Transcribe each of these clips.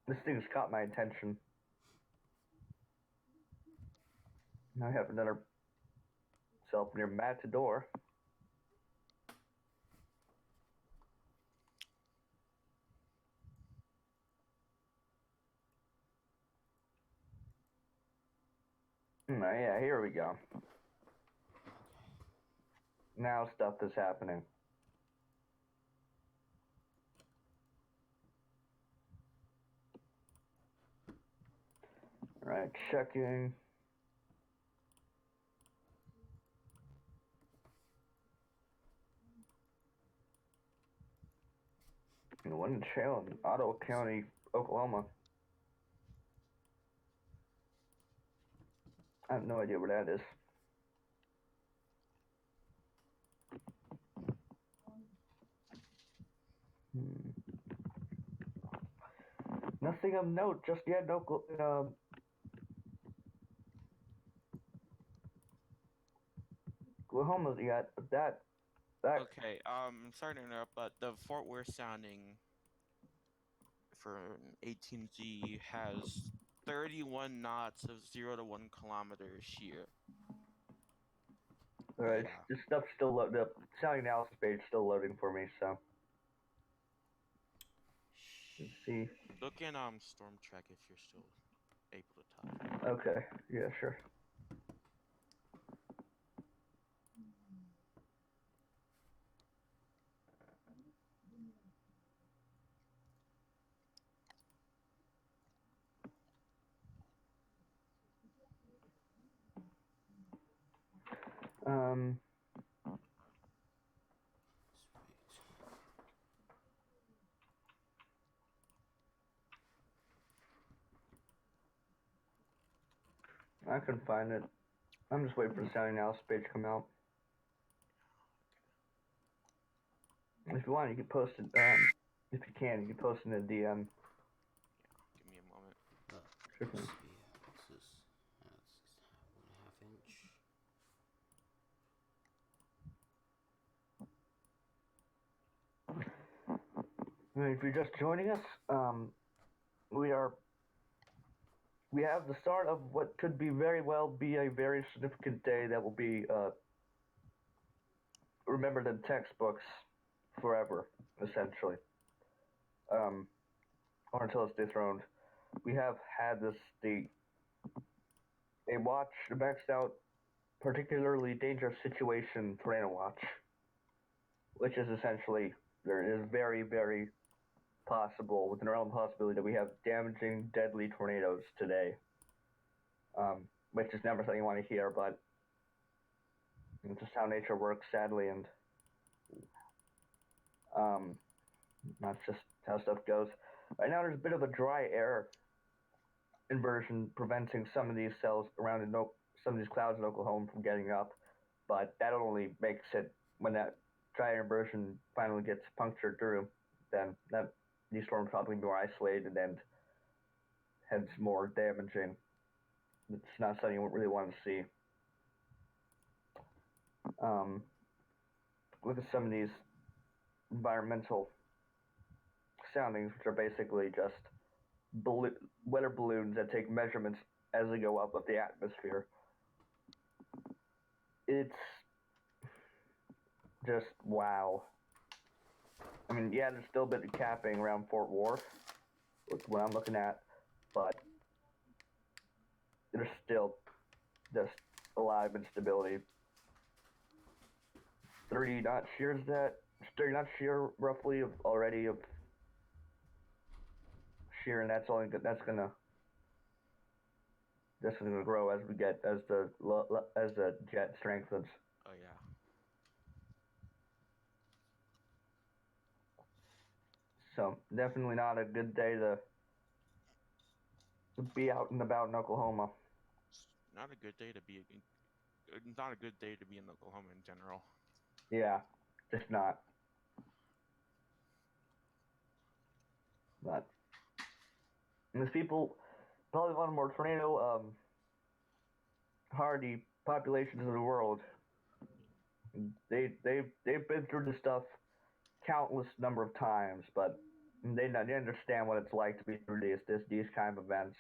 This thing's caught my attention. I have another self near Matador. Yeah, here we go. Now stuff is happening. Alright, checking. One in jail in Ottawa County, Oklahoma. I have no idea where that is. Nothing of note just yet in Oklahoma yet, but that. Okay, I'm sorry to interrupt, but the Fort Worth sounding for 18G has 31 knots of 0 to 1 kilometers shear. Alright, Yeah. this stuff's still loading up. Sounding analysis page still loading for me, so. Let's see. Look in Storm Trek if you're still able to type. Okay, yeah, sure. Um, I couldn't find it. I'm just waiting for the sound analysis page to come out. If you want, you can post it. If you can, you can post it in a DM. Yeah, give me a moment. Sure This thing. is 1.5 inch. I mean, if you're just joining us, we have the start of what could be very well be a very significant day that will be remembered in textbooks forever, essentially. Or until it's dethroned. We have had a watch, a maxed out, particularly dangerous situation tornado watch, which is essentially there is very, very possible, within the realm of possibility, that we have damaging, deadly tornadoes today. Which is never something you want to hear, but it's just how nature works, sadly, and that's just how stuff goes. Right now, there's a bit of a dry air inversion preventing some of these cells around some of these clouds in Oklahoma from getting up, but that only makes it when that dry air inversion finally gets punctured through, then these storms probably be more isolated and hence more damaging. It's not something you really want to see. Look at some of these environmental soundings, which are basically just weather balloons that take measurements as they go up of the atmosphere. It's just wow. I mean, yeah, there's still a bit of capping around Fort Worth, with what I'm looking at, but there's still just a lot of instability. 30 knot shear is that? 30 knot shear roughly already of shear, and that's gonna grow as the jet strengthens. Oh yeah. So definitely not a good day to be out and about in Oklahoma. It's not a good day to be. Not a good day to be in Oklahoma in general. Yeah, just not. But there's people probably one of the more tornado hardy populations in the world. They've been through this stuff countless number of times, but They understand what it's like to be through these kind of events.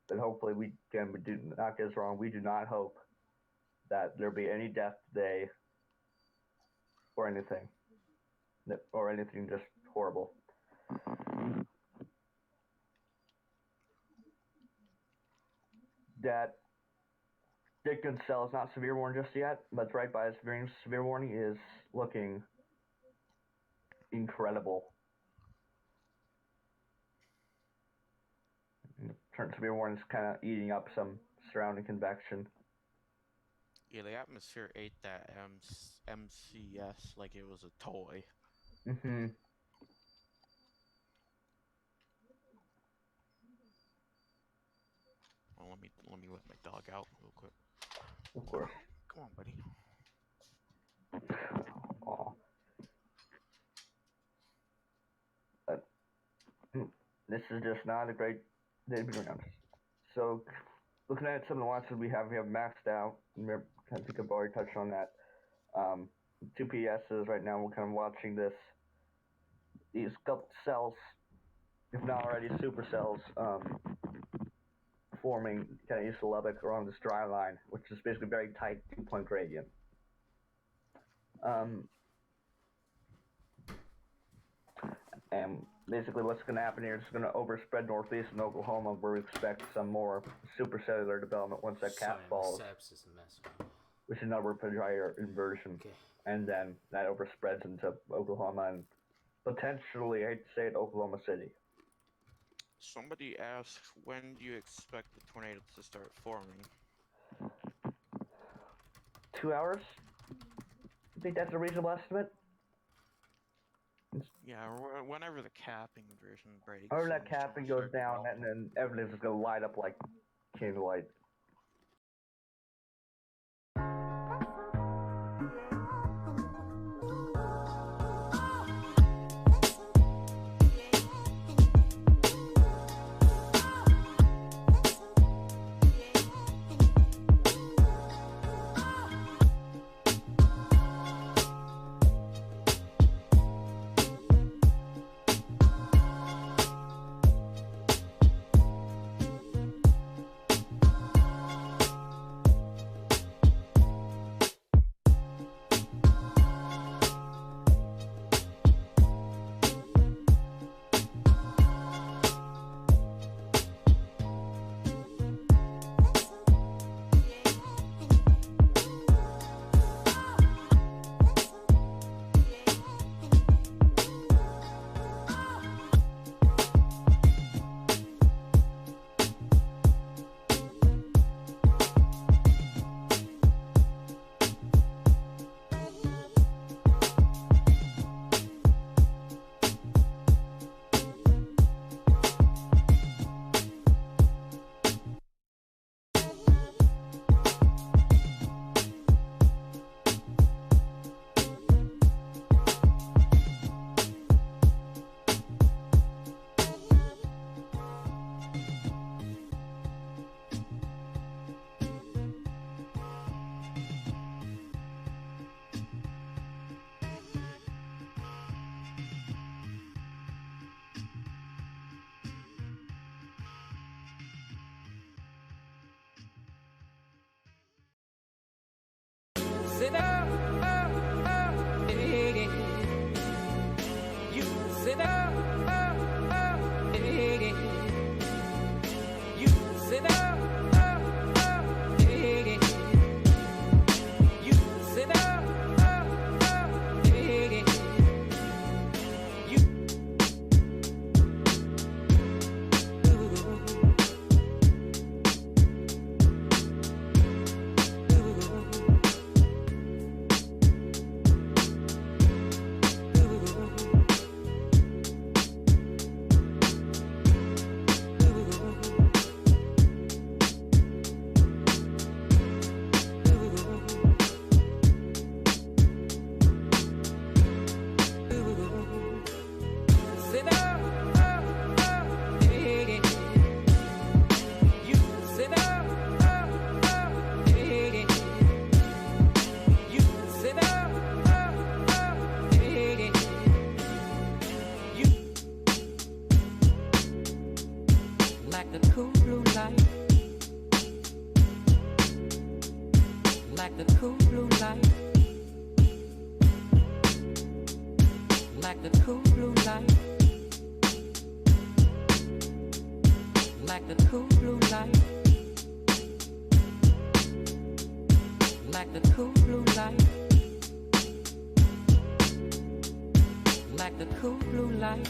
But hopefully we do not get us wrong. We do not hope that there be any death today or anything just horrible. That Dickens cell is not severe warning just yet, but right by severe warning is looking incredible. Current severe warning is kind of eating up some surrounding convection. Yeah, the atmosphere ate that MCS like it was a toy. Mm-hmm. Well, let me let my dog out real quick. Of course. Come on, buddy. Aw. This is just not a great day to be around. So, looking at some of the watches we have maxed out. I think I've already touched on that. 2 PSs right now. We're kind of watching these couple cells, if not already supercells, forming kind of east of Lubbock along this dry line, which is basically a very tight 2-point gradient. And basically what's going to happen here is it's going to overspread northeast in Oklahoma, where we expect some more supercellular development once that cap falls, which is another drier inversion. Okay. And then that overspreads into Oklahoma and potentially, I hate to say it, Oklahoma City. Somebody asked, when do you expect the tornadoes to start forming? 2 hours? I think that's a reasonable estimate. Yeah, whenever the capping version breaks. Or that capping goes down, and then everything's just gonna light up like candlelight. Sit up, hey, you sit up, hey, you sit up, hey, you sit up, hey, you. like the cool blue light, like the cool blue light, like the cool blue light, like the cool blue light, like the cool blue light, like the cool blue light.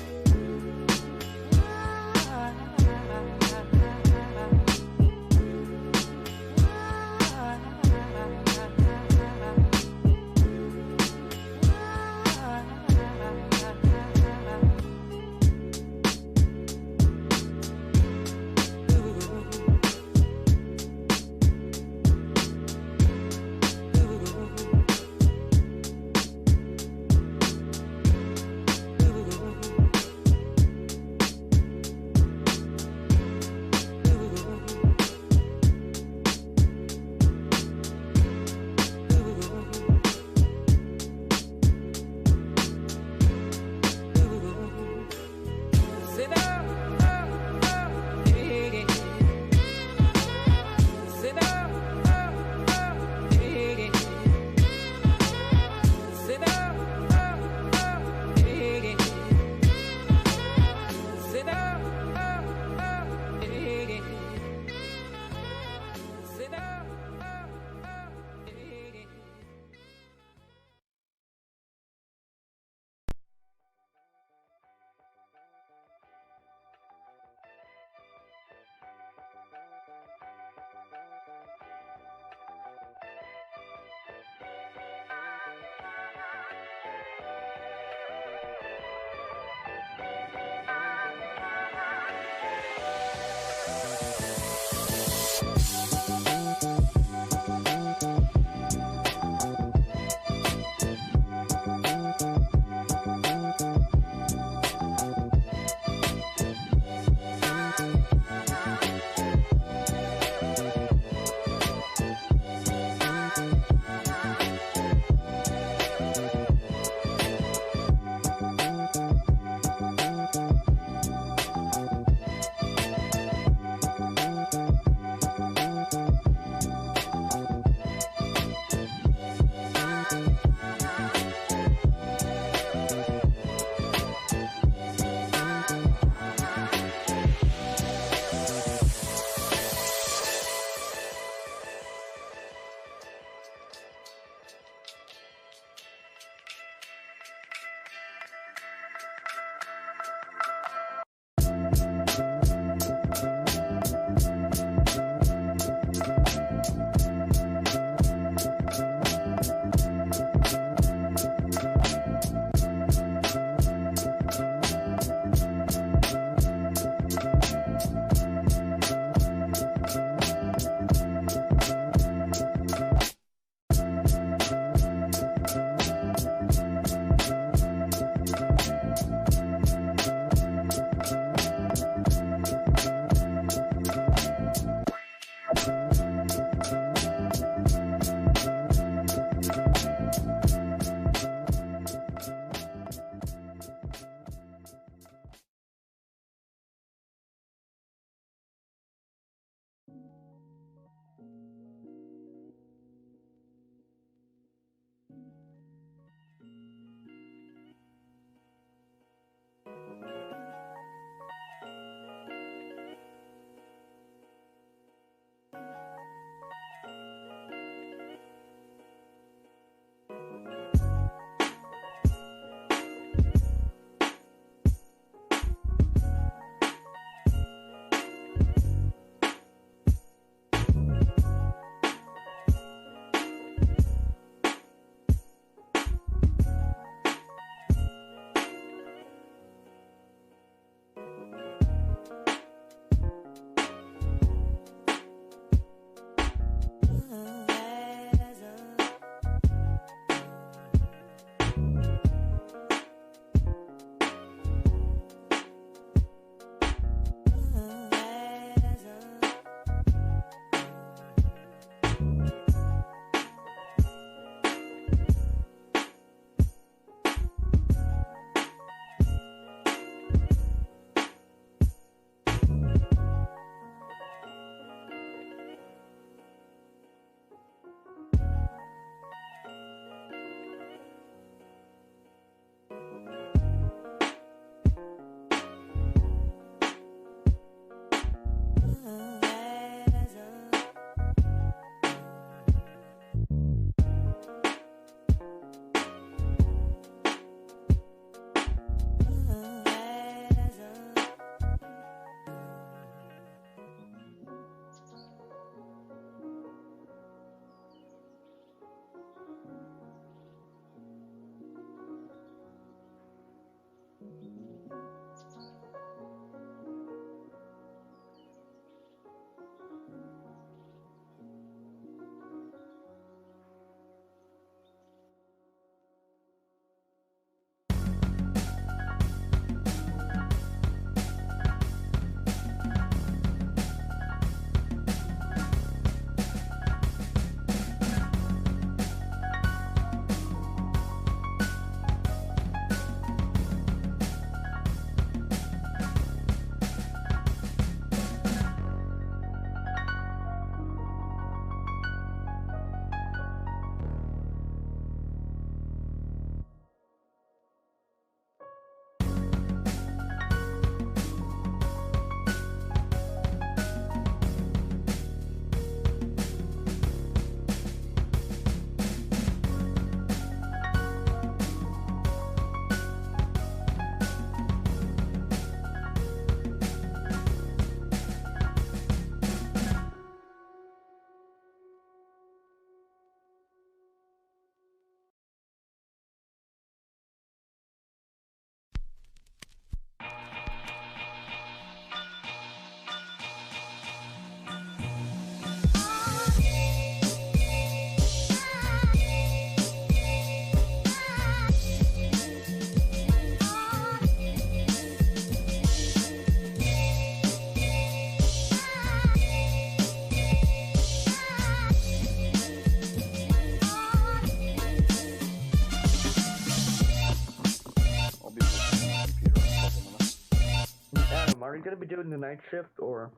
the night shift or?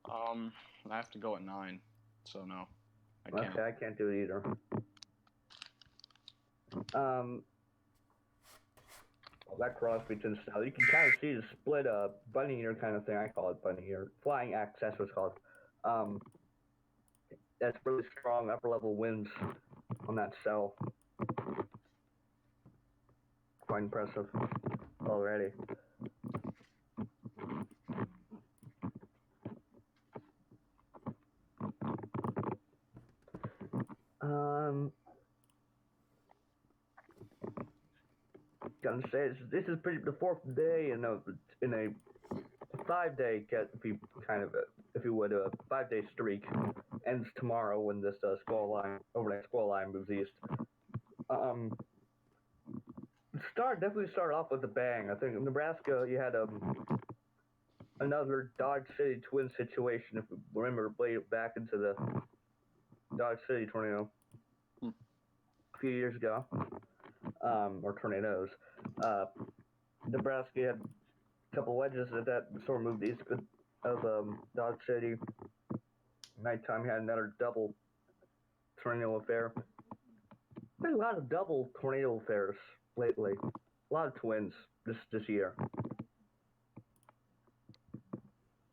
I have to go at 9, so no, I can't. Okay, I can't do it either. That cross between style. You can kind of see the split bunny ear kind of thing. I call it bunny ear. Flying axe, that's what it's called. That's really strong upper level winds on that cell. Quite impressive already. Gonna say this is pretty the 4th day in a 5-day if you would a 5-day streak ends tomorrow when this overnight squall line moves east. Definitely start off with a bang. I think in Nebraska you had another Dodge City twin situation. If you remember, back into the Dodge City tornado a few years ago, or tornadoes. Nebraska had a couple wedges that storm moved east of Dodge City. Nighttime, you had another double tornado affair. There's a lot of double tornado affairs lately. A lot of twins this year.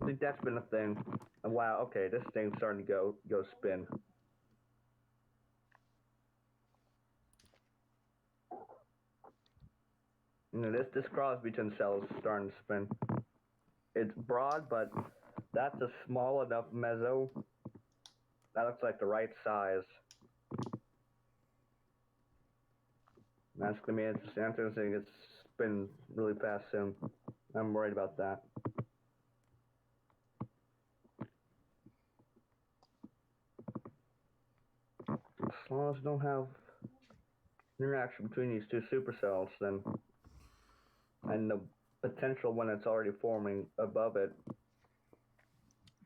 I think that's been a thing. And wow, okay, this thing's starting to go spin. You know, this Crosby tin cell is starting to spin. It's broad, but that's a small enough mezzo. That looks like the right size. That's gonna be interesting. I'm gonna say it's spin really fast soon. I'm worried about that. As long as you don't have interaction between these two supercells, then and the potential when it's already forming above it.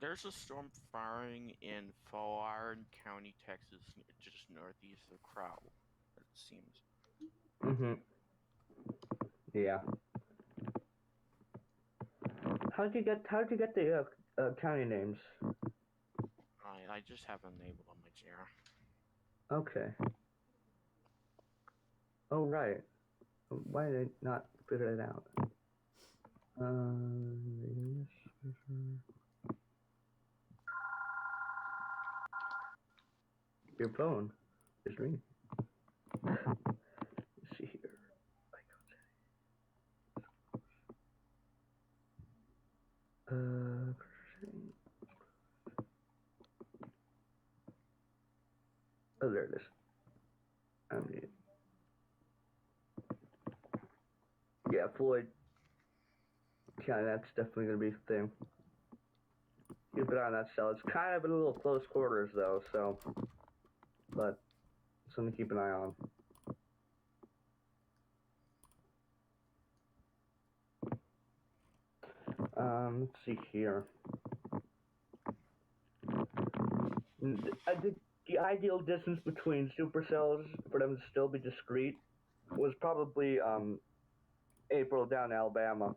There's a storm firing in Florida County, Texas, just northeast of Crowell, it seems. Yeah. How did you get the county names? I just have them enabled on my chair. Okay. Oh right. Why did I not figure it out? Your phone is ringing. Let's see here. Oh, there it is. Yeah, Floyd. Yeah, that's definitely gonna be a thing. Keep it on that cell. It's kind of a little close quarters though, so but something to keep an eye on. Let's see here. I think the ideal distance between supercells for them to still be discrete was probably April down in Alabama,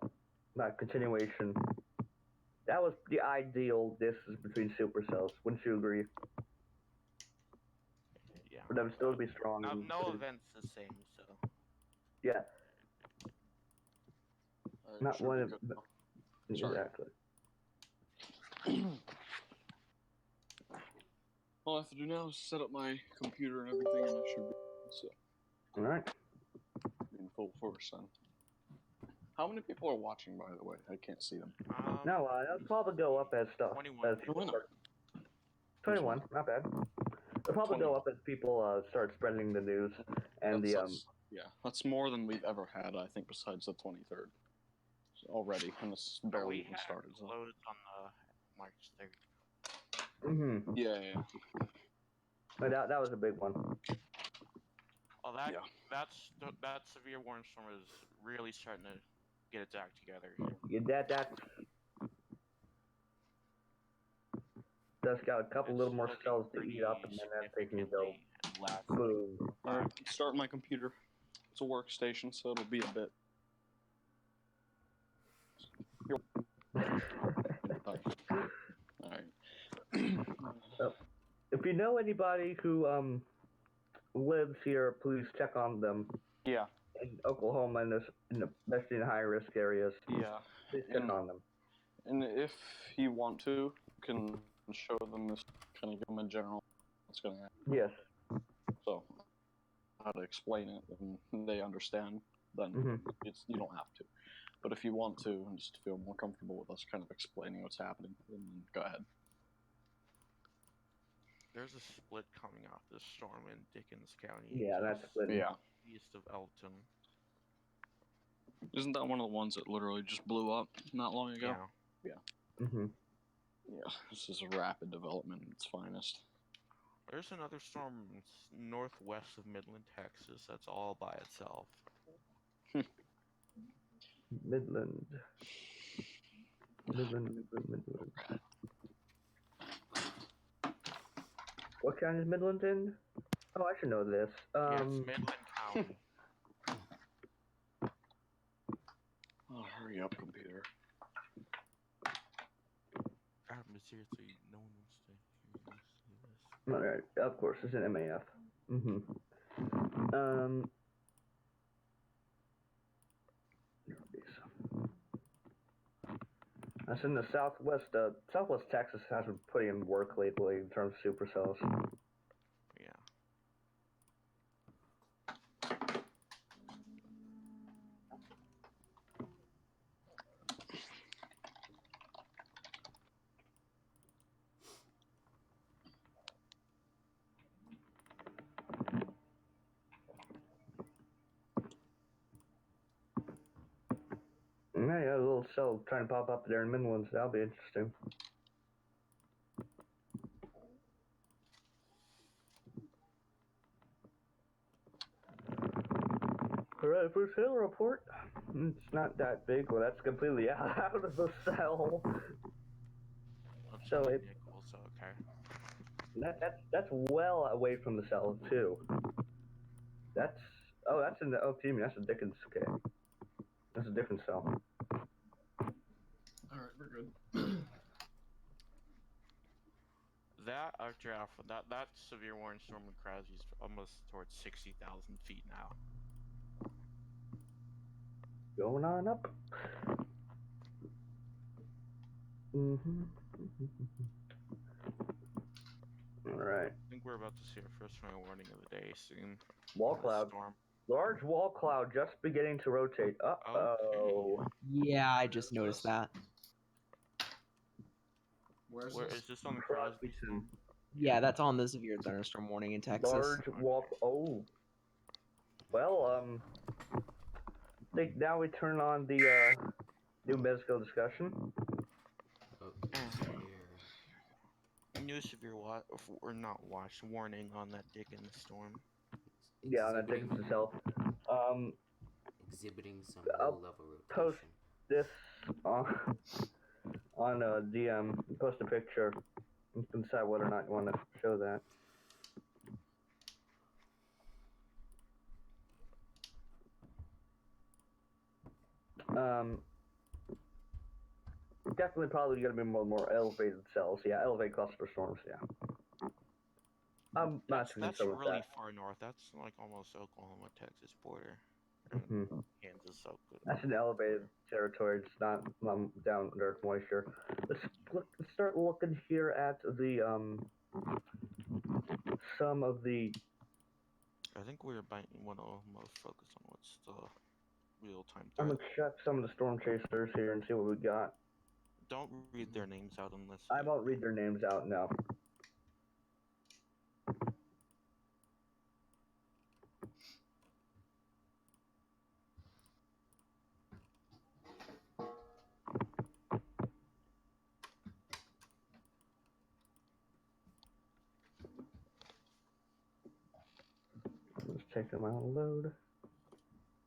not continuation. That was the ideal distance between supercells. Wouldn't you agree? Yeah. For them still to be strong. No event's the same, so. Yeah. Not one of exactly. All I have to do now is set up my computer and everything, and I should be so. All right. In full force, son. How many people are watching, by the way? I can't see them. No, that'll probably go up as stuff. 21. 21, not bad. It'll probably 20. go up as people start spreading the news and that's more than we've ever had, I think, besides the 23rd. Already, and this barely even started. So. Loads on the March 3rd. Mm-hmm. Yeah. But that was a big one. Well, that severe warm storm is really starting to get its act together. Yeah, that's got a couple little more cells to eat up, and then they can go boom. Alright, start my computer. It's a workstation, so it'll be a bit. you know anybody who lives here, please check on them. Yeah, In Oklahoma, especially in high-risk areas, yeah. please check And, on them. and if you want to, you can show them this, kind of give them in general what's going to happen. Yes. So, how to explain it and they understand, then you don't have to. But if you want to and just feel more comfortable with us kind of explaining what's happening, then go ahead. There's a split coming off this storm in Dickens County. Yeah, that's just split. Yeah. east of Elton. Isn't that one of the ones that literally just blew up not long ago? Yeah. Yeah, this is a rapid development at its finest. There's another storm northwest of Midland, Texas. That's all by itself. Midland. What county is Midland in? Oh, I should know this. Yeah, it's Midland County. Oh, hurry up, computer. Seriously, no one wants to hear you say this. Alright, of course, it's an MAF. That's in the southwest. Southwest Texas has been putting in work lately in terms of supercells. Yeah. Yeah, a little cell trying to pop up there in Midlands. That'll be interesting. Alright, first hill report. It's not that big. Well, that's completely out of the cell. So it Nichols, okay. that's well away from the cell too. That's in the team. That's a Dickens. Okay, that's a different cell. Alright, we're good. That draft, that severe warning storm in Krause's almost towards 60,000 feet now. Going on up. Alright. I think we're about to see our first rain warning of the day soon. Wall cloud. Storm. Large wall cloud just beginning to rotate. Uh-oh. Okay. Yeah, I just noticed that. Where Is this on the Crosby Crosby storm? Yeah, that's on the severe thunderstorm warning in Texas. Large wall. Oh. Well, I think now we turn on the new Mezco discussion. New severe warning on that Dickens storm. Yeah, that Dickens itself. Exhibiting some I'll low-level post rotation. this on DM. Post a picture. You can decide whether or not you want to show that. Definitely probably gonna be more elevated cells. Yeah, elevated cluster storms. Yeah. I'm not That's concerned with really that. far north. That's like almost Oklahoma, Texas border. Kansas, so good. That's an elevated territory. It's not down under moisture. Let's start looking here at the some of the. I think we want to most focus on what's the real-time I'm threat. gonna check some of the storm chasers here and see what we got. Don't read their names out unless I won't read their names out now. Let's take them out of load.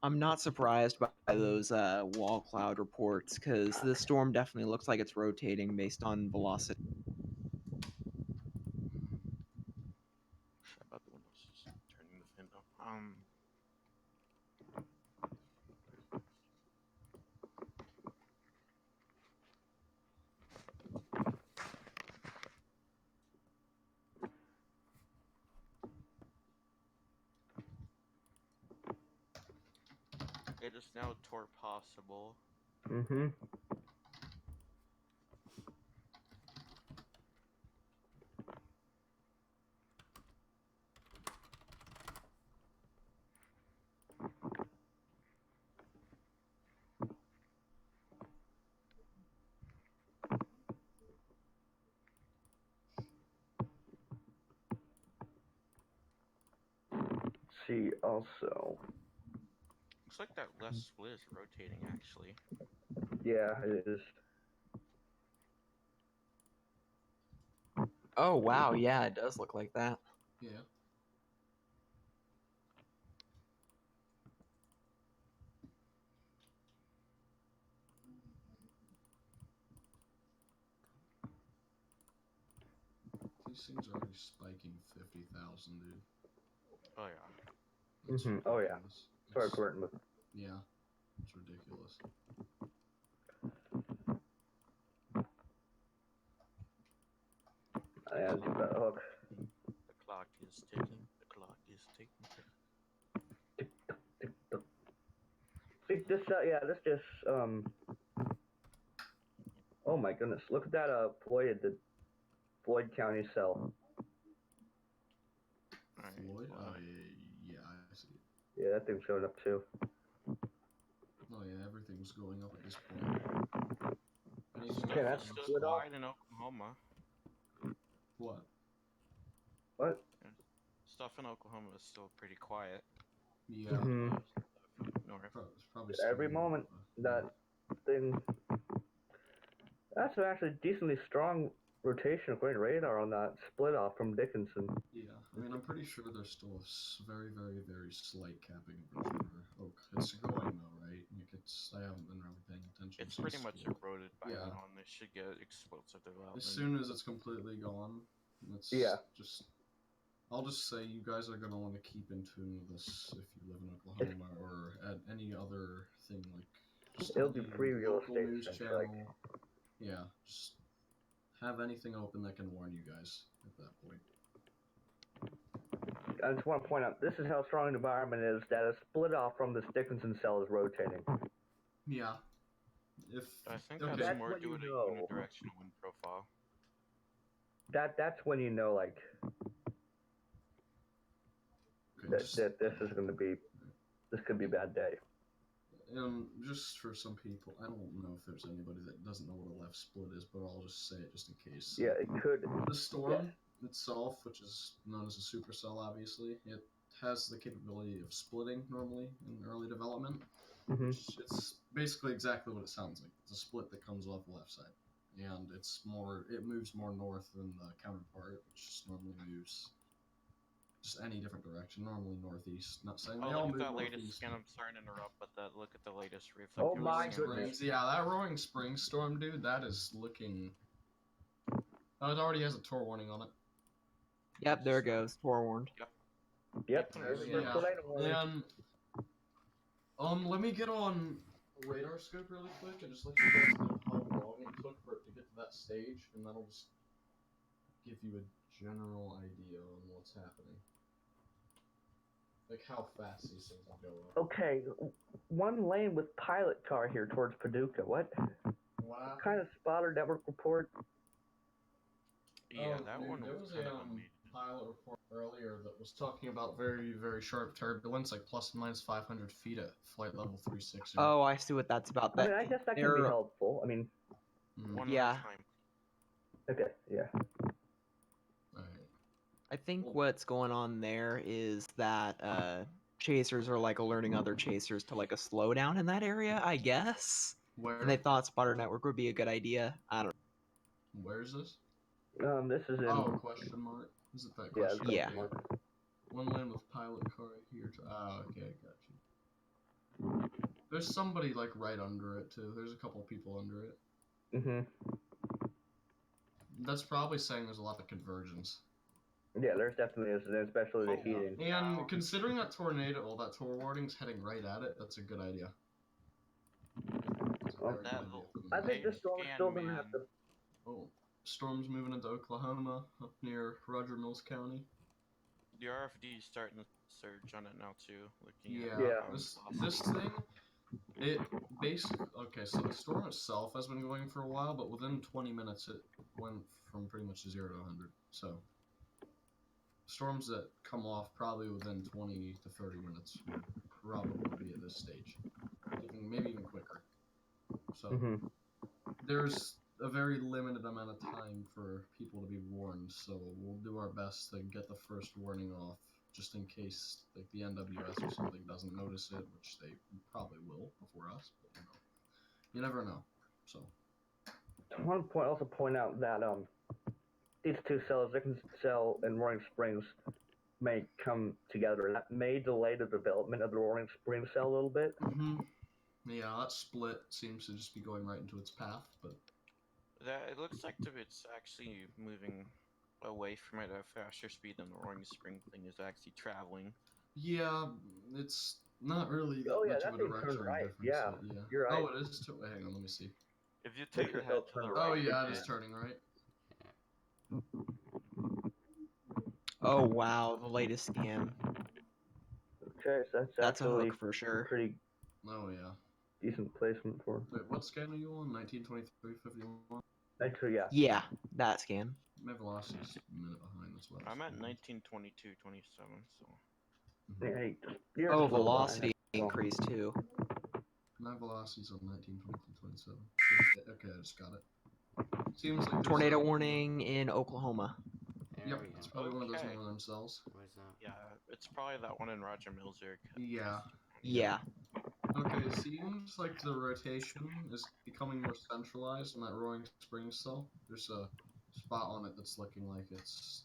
I'm not surprised by those wall cloud reports because this storm definitely looks like it's rotating based on velocity. Sorry about the windows. Just turning the fan down. It is now tour possible. Mm-hmm. See also. Looks like that left split is rotating actually. Yeah, it is. Oh wow, yeah, it does look like that. Yeah. These things are already spiking 50,000, dude. Oh yeah. That's Oh yeah. ridiculous. Sorry, It's- Quentin, but Yeah, it's ridiculous. I had to do that hook. The clock is ticking. The clock is ticking. See this? Yeah, this just Oh my goodness! Look at that the Floyd County cell. Alright, Floyd? well, Oh, yeah, I see it. Yeah, that thing's showing up too. Oh, yeah, everything's going up at this point. Anything Okay, that that's goes still split off. quiet in Oklahoma. What? What? Stuff in Oklahoma is still pretty quiet. Yeah. Mhm. North. It's probably Every still, moment yeah. that thing. That's actually decently strong rotation according to radar on that split off from Dickinson. Yeah, I mean, I'm pretty sure there's still a very, very, very slight capping version for Oak. It's going though, right? Like I haven't been really paying attention. It's pretty much school. eroded by Yeah. now, and they should get explosive development. As soon as it's completely gone, it's just. I'll just say you guys are gonna want to keep in tune with this if you live in Oklahoma or at any other thing like. Just It'll be any free real local estate, news things channel. like- Yeah, just have anything open that can warn you guys at that point. I just want to point out this is how strong the environment is that a split off from this Dickinson cell is rotating. Yeah. If I think okay. that's That's more what due you to know. unidirectional wind profile. That's when you know like Okay, that, just, that this is going to be this could be a bad day. just for some people, I don't know if there's anybody that doesn't know what a left split is, but I'll just say it just in case. Yeah, it could. The storm itself, which is known as a supercell, obviously, it has the capability of splitting normally in early development. Mhm. It's basically exactly what it sounds like. It's a split that comes off the left side, and it moves more north than the counterpart, which just normally moves just any different direction, normally northeast. Not saying they Oh, all look move at that latest northeast. scan. I'm sorry to interrupt, but look at the latest reflective Oh my scan. goodness. Yeah, that Roaring Springs storm, dude, that is looking. Oh, it already has a Tor warning on it. Yep, there it goes. Forewarned. Yep. Yeah. There's Yeah. tornado warning. And let me get on radar scope really quick and just let you guys know how long it took for it to get to that stage, and that'll just give you a general idea on what's happening. Like how fast these things will go up. Okay, one lane with pilot car here towards Paducah. What Wow. kind of spotter network report? Yeah, Oh, that dude, one there was was kind a of amazing. pilot report earlier that was talking about very, very sharp turbulence, like plus and minus 500 feet at flight level 360. Oh, I see what that's about. I mean, I guess that can be they're- helpful. I mean, One Yeah. more time. okay, yeah. Alright. I think what's going on there is that chasers are like alerting other chasers to like a slowdown in that area, I guess. Where? And they thought spotter network would be a good idea. I don't Where's this? This is in. Oh, question mark. Is it that Yeah, question? it's Yeah. question mark. One lane with pilot car here. Okay, I got you. There's somebody like right under it too. There's a couple people under it. Mhm. That's probably saying there's a lot of convergence. Yeah, there's definitely is, especially the Oh, yeah. heating. And considering that tornado, well, that Tor warning's heading right at it, that's a good idea. That's a Well, very good that idea little- for them I to think do. the storm's Scan, still gonna man. have to. Oh, storm's moving into Oklahoma, up near Roger Mills County. The RFD is starting to surge on it now too. Looking Yeah, at Yeah. how this it's this possible. thing, It basically okay. So the storm itself has been going for a while, but within 20 minutes it went from pretty much 0 to 100. So storms that come off probably within 20 to 30 minutes will probably be at this stage, maybe even quicker. So there's a very limited amount of time for people to be warned. So we'll do our best to get the first warning off, just in case like the NWS or something doesn't notice it, which they probably will before us. But you never know. So. I want to also point out that these two cells, Dickens cell and Roaring Springs, may come together. That may delay the development of the Roaring Springs cell a little bit. Yeah, that split seems to just be going right into its path, but It looks like it's actually moving away from it at a faster speed than the Roaring Spring thing is actually traveling. yeah, it's not really that much of a direction difference. Yeah, yeah. You're right. Oh, it is. Wait, hang on, let me see. If you take your head to the Oh right, yeah, it is turning right. Oh wow, the latest scan. Okay, so That's a actually hook for sure. pretty Oh yeah. decent placement for. Wait, what scan are you on? 1923.51. Actually, yeah. Yeah, that scan. My velocity's a minute behind as well. I'm at 1922.27, so. Hey, you're Oh, just a little velocity behind. increased too. My velocity's on 1922.27. Okay, I just got it. Seems like there's Tornado warning in Oklahoma. Yep, it's probably one of those Okay. northern cells. Where's that? Yeah, it's probably that one in Roger Mills area. Yeah. Yeah. Okay, it seems like the rotation is becoming more centralized in that Roaring Springs cell. There's a spot on it that's looking like it's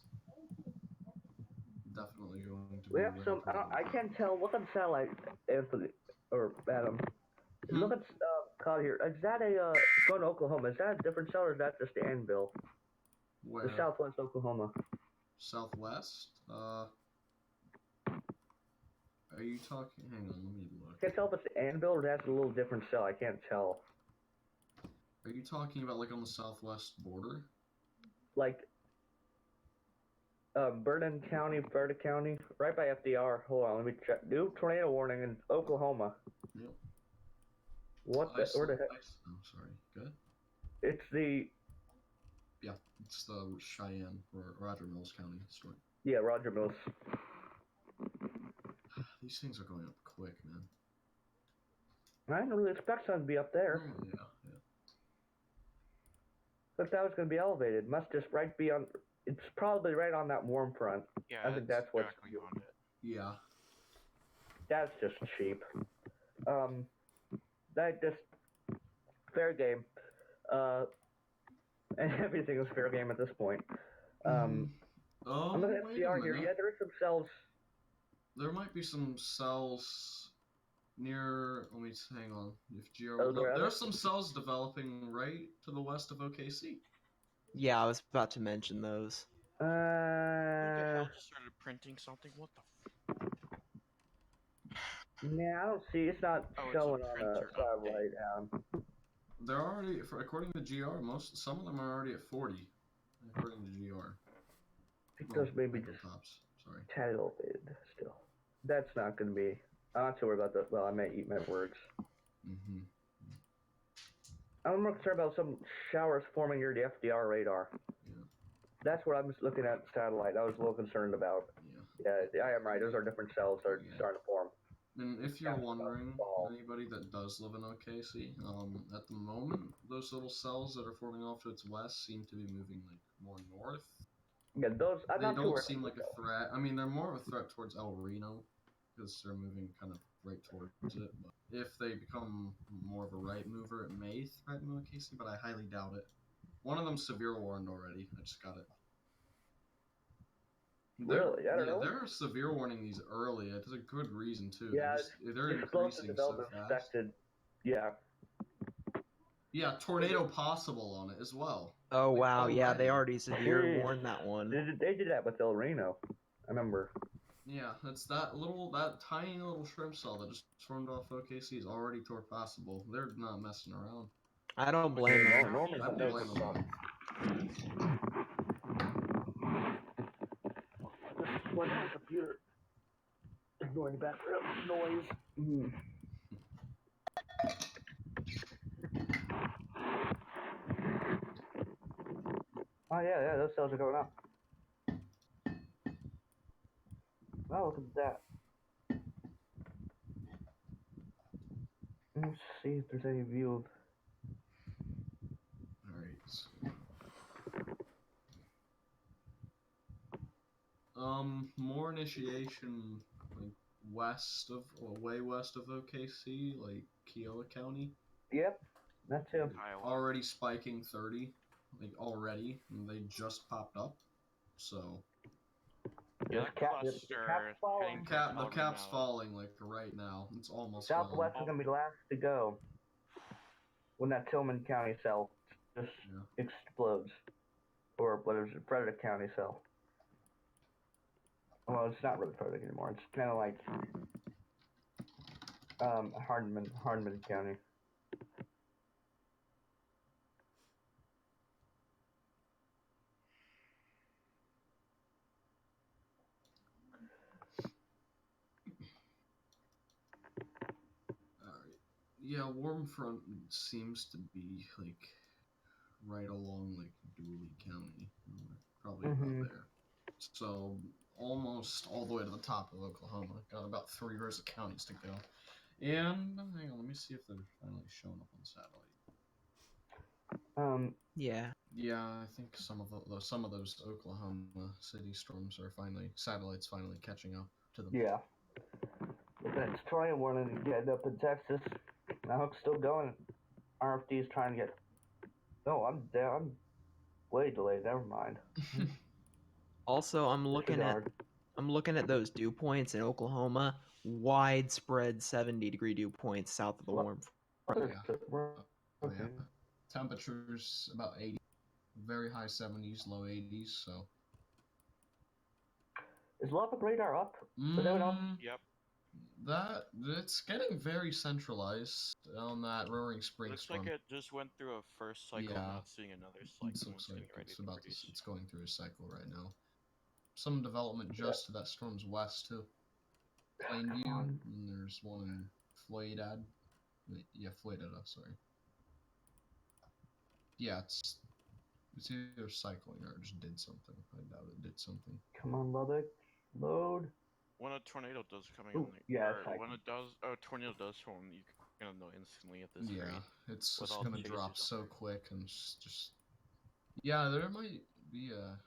definitely going to be. We have some. I can't tell. Look on satellite, Anthony or Adam. Look at cloud here. Is that going to Oklahoma? Is that a different cell or is that just the anvil? Where? The southwest Oklahoma. Southwest? Are you talking? Hang on, let me look. I can't tell if it's the anvil or that's a little different cell. I can't tell. Are you talking about like on the southwest border? Like Vernon County, Berta County, right by FDR. Hold on, let me check. New tornado warning in Oklahoma. Yep. What the? Where the heck? I'm sorry. Good. It's the. Yeah, it's the Cheyenne or Roger Mills County story. Yeah, Roger Mills. These things are going up quick, man. I didn't really expect something to be up there. Oh, yeah. But that was going to be elevated. Must just be on. It's probably right on that warm front. Yeah, I think that's what's. directly on it. Yeah. That's just cheap. That just fair game. And everything is fair game at this point. I'm looking at FDR here. Yeah, there are some cells. There might be some cells near. Let me hang on. If there's some cells developing right to the west of OKC. Yeah, I was about to mention those. Who the hell just started printing something? What the? Yeah, I don't see. It's not showing on a satellite. They're already, according to GR, some of them are already at 40. According to GR. I think those maybe just tops. Sorry. Tad elevated still. That's not going to be. I'm not sure about that. Well, I may eat my words. I'm more concerned about some showers forming near the FDR radar. Yeah. That's what I'm just looking at satellite. I was a little concerned about. Yeah, I am right. Those are different cells that are starting to form. And if you're wondering, anybody that does live in OKC, at the moment, those little cells that are forming off to its west seem to be moving like more north. Yeah, those. They don't seem like a threat. I mean, they're more of a threat towards El Reno because they're moving kind of right towards it. But if they become more of a right mover, it may threaten OKC, but I highly doubt it. One of them's severe warned already. I just got it. Really? I don't know. They're severe warning these early. It's a good reason too. Yeah, they're increasing so fast. Expected. Yeah. Yeah, tornado possible on it as well. Oh wow, yeah, they already severe warned that one. They did that with El Reno. I remember. Yeah, that's that tiny little shrimp cell that just formed off OKC is already torque possible. They're not messing around. I don't blame them. I don't blame them. Just plug in the computer. Ignoring the background noise. Oh yeah, those cells are going up. Oh, look at that. Let's see if there's any view of. Alright, so. More initiation, like, way west of OKC, like, Kiowa County. Yep, that's him. Iowa. Already spiking 30, like, already, and they just popped up, so. Yeah, This cap, the cluster cap's falling. heading The towards cap's now. falling, like, right now. It's almost Southwest gone. is gonna be last to go when that Tillman County cell just Yeah. explodes, or what is it, Frederick County cell. Well, it's not really Frederick anymore. It's kind of like Hardman County. Alright. Yeah, Warm Front seems to be, like, right along, like, Dooley County. Probably about there. So, almost all the way to the top of Oklahoma. Got about 3 rows of counties to go. And, hang on, let me see if they're finally showing up on satellite. Yeah. Yeah, I think some of those Oklahoma city storms are satellites finally catching up to them. Yeah. But then it's trying one and getting up in Texas. Now it's still going. RFD is trying to get. No, I'm down. I'm way delayed. Never mind. Also, I'm looking at those dew points in Oklahoma. Widespread 70-degree dew points south of the warm front. Oh yeah. Temperatures about 80, very high 70s, low 80s. So. Is Lava Radar up? Yep. That it's getting very centralized on that Roaring Spring Looks storm. like it just went through a first cycle, Yeah. not seeing another cycle. It looks like it's going through a cycle right now. Some development just to that storm's west too. Plainview, and there's one in Floydad. Yeah, Floydada, sorry. Yeah, it's either cycling or it just did something. I doubt it did something. Come on, Lubbock. Load. When a tornado does coming Ooh, on the yeah, when a tornado does form, you're gonna know instantly at this rate. Yeah, it's with just all gonna the drop chases so quick and just. Yeah, there might be a.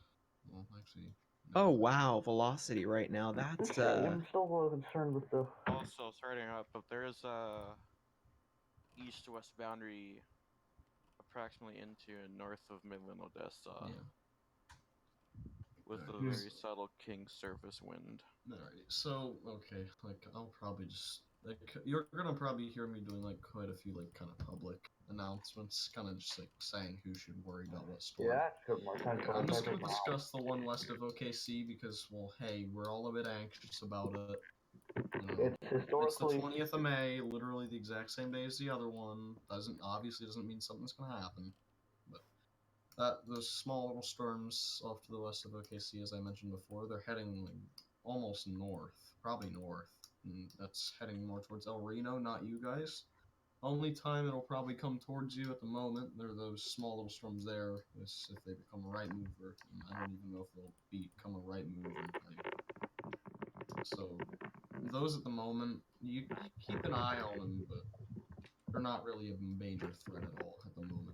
Well, actually. No. Oh wow, velocity right now. That's I'm still a little concerned with the. Also, starting up, but there is a east-west boundary approximately into and north of Midland, Odessa. Yeah. With a Alright, very subtle king surface wind. Alright, so, okay, like, I'll probably just, like, you're gonna probably hear me doing, like, quite a few, like, kind of public announcements, kind of just, like, saying who should worry about what storm. Yeah, that's good. More time. I'm just gonna discuss the one west of OKC because, well, hey, we're all a bit anxious about it. You know, It's historically. It's the 20th of May, literally the exact same day as the other one. Obviously doesn't mean something's gonna happen. Those small little storms off to the west of OKC, as I mentioned before, they're heading like almost north, probably north, and that's heading more towards El Reno, not you guys. Only time it'll probably come towards you at the moment, there are those small little storms there, is if they become a right mover, and I don't even know if they'll become a right move in time. So, those at the moment, you keep an eye on them, but they're not really a major threat at all at the moment.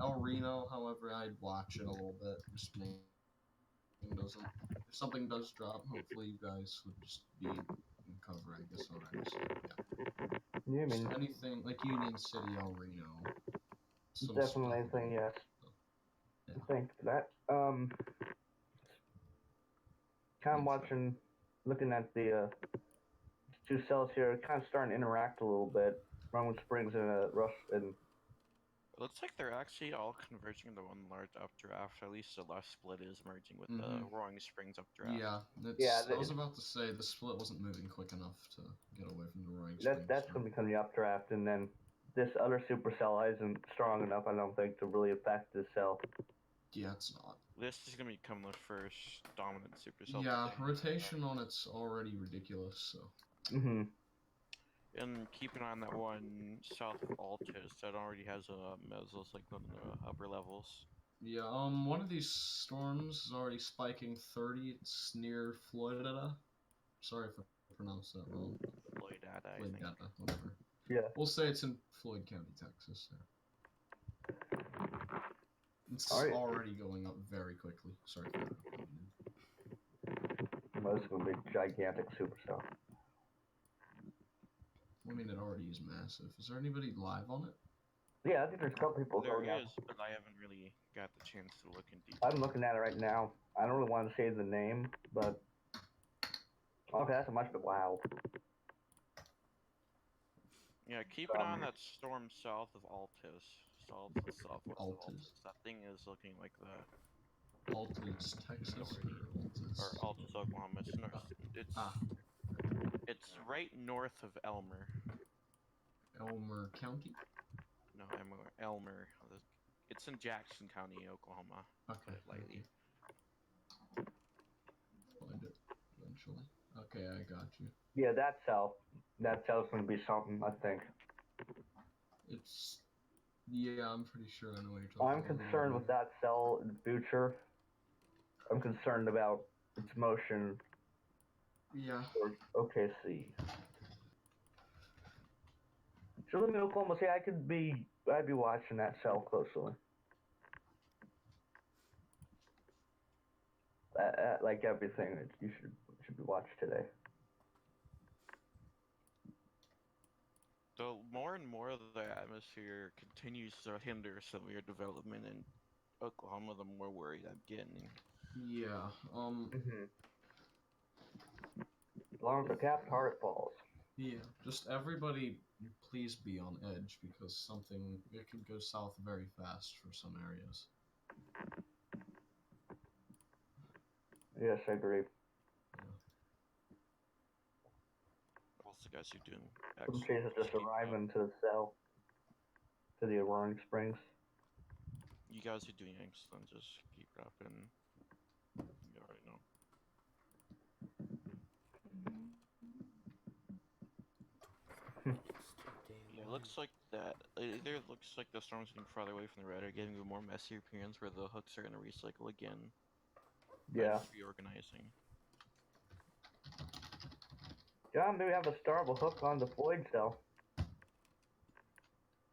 El Reno, however, I'd watch it a little bit. Just if something does drop, hopefully you guys would just be in cover, I guess already. So yeah. You mean Anything like Union City, El Reno. definitely anything? Yes. Yeah. Thanks for that. Kind of watching, looking at the two cells here, kind of starting to interact a little bit. Roman Springs and Rush and. It looks like they're actually all converging into one large updraft. At least the left split is merging with the Roaring Springs updraft. Yeah, I was about to say the split wasn't moving quick enough to get away from the Roaring Springs. That's going to become the updraft, and then this other supercell isn't strong enough, I don't think, to really affect this cell. Yeah, it's not. This is going to become the first dominant supercell. Yeah, rotation on it's already ridiculous, so. And keep an eye on that one south of Altus that already has a mesocyclone in the upper levels. Yeah, one of these storms is already spiking 30. It's near Florida. Sorry if I pronounced that wrong. Floydada, I Floyd think. Data, whatever. Yeah. We'll say it's in Floyd County, Texas. Yeah. It's Alright. already going up very quickly. Sorry for that. Most of them big, gigantic supercell. I mean, it already is massive. Is there anybody live on it? Yeah, I think there's a couple people There going out. is, but I haven't really got the chance to look in detail. I'm looking at it right now. I don't really want to say the name, but okay, that's a much bit wild. Yeah, keep an eye on that storm south of Altus. Southwest of Altus? Altus. That thing is looking like that. Altus, Texas, Or Altus, Oklahoma. It's it's right north of Elmer. Elmer County? No, Elmer. It's in Jackson County, Oklahoma. Okay. Lightly. Find it eventually. Okay, I got you. Yeah, that cell's gonna be something, I think. It's... Yeah, I'm pretty sure I know what you're talking I'm about. concerned with that cell in the future. I'm concerned about its motion Yeah. towards OKC. So let me Oklahoma say I'd be watching that cell closely. Like everything that you should be watched today. So more and more of the atmosphere continues to hinder severe development in Oklahoma, the more worried I'm getting. Yeah, As long as the capped heart falls. Yeah, just everybody please be on edge because it could go south very fast for some areas. Yes, I agree. Also, guys, you're doing Some excellent. cases just arriving to the cell, to the Roaring Springs. You guys are doing excellent. Just keep it up, and you already know. It looks like that. It either looks like the storm's getting farther away from the red, or getting a more messy appearance where the hooks are going to recycle again. Yeah. Reorganizing. John, maybe have a starable hook on the Floyd cell.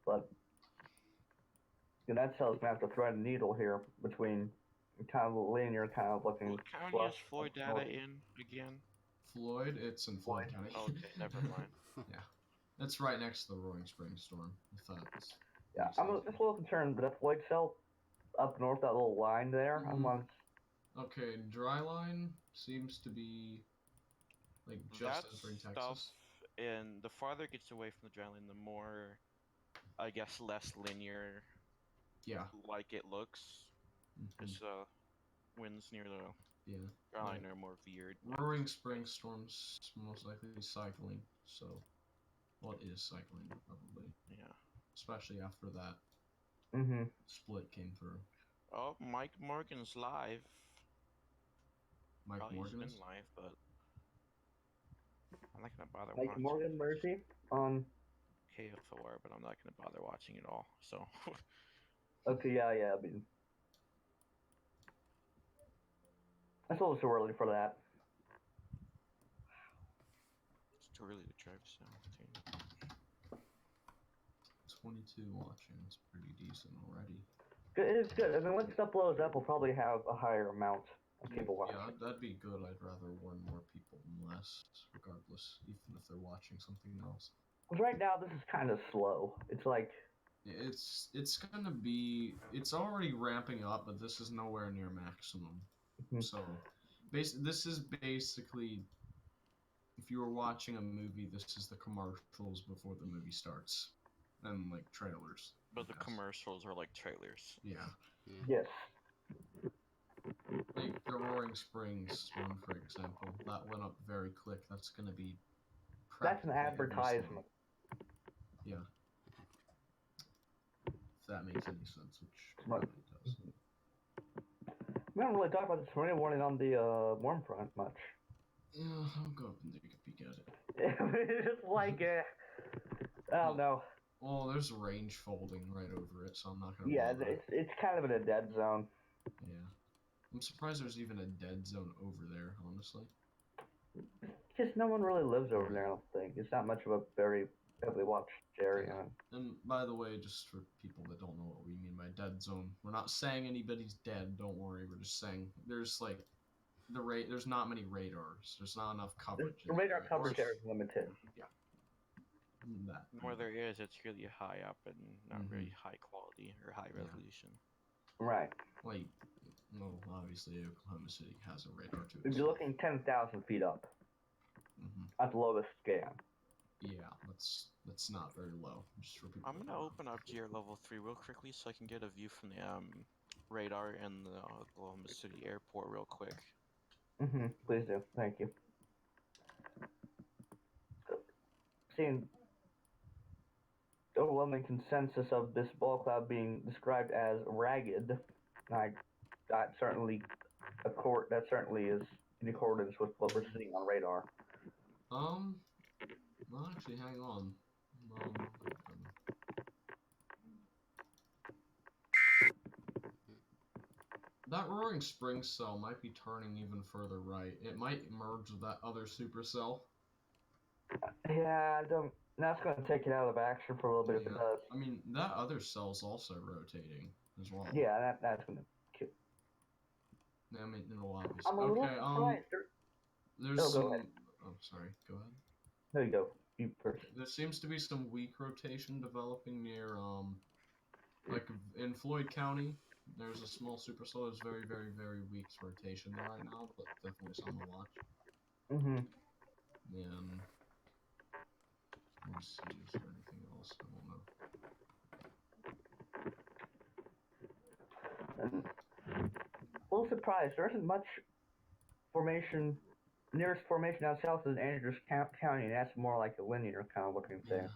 But that cell's gonna have to thread a needle here between kind of linear, kind of looking. What county is Floyd data in again? Floyd, it's in Floyd County. Okay, never mind. Yeah, it's right next to the Roaring Springs storm. Yeah, I'm just a little concerned that Floyd cell up north, that little line there. Okay, dry line seems to be like just entering Texas. And the farther it gets away from the dry line, the more, I guess, less linear. Yeah. Like it looks. It's winds near the dry line are more veered. Roaring Springs storms most likely cycling. So, what is cycling probably? Yeah. Especially after that split came through. Oh, Mike Morgan's live. Mike Morgan is live, but I'm not gonna bother Mike watching. Morgan, Mercy on KFOR, but I'm not gonna bother watching it all. So. Okay, yeah. I mean, it's a little too early for that. It's too early to drive south, too. 22 watching. It's pretty decent already. It's good. I mean, when stuff blows up, we'll probably have a higher amount of people watching. Yeah, that'd be good. I'd rather warn more people than less, regardless, even if they're watching something else. Because right now, this is kind of slow. It's like... It's gonna be... It's already ramping up, but this is nowhere near maximum. So, this is basically... If you were watching a movie, this is the commercials before the movie starts. And, like, trailers. But the commercials are like trailers. Yeah. Yes. Like the Roaring Springs one, for example, that went up very quick. That's gonna be. That's an advertisement. Yeah. If that makes any sense, which probably does. We don't really talk about the tornado warning on the warm front much. Yeah, I'll go up and take a peek at it. It's just like, I don't know. Well, there's range folding right over it, so I'm not gonna Yeah, bother. it's kind of in a dead zone. Yeah. I'm surprised there's even a dead zone over there, honestly. Just no one really lives over there. I don't think it's not much of a very heavily watched area. And by the way, just for people that don't know what we mean by dead zone, we're not saying anybody's dead. Don't worry. We're just saying there's like there's not many radars. There's not enough coverage. The radar coverage area is limited. Yeah. That. Where there is, it's really high up and not Mhm. really high quality or high Yeah. resolution. Right. Like, well, obviously Oklahoma City has a radar too. If you're looking 10,000 feet up at the lowest scan. Yeah, that's not very low. Just for people. I'm gonna open up gear level 3 real quickly so I can get a view from the radar in the Oklahoma City airport real quick. Please do. Thank you. Seeing the overwhelming consensus of this ball cloud being described as ragged, that certainly is in accordance with what we're seeing on radar. Well, actually, hang on. That Roaring Spring cell might be turning even further right. It might merge with that other supercell. Yeah, that's going to take it out of action for a little bit if it does. I mean, that other cell's also rotating as well. Yeah, that's going to kill. I mean, it'll obviously. I'm a little surprised. There's go some. ahead. Oh, sorry. Go ahead. There you go. You first. There seems to be some weak rotation developing near, like in Floyd County. There's a small supercell. There's very, very, very weak rotation there right now, but definitely something to watch. And let's see, is there anything else? I don't know. A little surprised. There isn't much formation. Nearest formation out south is Andrews County, and that's more like a linear kind of looking thing.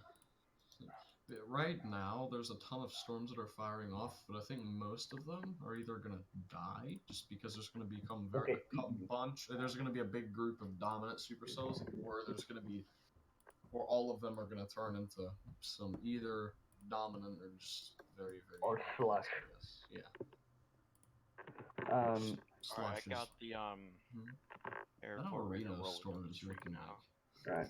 Right now, there's a ton of storms that are firing off, but I think most of them are either gonna die just because there's gonna become there's gonna be a big group of dominant supercells, or all of them are gonna turn into some either dominant or just very, very. Or slush. Yeah. Alright, I got the airport arena storm is looking now. Right.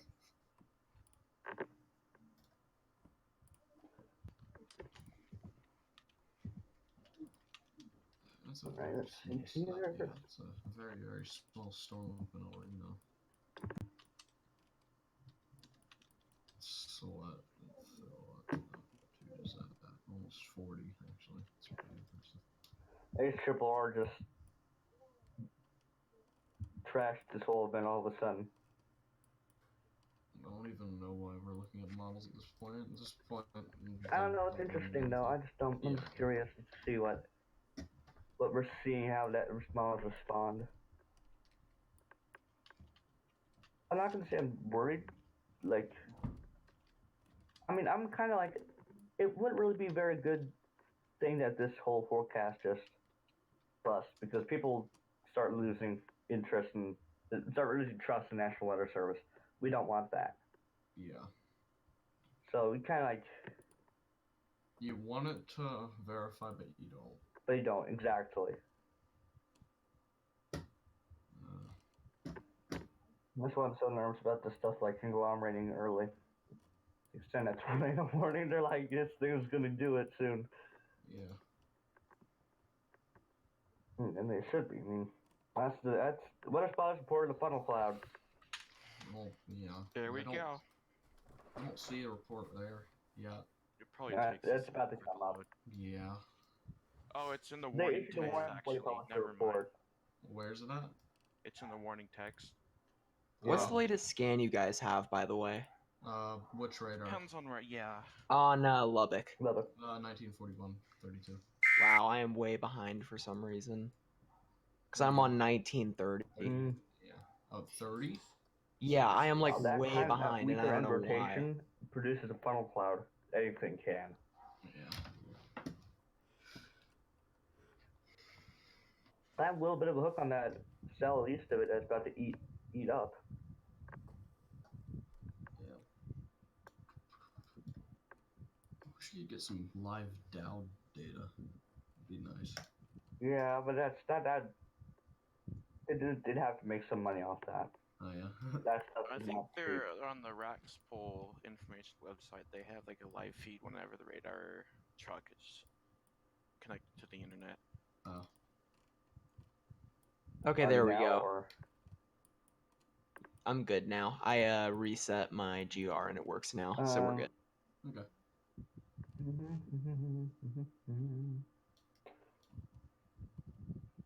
That's a Right, let's see here. Yeah, it's a very, very small storm up in Arena. So what? Is that almost 40 actually? It's pretty impressive. ARRR just trashed this whole event all of a sudden. I don't even know why we're looking at models at this point. At this point, I don't know. It's interesting though. I'm just curious to see what we're seeing, how that models respond. I'm not gonna say I'm worried. Like, I mean, I'm kind of like, it wouldn't really be a very good thing that this whole forecast just bust, because people start losing interest and start losing trust in National Weather Service. We don't want that. Yeah. So we kind of like. You want it to verify, but you don't. But you don't, exactly. That's why I'm so nervous about this stuff like conglomerating early. Extend at 20 in the morning, they're like, this thing's gonna do it soon. Yeah. And they should be. I mean, that's weather spot is reported in the funnel cloud. Well, yeah. There we go. I don't see a report there yet. It probably takes. It's about to come up. Yeah. Oh, it's in the warning text actually. Never mind. Where's it at? It's in the warning text. What's the latest scan you guys have, by the way? Which radar? Depends on right. Yeah. On Lubbock. 1941, 32. Wow, I am way behind for some reason. Because I'm on 1930. Yeah. Oh, 30? Yeah, I am like that way kind of behind, and I don't know rotation why. produces a funnel cloud. Anything can. Yeah. I have a little bit of a hook on that cell east of it that's about to eat up. wish you could get some live Dow data. It'd be nice. Yeah, but they'd have to make some money off that. Oh yeah. That stuff I is think not cheap. they're on the Raxpol information website. They have like a live feed whenever the radar truck is connected to the internet. Oh. Okay, Are there you we now, go. or- I'm good now. I reset my GR and it works now, so we're good. Okay.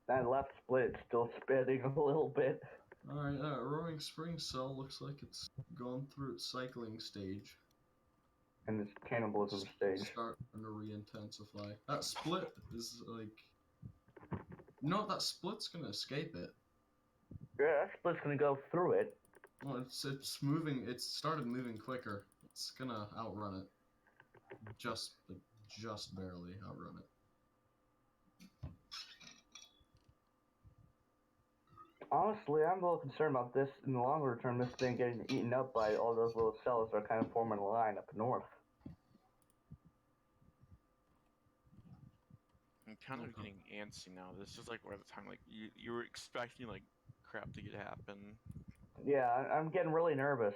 That left split still spinning a little bit. Alright, Roaring Spring Cell looks like it's gone through its cycling stage. And this cannibalism It's stage. starting to re-intensify. That split is like... No, that split's gonna escape it. Yeah, that split's gonna go through it. Well, it's moving, it's started moving quicker. It's gonna outrun it. Just barely outrun it. Honestly, I'm a little concerned about this in the longer term, this thing getting eaten up by all those little cells that are kind of forming a line up north. I'm kind of getting antsy now. This is like where the time like you were expecting like crap to happen. Yeah, I'm getting really nervous.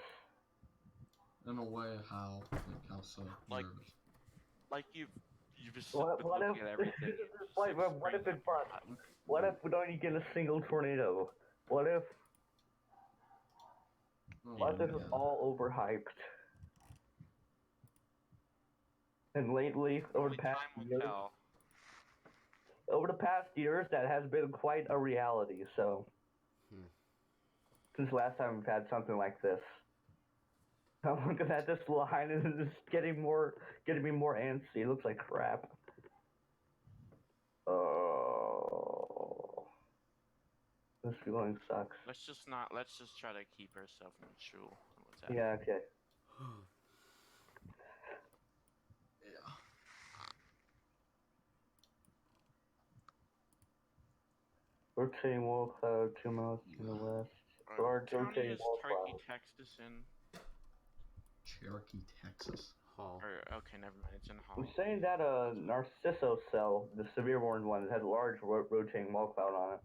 In a way, how? Like, how so? Like- Nervous. Like you've just What been if looking at everything. what if it busts? What if we don't even get a single tornado? What if Oh, what if this is yeah. all overhyped? And lately, over Only the past time will years, tell. that has been quite a reality. So, Hmm. since last time we've had something like this, I'm looking at this line and it's getting me more antsy. It looks like crap. Oh, this feeling sucks. Let's just try to keep ourselves neutral on what's happening. Yeah, okay. Yeah. Rotating wall cloud 2 miles to the west. What Large county rotating is wall Turkey, cloud. Texas in? Cherokee, Texas. Hall. Or okay, never mind. It's in Hall. I'm saying that a Narciso cell, the severe warned one, has a large rotating wall cloud on it.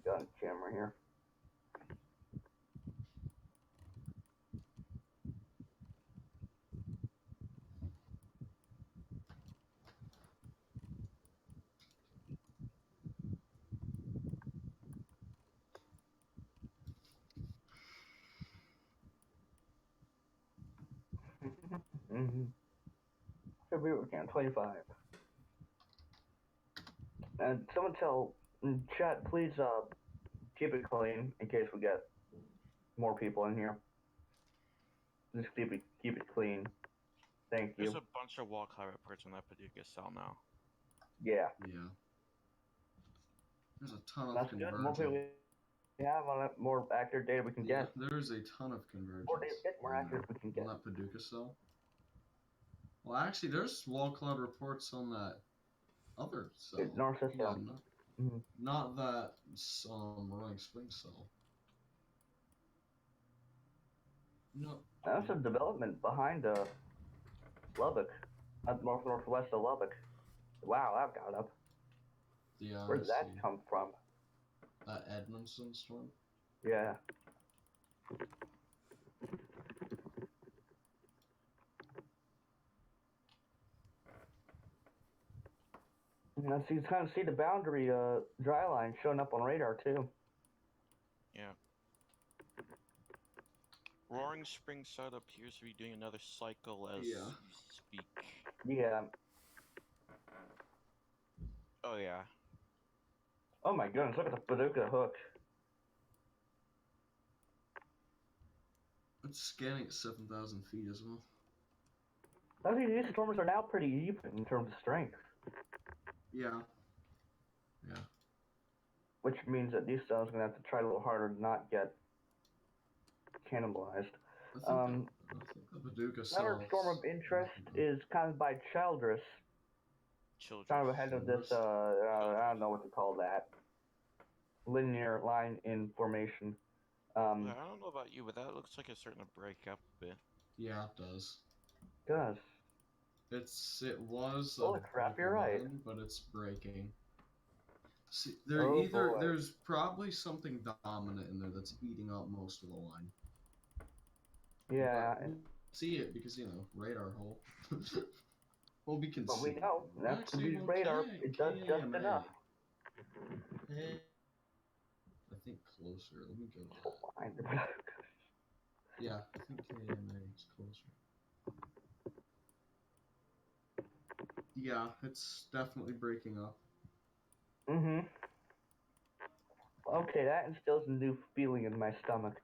Gun camera here. Mm-hmm. February 25. And someone tell chat, please keep it clean in case we get more people in here. Just keep it clean. Thank you. There's a bunch of wall cloud reports on that Paducah cell now. Yeah. Yeah. There's a ton of That's good. convergence. More people we have on it, more accurate data we can Yeah, get. there's a ton of convergence. More accurate we can get. On that Paducah cell. Well, actually, there's wall cloud reports on that other cell. Narcissa. Yeah, Mm-hmm. not that Roaring Spring cell. No. That's a development behind Lubbock, up northwest of Lubbock. Wow, that got up. Yeah. Where did that come from? That Edmondson storm. Yeah. Now, so you kind of see the boundary dry line showing up on radar too. Yeah. Roaring Spring South appears to be doing another cycle as we speak. Yeah. Oh yeah. Oh my goodness! Look at the Paducah hook. It's scanning at 7,000 feet as well. I think these storms are now pretty even in terms of strength. Yeah. Yeah. Which means that these cells are gonna have to try a little harder to not get cannibalized. I think the Paducah cell. Another storm of interest is kind of by Childress. children. kind of ahead of this. I don't know what to call that. Linear line in formation. Yeah, I don't know about you, but that looks like it's starting to break up a bit. Yeah, it does. Does. It was Holy crap! You're right. line, but it's breaking. See, Oh boy. there's probably something dominant in there that's eating up most of the line. Yeah. But we'll see it because radar hole. Well, we can But see. we know that's Actually, these well, radar. It does just KMA. enough. I think closer. Let me go to Oh, that. fine. Yeah, I think KMA is closer. Yeah, it's definitely breaking up. Mhm. Okay, that instills a new feeling in my stomach.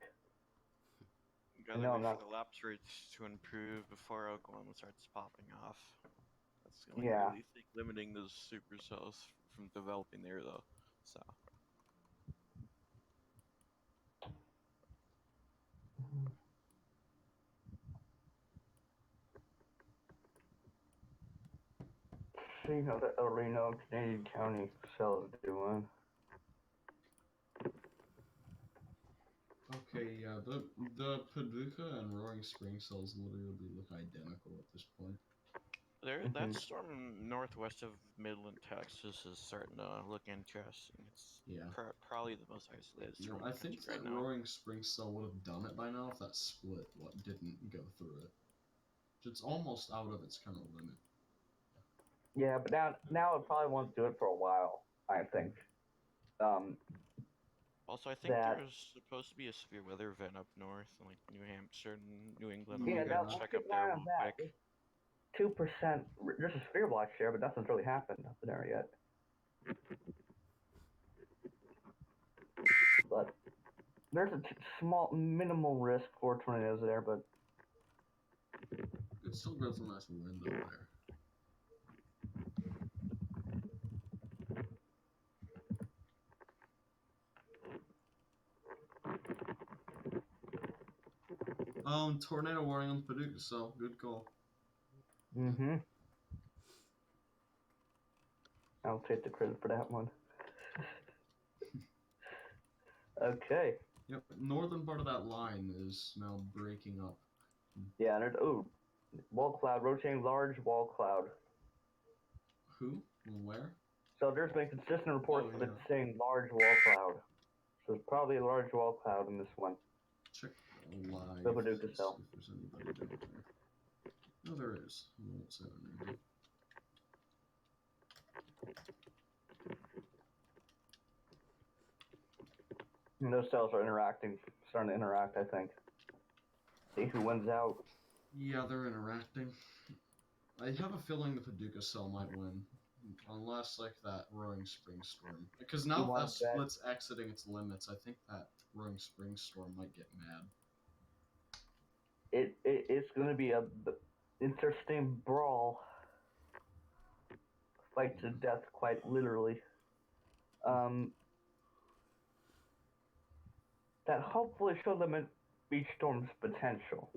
You gotta No, wait I'm for not. the lapse rates to improve before Oklahoma starts popping off. That's the only Yeah. really thing limiting those supercells from developing there, though. So. See how the El Reno Canadian County cell is doing. Okay, yeah, the Paducah and Roaring Spring cells literally look identical at this point. That storm northwest of Midland, Texas is starting to look interesting. It's probably the most isolated storm I in the think country that right now. Roaring Spring cell would have done it by now if that split didn't go through it. It's almost out of its kind of limit. Yeah, but now it probably won't do it for a while. I think. Also, I think That. there's supposed to be a severe weather event up north in like New Hampshire and New England. Yeah, I'm now gonna let's check keep up an there eye on real that. quick. 2%. There's a sphere block share, but nothing's really happened up there yet. But there's a small, minimal risk for tornadoes there, but It still got some nice wind up there. Tornado warning on Paducah, so good call. I'll take the credit for that one. Okay. Yep, northern part of that line is now breaking up. Yeah, there's wall cloud, rotating large wall cloud. Who? Where? So there's been consistent reports of it yeah. saying large wall cloud. So it's probably a large wall cloud in this one. Check live. The Paducah cell. See if there's anybody down there. No, there is. I won't say their name. And those cells are starting to interact, I think. See who wins out. Yeah, they're interacting. I have a feeling the Paducah cell might win. Unless, like, that Roaring Spring Storm. Because now that split's exiting its limits, I think that Roaring Spring Storm might get mad. It's going to be a interesting brawl. Fight to death, quite literally. That hopefully should limit Beach Storm's potential.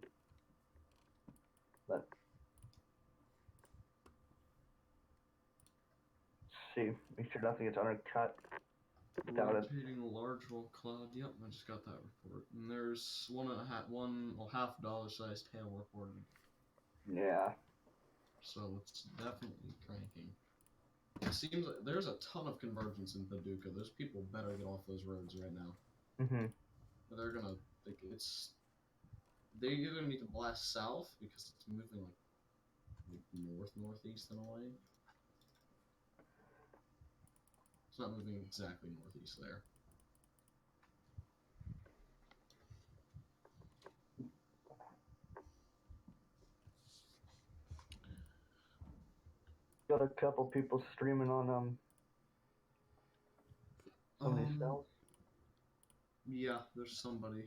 But see, make sure nothing gets undercut. Rotating a large wall cloud. Yep, I just got that report. And there's half dollar-sized hail reported. Yeah. So it's definitely cranking. It seems like there's a ton of convergence in Paducah. Those people better get off those roads right now. They're gonna they either need to blast south because it's moving like northeast in a way. It's not moving exactly northeast there. Got a couple people streaming on some of these cells. Yeah, there's somebody.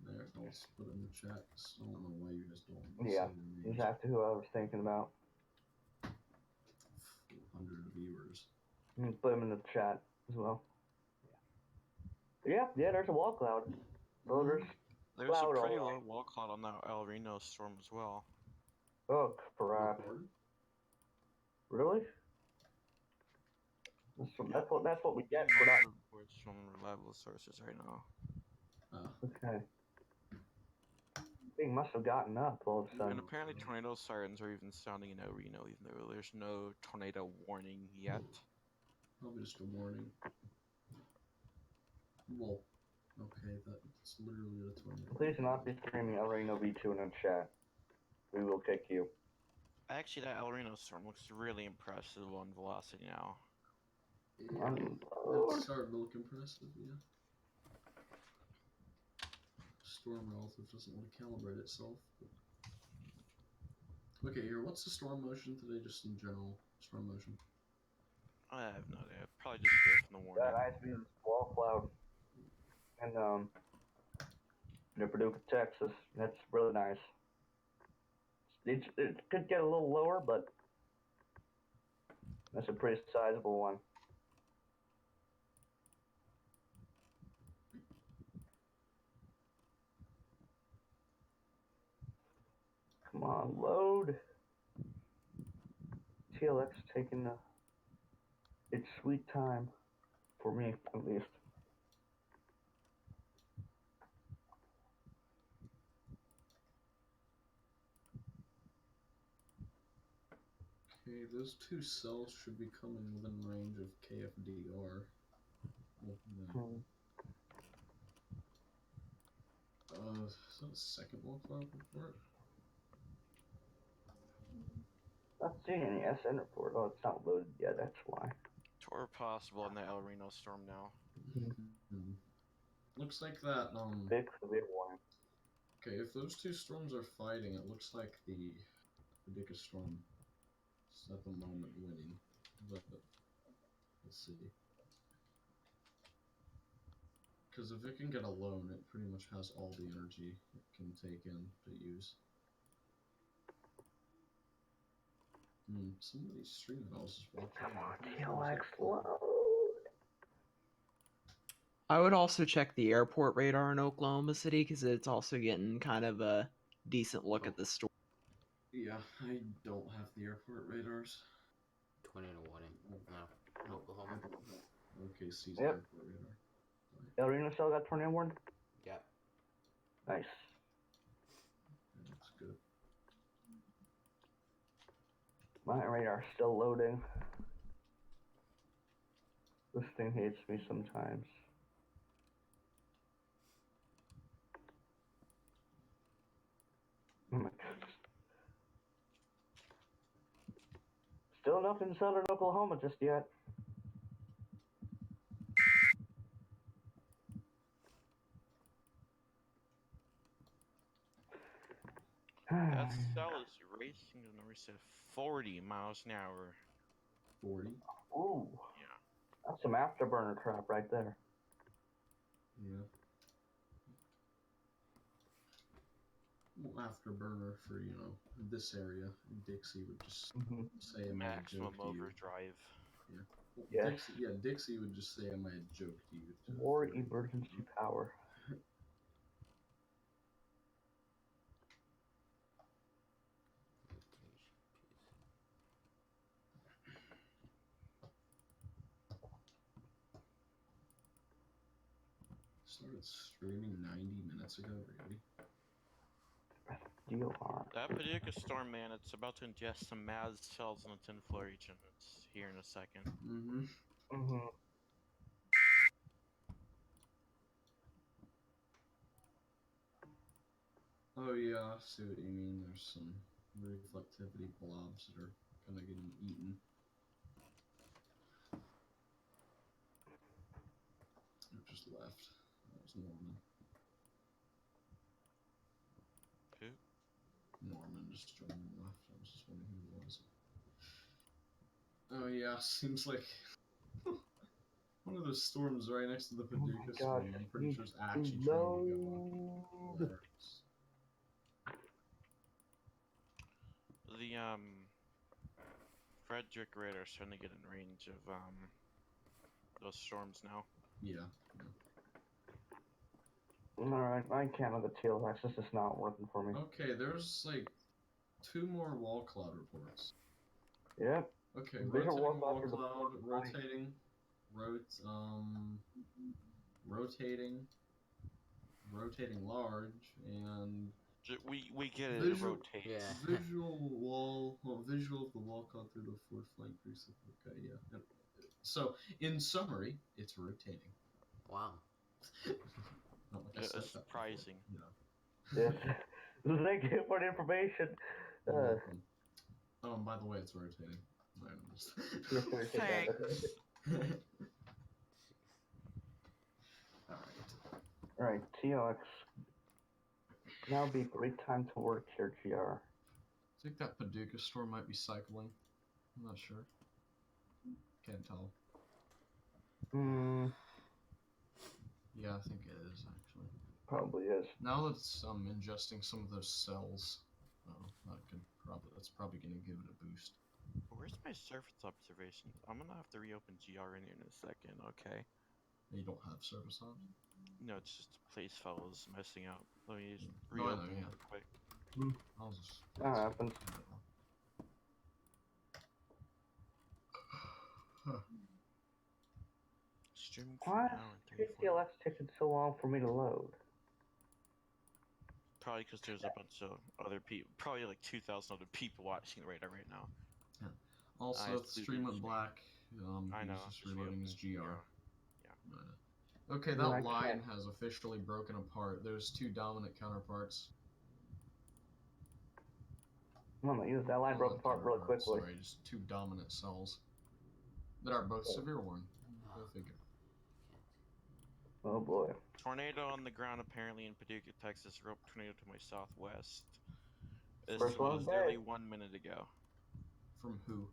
There, I'll just put it in the chat. I don't know why you guys don't. Yeah, exactly who I was thinking about. 400 viewers. Put them in the chat as well. Yeah, there's a wall cloud. Oh, there's a pretty low wall cloud on that El Reno storm as well. Oh, crap. Really? That's what we get for not. Reports from reliable sources right now. Okay. Thing must have gotten up all of a And sudden. apparently tornado sirens are even sounding in El Reno, even though there's no tornado warning yet. Probably just a warning. Well, okay, that's literally a tornado. Please not be streaming El Reno V2 in the chat. We will kick you. Actually, that El Reno storm looks really impressive on velocity now. Yeah, it's starting to look impressive, yeah. Storm relative doesn't want to calibrate itself. But... Okay, here, what's the storm motion today, just in general? Storm motion. I have no idea. Probably just go from the warning. That ice means wall cloud. And near Paducah, Texas. That's really nice. It could get a little lower, but that's a pretty sizable one. Come on, load. TLX taking its sweet time, for me at least. Okay, those two cells should be coming within range of KFDR. Well, yeah. Is that a second wall cloud report? Not seeing any SN report. Oh, it's not loaded yet, that's why. Or possible in the El Reno storm now. Mm-hmm. Looks like that, Big severe warning. Okay, if those two storms are fighting, it looks like the Paducah storm is at the moment winning. But let's see. Because if it can get a loan, it pretty much has all the energy it can take in to use. Somebody's streaming. I was just watching. TLX load. I would also check the airport radar in Oklahoma City because it's also getting kind of a decent look at the storm. Yeah, I don't have the airport radars. Tornado warning. No, in Oklahoma. Okay, sees Yep. airport radar. El Reno cell got tornado warning? Yep. Nice. That's good. My radar's still loading. This thing hates me sometimes. Oh my goodness. Still nothing in southern Oklahoma just yet. That cell is racing to north at 40 miles an hour. 40? Ooh. Yeah. That's some afterburner crap right there. Yeah. Well, afterburner for, this area. Dixie would just say I made a Maximum joke to you. overdrive. Yeah. Well, Yes. Dixie would just say I made a joke to you. Or emergency power. Started streaming 90 minutes ago, really? DOR. That Paducah storm, man, it's about to ingest some mad cells in the 10th floor region. It's here in a second. Oh yeah, I see what you mean. There's some reflectivity blobs that are kind of getting eaten. It just left. That was Norman. Who? Norman just joined and left. I was just wondering who it was. Oh yeah, seems like one of those storms right next to the Paducah storm. I'm pretty sure it's actually trying to go up. The Frederick radar is starting to get in range of those storms now. Yeah. Alright, I can't with the TLX. This is not working for me. Okay, there's like 2 more wall cloud reports. Yep. Okay, Visual rotating wall wall cloud cloud, is nice. rotating, rotating large, and We get it. visual Rotate. Yeah. visual of the wall cloud through the fourth flank precinct. Okay, yeah. So, in summary, it's rotating. Wow. Not like I said It's that surprising. before, Yes. Thank you for the information. You're welcome. Oh, and by the way, it's rotating. I Feel free to take that. noticed. Alright. Alright, TLX. Now would be a great time to work here, GR. I think that Paducah store might be cycling. I'm not sure. Can't tell. Yeah, I think it is, actually. Probably is. Now that it's ingesting some of those cells, that's probably gonna give it a boost. Where's my surface observations? I'm gonna have to reopen GR in a second, okay? You don't have service on? No, it's just the place fellows messing up. Let me just No, I know, reopen yeah. real quick. I'll just... That happens. Streaming for Why an hour and is 34 TLX taking so long for me to load? Probably because there's a bunch of other people, probably like 2,000 other people watching right now. Yeah. Also, if the stream went black, I know. he's just reloading his GR. Yeah. Okay, No, I that line can't. has officially broken apart. There's two dominant counterparts. I'm gonna use that line broke apart really quickly. Sorry, just two dominant cells that are both severe one. Go figure. Oh boy. Tornado on the ground apparently in Paducah, Texas. Rope tornado to my southwest. This First one was of the literally day. 1 minute ago. From who?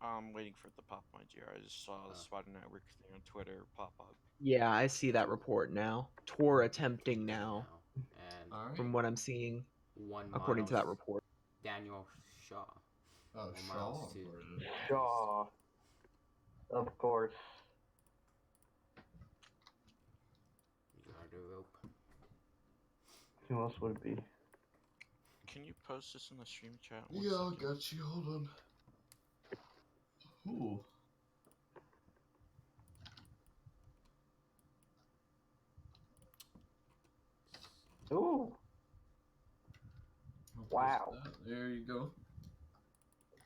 I'm waiting for it to pop my GR. I just saw the Spider Network thing on Twitter pop up. Yeah, I see that report now. Tor attempting now, And Alright. from what I'm seeing, 1 according to that report. Daniel Shaw. Oh, 1 Shaw. miles to Shaw. Of course. You got the rope. Who else would it be? Can you post this in the stream chat? Yeah, I got you. Hold on. Ooh. Ooh. I'll post Wow. that. There you go.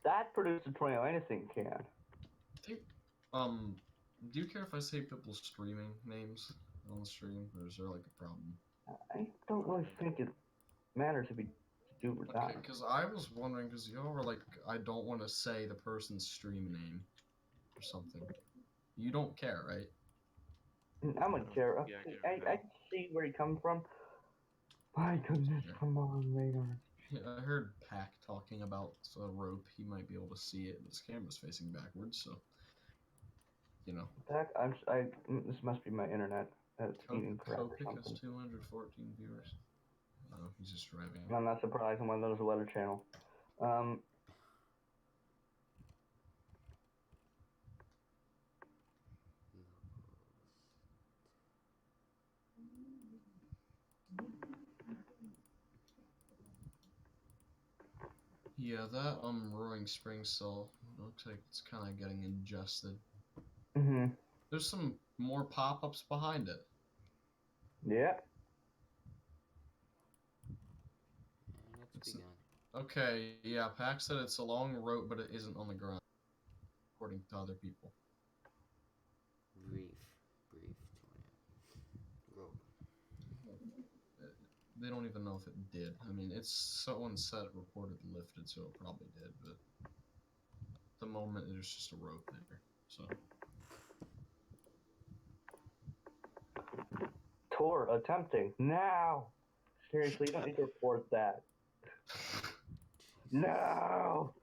That produced a tornado. Anything can. I think, do you care if I say people's streaming names on the stream, or is there like a problem? I don't really think it matters if you do or Okay, not. because I was wondering, because y'all were like, I don't want to say the person's stream name or something. You don't care, right? I'm a care. Yeah, I see where you come from. My goodness, Yeah. come on, radar. Yeah, I heard Pack talking about a rope. He might be able to see it, but his camera's facing backwards, so you know. Back, this must be my internet. That's eating crap or Copic has something. 214 viewers. Oh, he's just driving. I'm not surprised. I'm one of those weather channel. Yeah, that Roaring Spring cell looks like it's kind of getting ingested. There's some more pop-ups behind it. Yeah. And let's begin. Okay, yeah, Pack said it's a long rope, but it isn't on the ground, according to other people. Brief tornado. Rope. They don't even know if it did. I mean, it's someone said it reported lifted, so it probably did, but at the moment there's just a rope there, so. Tor attempting now. Seriously, you don't need to report that. No.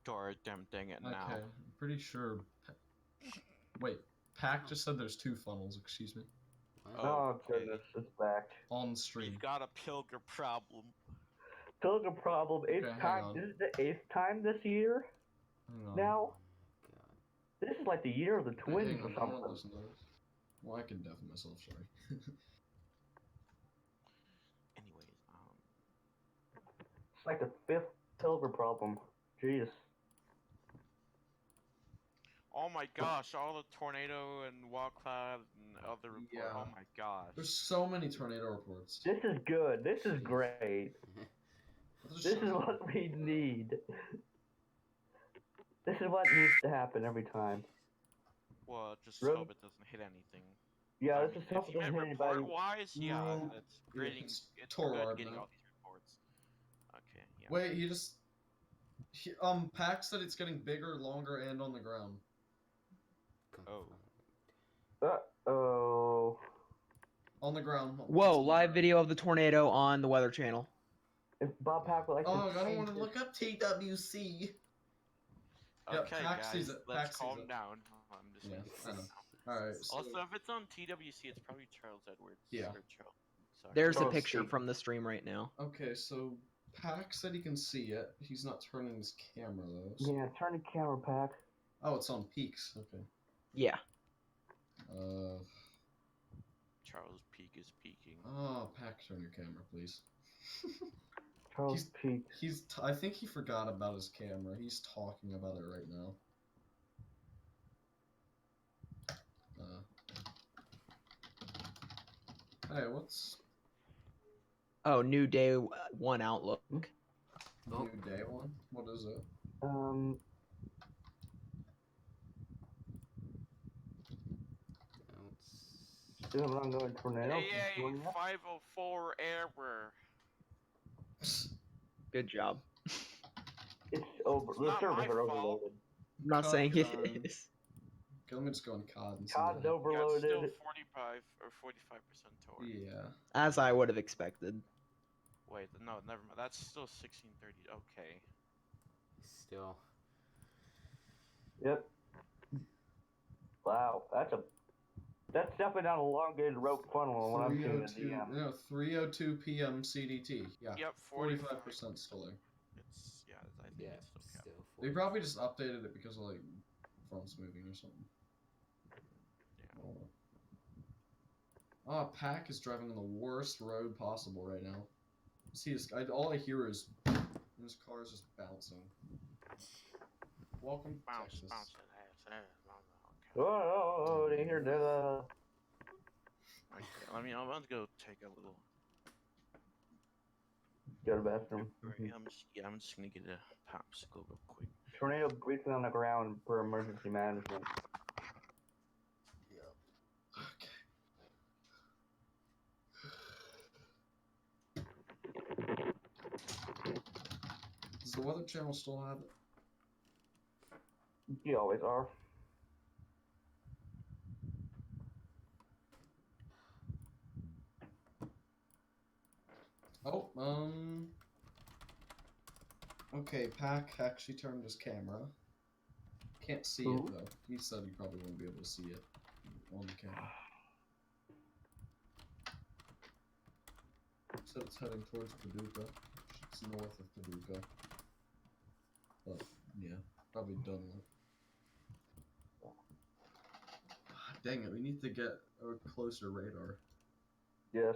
Tor attempting it now. Okay, I'm pretty sure. Wait, Pack just said there's two funnels. Excuse me. Oh goodness, it's back. On stream. He's got a pilgrim problem. Pilgrim problem. It's Okay, hang time. on. This is the 8th time this year. Hang on. Now. This is like the year of the twins Hang or on, I wanna something. listen to this. Well, I can deafen myself. Sorry. Anyways, It's like the fifth silver problem. Jeez. Oh my gosh, all the tornado and wild cloud and other report. Yeah. Oh my gosh. There's so many tornado reports. This is good. This is great. This is what we need. This is what needs to happen every time. Well, just Road- hope it doesn't hit anything. Yeah, I this mean, is stuff if that you doesn't meant hit anybody. report-wise, yeah, No. it's great. It's It's Torard good getting now. all these reports. Okay, yeah. Wait, Pack said it's getting bigger, longer, and on the ground. Oh. Uh-oh. On the ground. Whoa! It's on the Live ground. video of the tornado on the Weather Channel. If Bob Pack would like Oh, to I don't change want to his- look up TWC. Yeah, Okay, Pack guys, sees it. let's Pack sees calm it. down. I'm just Yeah, gonna I say know. now. Alright, so Also, if it's on TWC, it's probably Charles Edwards. Yeah. Or Charles. Sorry. There's a Charles picture Steve. from the stream right now. okay, so Pack said he can see it. He's not turning his camera though. so- Yeah, turn the camera, Pack. Oh, it's on peaks. Okay. Yeah. Charles Peak is peaking. Pack, turn your camera, please. Charles Peak. I think he forgot about his camera. He's talking about it right now. Hey, what's Oh, new day one outlook. new day one? What is it? Still an ongoing tornado. AA 504 error. Good job. It's over. It's The not servers my are fault. overloaded. I'm not saying it Cod. is. Okay, let me just go on COD and see. COD's what Yeah, it's overloaded. still 45 or 45% torque. happens. Yeah. As I would have expected. Wait, no, never mind. That's still 1630. Okay. Still. Yep. Wow, that's definitely not a elongated rope funnel when I'm seeing the 3:02 DM. No, 3:02 p.m. CDT. Yeah. Yep, 45% still there. It's I think Yeah, it's still still. They probably just updated it because of like front's moving or something. Yeah. Oh, Pack is driving on the worst road possible right now. See, all I hear is his car is just bouncing. Welcome, bounce, Texas. bounce that ass. Okay. Oh, they hear the. Okay, I'm gonna go take a little. Go to the bathroom. I'm just gonna get a popsicle real quick. Tornado breaching on the ground for emergency management. Okay. Does the Weather Channel still have it? You always are. Oh, okay, Pack actually turned his camera. Can't see Who? it though. He said he probably won't be able to see it on the camera. Said it's heading towards Paducah. It's north of Paducah. But yeah, probably done with. Dang it, we need to get a closer radar. Yes.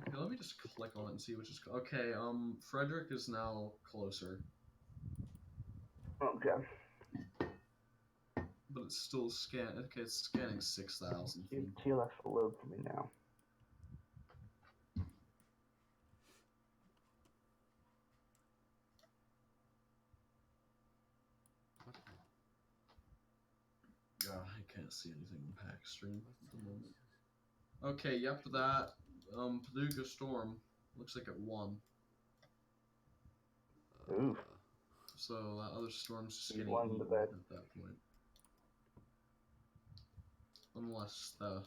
Okay, let me just click on it and see which is. Okay, Frederick is now closer, Okay. but it's still Okay, it's scanning 6,000 feet. TLX will load for me now. I can't see anything in Pack Stream at the moment. Okay, yep, that Paducah storm looks like it won. Oof. So that other storm's just He getting won the eaten bet. at that point. Unless the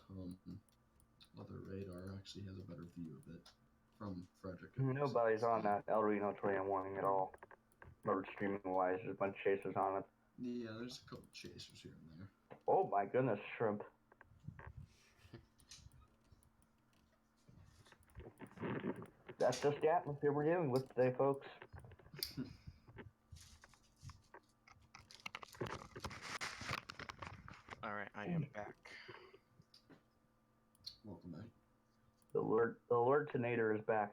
other radar actually has a better view of it from Frederick. Nobody's on that El Reno tornado warning at all. Or streaming wise, there's a bunch of chasers on it. Yeah, there's a couple chasers here and there. Oh my goodness, shrimp. That's just the atmosphere we're dealing with today, folks. Alright, I am back. Welcome back. The Lord Tonator is back.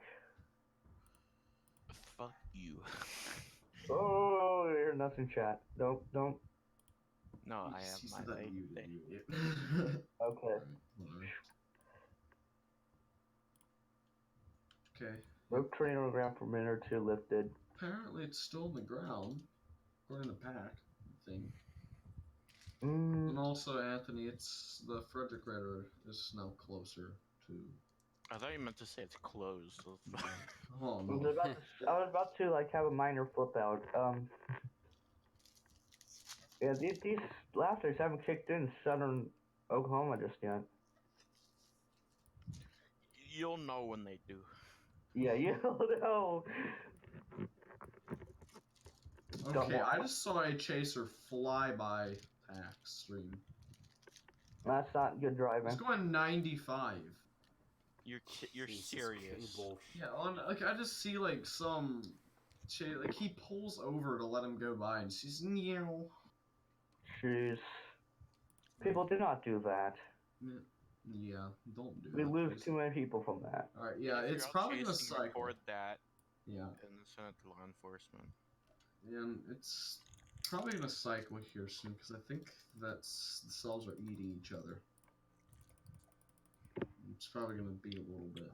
you. Oh, you're nothing, chat. Don't. No, I He have said my that lady. muted you, idiot. Okay. Alright, whatever. Okay. Rope train on the ground for a minute or two lifted. Apparently it's still on the ground, according to Pack, I think. Mm, And also, Anthony, it's the Frederick Ritter is now closer to. I thought you meant to say it's closed. Oh I no. was about to like have a minor flip out. Yeah, these blasters haven't kicked in southern Oklahoma just yet. You'll know when they do. Yeah, you know. Okay, I just saw a chaser fly by Pack's stream. That's not good It's driving. going 95. You're Jesus serious. fucking bullshit. Yeah, like I just see like some, like he pulls over to let him go by, and she's meow. Jeez. People do not do that. Yeah, don't do We that. lose please. too many people from that. All right, yeah, If you're it's out probably gonna chasing, cycle. record that Yeah, and send it to law enforcement. and it's probably gonna cycle here soon because I think that's the cells are eating each other. It's probably gonna be a little bit.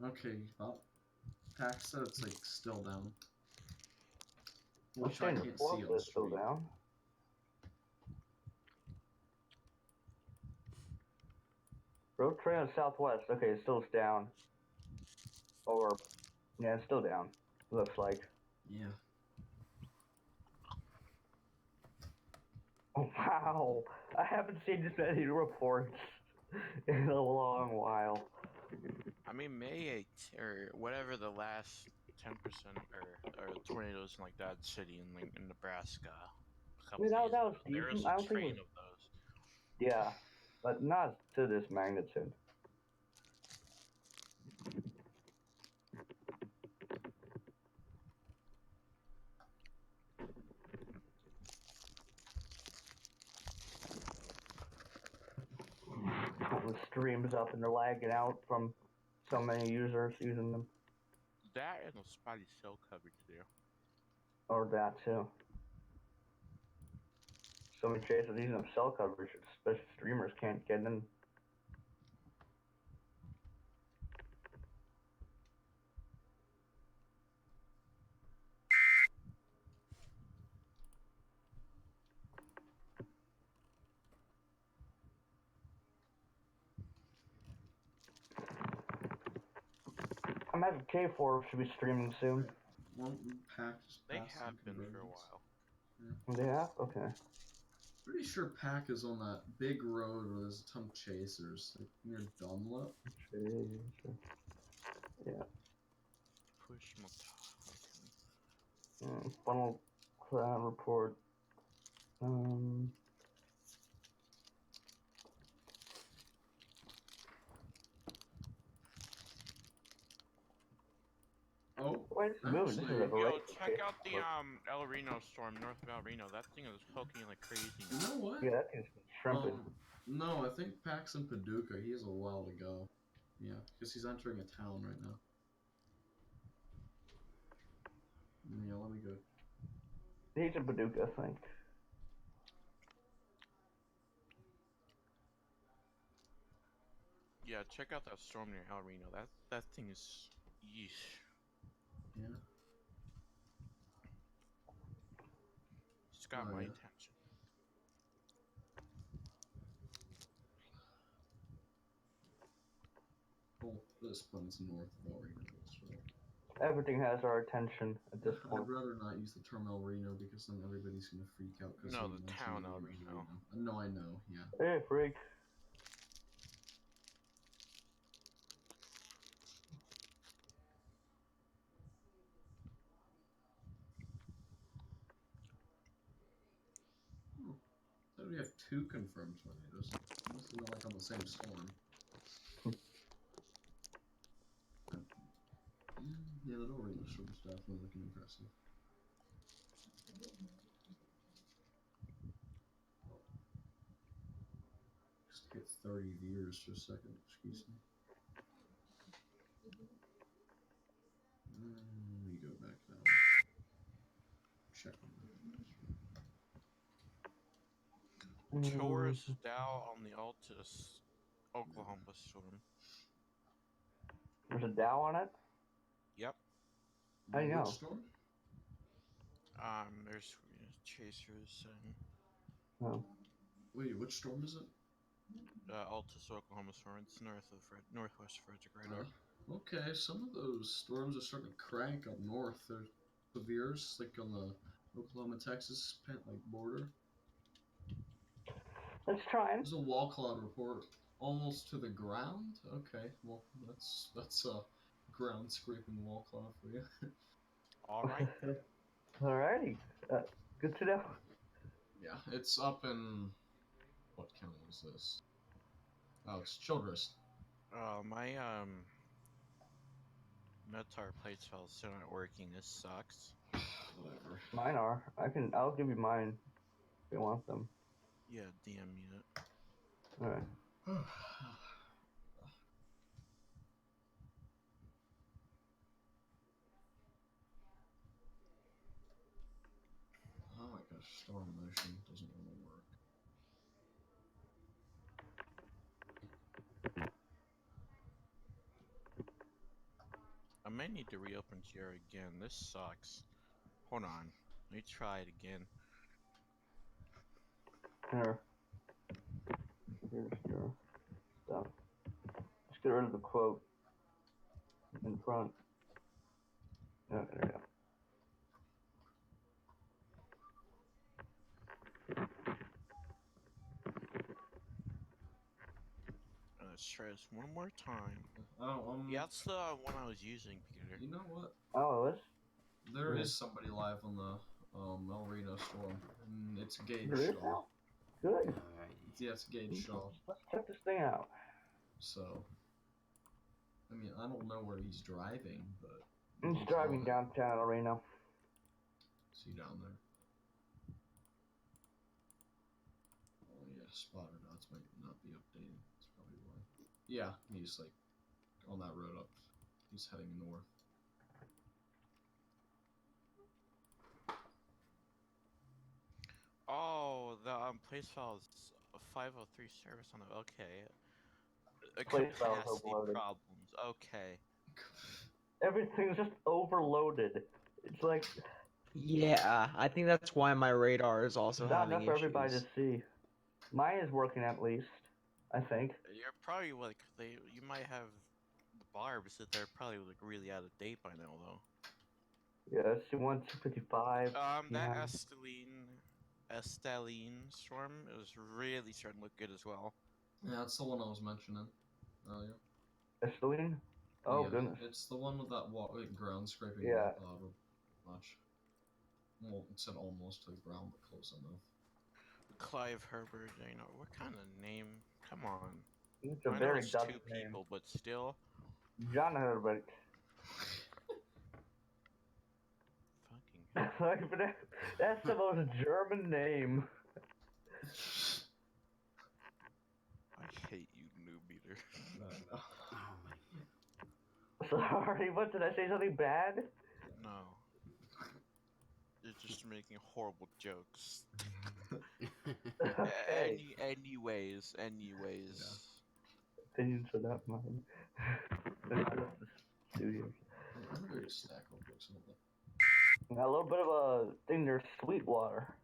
Okay, well, Pack said it's like still down. Which I can't see on the still street. down. Road train on southwest. Okay, it still down. Or, yeah, it's still down. Looks like. Yeah. Oh, wow. I haven't seen this many reports in a long while. I mean, May 8th, or whatever the last 10% or tornadoes in like that city in Nebraska. A I mean, couple days that was ago. There was decent. I a don't think it train was. of those. Yeah, but not to this magnitude. The streams up and they're lagging out from so many users using them. That and the spotty cell coverage there. Or that too. So many chasers using them cell coverage, especially streamers can't get in. I imagine K4 should be streaming soon. Well, Pack just They passed have some been for a conversions. while. They have? Okay. Pretty sure Pack is on that big road where there's a ton of chasers, like near Dunlop. Yeah. Push my okay. Funnel cloud report. Oh, Why is it moving? This is a actually, great. Yo, check out the El Reno storm north of El Reno. That thing is poking like crazy you now. know what? Yeah, that thing's shrimping. No, I think Pack's in Paducah. He has a while to go. Yeah, because he's entering a town right now. Yeah, let me go. He's in Paducah, I think. Yeah, check out that storm near El Reno. That thing is, yeesh. Yeah. It's got Oh, my yeah. attention. Well, this one's north of El Reno, so. Everything has our attention at this point. I'd rather not use the term El Reno because then everybody's gonna freak out. Cause No, they the mention town El Reno. No, I know. Yeah. Hey, freak. So we have 2 confirmed tornadoes. Must have been like on the same storm. Yeah, the El Reno storm is definitely looking impressive. Just hit 30 viewers for a second. Excuse me. check. Tours Dow on the Altus, Oklahoma storm. There's a Dow on it? Yep. How do you know? Which storm? There's chasers and Oh. Wait, which storm is it? Altus, Oklahoma storm. It's northwest Frederick radar. Okay, some of those storms are starting to crank up north. They're severe, like on the Oklahoma-Texas border. Let's try it. There's a wall cloud report almost to the ground. Okay, well that's a ground scraping wall cloud for you. All right. Alrighty. Good to know. Yeah, it's up in what county is this? Oh, it's Childress. My Metar plates files still not working. This sucks. Whatever. Mine are. I'll give you mine if you want them. Yeah, DM me it. Alright. Oh my gosh, storm motion doesn't want to work. I may need to reopen GR again. This sucks. Hold on. Let me try it again. Here. Here's your stuff. Just get rid of the quote in front. Okay, there you go. Let's try this one more time. Oh, Yeah, that's the one I was using, Peter. you know what? Oh, this? There Yeah. is somebody live on the El Reno storm, and it's Gage There is Shaw. now? Good. Alright. Yeah, it's Gage Shaw. Let's check this thing out. So, I mean, I don't know where he's driving, but He's driving downtown right now. See down there. Oh yeah, spotter dots might not be updated. That's probably why. Yeah, he's like on that road up. He's heading north. Oh, the place files 503 service on the okay. Place files Capacity overloaded. problems. Okay. Everything's just overloaded. It's like Yeah, I think that's why my radar is also not having enough for everybody to issues. see. Mine is working at least, I think. You're probably like you might have the barbs that they're probably like really out of date by now though. Yeah, let's see, 255. That Yeah. Esteline storm is really starting to look good as well. Yeah, that's the one I was mentioning earlier. Esteline? Oh, yeah, goodness. It's the one with that ground scraping Yeah. wall cloud much. Well, it said almost to the ground, but close enough. Clive Herbert, you know, what kind of name? Come on. It's a I know very it's Dutch two name. people, but still. John Herbert. Fucking That's the most German name. I hate you, noob eater. No. Oh my. Sorry, what, did I say something bad? No. You're just making horrible jokes. Okay. Anyways. Opinions are not mine. Studios. I'm gonna stack up books a little bit. Now, a little bit of a thing there's Sweetwater.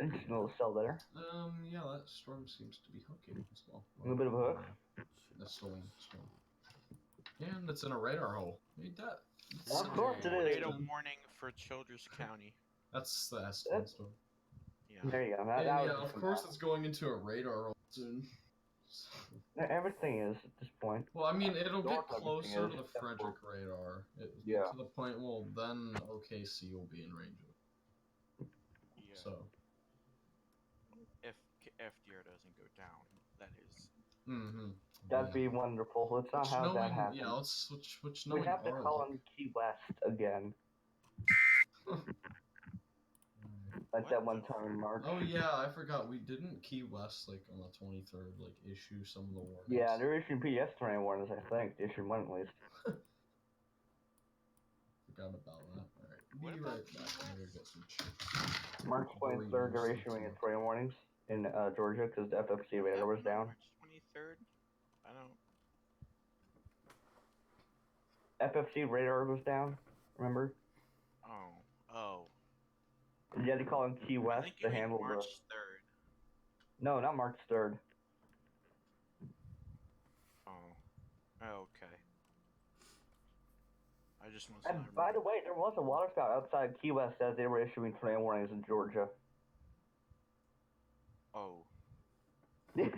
Interesting little cell there. Yeah, that storm seems to be hooking as well. A little bit of a hook. The storm. And it's in a radar hole. Ain't that? Of course it is. Tornado warning for Childress County. That's the Aspen storm. Yeah. There you go. And That yeah, was of just course it's going into a radar hole soon. everything is at this point. Well, I mean, it'll get North everything closer is, to the except for- Frederick radar. Yeah. To the point, well, then OKC will be in range of it. Yeah. So. If FDR doesn't go down, that is. Mm-hmm. That'd be wonderful. Let's not have that happen. Yeah, let's switch We knowing have to our call luck. on Key West again. Like What that one the time in March. Oh yeah, I forgot. We didn't Key West like on the 23rd issue some of the warnings. Yeah, they're issuing PS tornado warnings, I think. They issued one at least. Forgot about that. Alright. be What right about back. Key I'm gonna West? get some chips. March 23rd, they're issuing its rain warnings in Georgia because the FFC radar was down. March 23rd? I don't. FFC radar was down, remember? Oh. You had to call in Key I West think you to mean handle March the... 3rd. No, not March 3rd. Oh. Okay. I just must And not by the remember. way, there was a water spout outside Key West as they were issuing tornado warnings in Georgia. Oh. They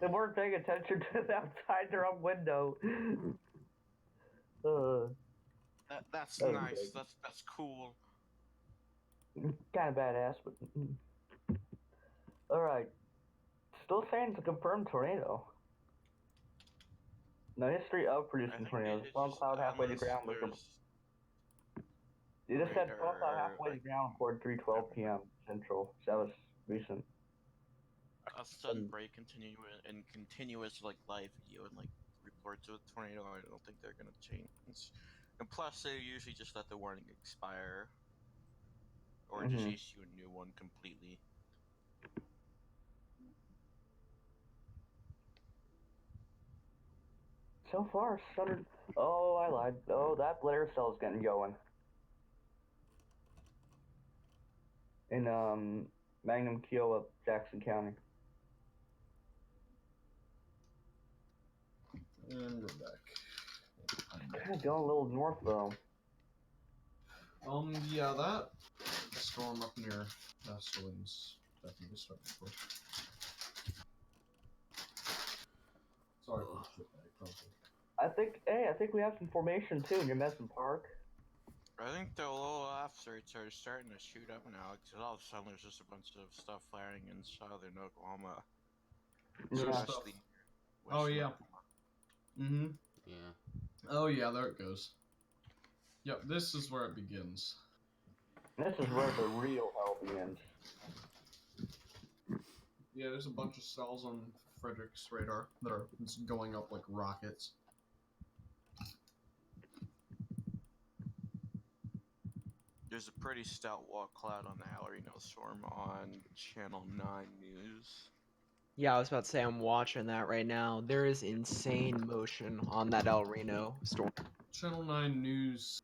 weren't paying attention to the outside their own window. That's That was nice. big. That's cool. Kind of badass, but... Alright. Still saying it's a confirmed tornado. No history of I producing think tornadoes. it's Storm just cloud halfway to unless ground was... there's You just said storm cloud radar, halfway to like ground toward 3:12 p.m. Central. So that was recent. a sudden break continuous like live video and like reports of a tornado. I don't think they're gonna change. And plus, they usually just let the warning expire, or just issue a new one completely. So far, Southern... Oh, I lied. Oh, that Blair cell's getting going. In, Magnum, Kiowa, Jackson County. And we're back. Kind of going a little north, though. Yeah, that storm up near Vaselin's definitely starting to push. Sorry for the shit bag, probably. I think we have some formation, too, near Medicine Park. I think the little offshoots are starting to shoot up now, because all of a sudden there's just a bunch of stuff firing in southern Oklahoma. Yeah. Especially Oh, western yeah. Oklahoma. Yeah. Oh, yeah, there it goes. Yep, this is where it begins. This is where the real hell begins. Yeah, there's a bunch of cells on Frederick's radar that are just going up like rockets. There's a pretty stout wall cloud on the El Reno storm on Channel 9 News. Yeah, I was about to say I'm watching that right now. There is insane motion on that El Reno storm. Channel 9 News.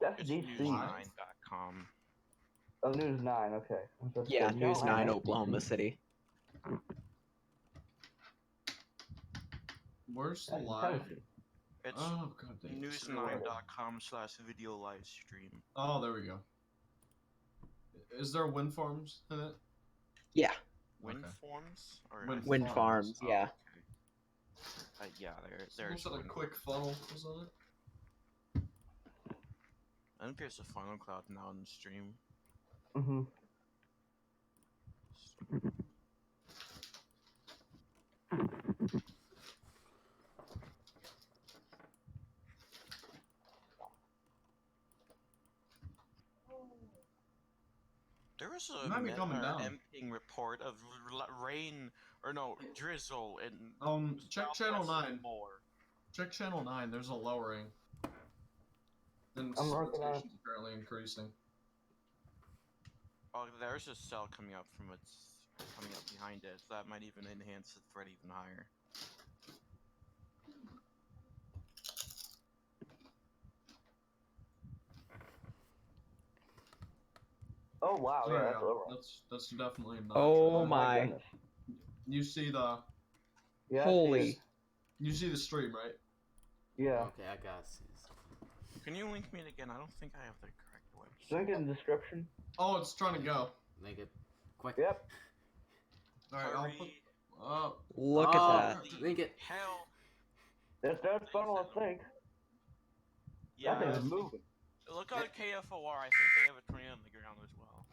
That's It's DC. news9.com. Oh, News 9, okay. Yeah, News Channel 9, that's Oklahoma DC. City. Where's the That's live? Tennessee. It's Oh, god dang. news9.com/video live stream. Oh, there we go. Is there wind farms in it? Yeah, Wind Okay. farms? Or wind farms, Oh, yeah. okay. Yeah, there's Almost like a wind quick funnel was on it. I think there's a funnel cloud now in the stream. Mm-hmm. There was It might be coming down. emptying report of rain, or no, drizzle in Check Channel southwest 9. Moore. Check Channel 9, there's a lowering. And I'm working on it. precipitation apparently increasing. Oh, there's a cell coming up behind it. So that might even enhance the threat even higher. Oh, wow, yeah, that's over. That's definitely not. Oh my. Goodness. You see the Yeah, Holy. you see the stream, right? Yeah. Okay, I got this. Can you link me it again? I don't think I have the correct website. Link in the description. Oh, it's trying to go. Make it quick. Yep. Alright, I'll Hurry. put Look at that. Link it. Hell. That's funnel, I think. Yeah. That thing's moving. Look on KFOR. I think they have a tornado on the ground as well.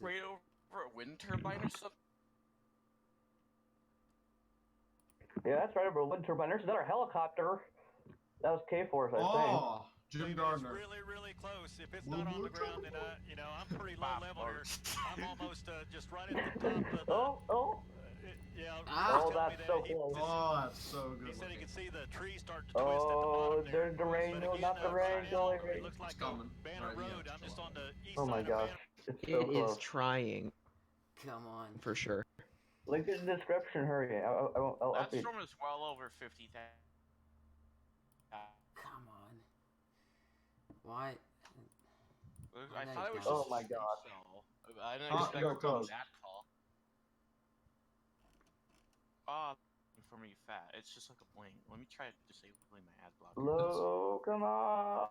Right over a wind turbine or something. Yeah, that's right over a wind turbine. There's another helicopter. That was K-Force, I think. Oh, Jim It's Gardner. really, really close. If it's not on the ground, then I'm pretty low level here. I'm almost just right at the top of the. Yeah, Ah! Oh, Rick told me that's that. so He close. said- Oh, that's so good He said he looking. could see the trees starting to twist at the Oh, bottom there. there's the rain. But No, again, not the right rain now, going. it looks like It's coming. Banner Alright, yeah, Road. I'm just chill on out. the east Oh my side of gosh, Banner. it's so It close. is trying Come on. for sure. Link in the description. Hurry! I'll That update. storm is well over 50,000. Come on. Why? I thought it was Oh just my a God. cell. I didn't Ah, expect here it it to be comes. that tall. Ah, for me, fat. It's just like a bling. Let me try disabling my ad block. Low, come on.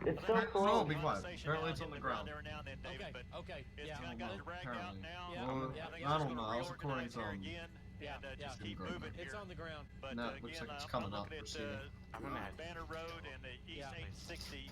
It's so No, close. be quiet. Conversation Apparently now it's on getting the ground. every now and then, David, but Okay. it's Yeah. kind of got dragged out Apparently. now. Yeah, Well, yeah. I think I it's don't just know. going I was to recording reorganize here some. again Yeah, and yeah. just It's keep gonna go moving now. It's here. on the ground. But No, it looks again, like it's I'm coming up. looking We're at seeing it. I'm gonna add Banner Road and the East Yeah. 860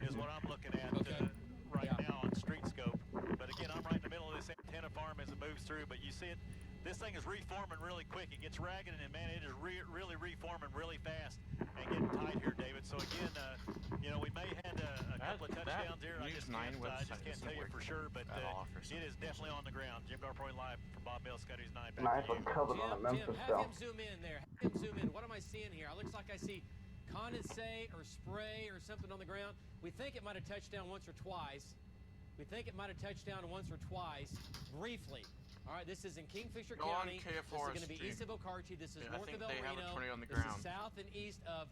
is what I'm looking at Okay. right Yeah. now on Street Scope. But again, I'm right in the middle of this antenna farm as it moves through. But you see it, this thing is reforming really quick. It gets ragged and man, it is really reforming really fast and getting tight here, David. So again, we may have had a couple of touchdowns here. I just can't tell you for sure, but it is definitely on the ground. Jim Garpoint live from Bob Bell, Scotty's 9. Back Nice to one you. covered on the Jim, Memphis have stuff. him zoom in there. Have him zoom in. What am I seeing here? It looks like I see condensate or spray or something on the ground. We think it might have touched down once or twice. Briefly. All right, this is in Kingfisher Go on County. This is KFR going to be stream. east of Okarche. This is Yeah, I north think of El they have a Reno. tornado on the This ground. is south and east of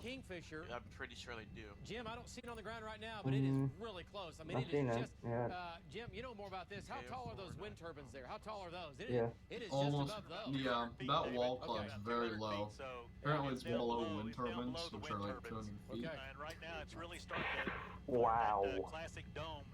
Kingfisher. I'm pretty sure they do. Jim, I don't see it on the ground right now, but it is really close. I mean, I've it seen is it, just. yeah. Jim, you know more about this. How tall are those wind turbines there? How tall are those? Yeah. It is Almost, just above those. yeah, that wall club's Okay. very 200 low. feet, so Apparently it's down below below- wind it's down turbines, below the which wind are like turbines. 200 feet. Okay. And right now it's really starting to Wow. form that, classic dome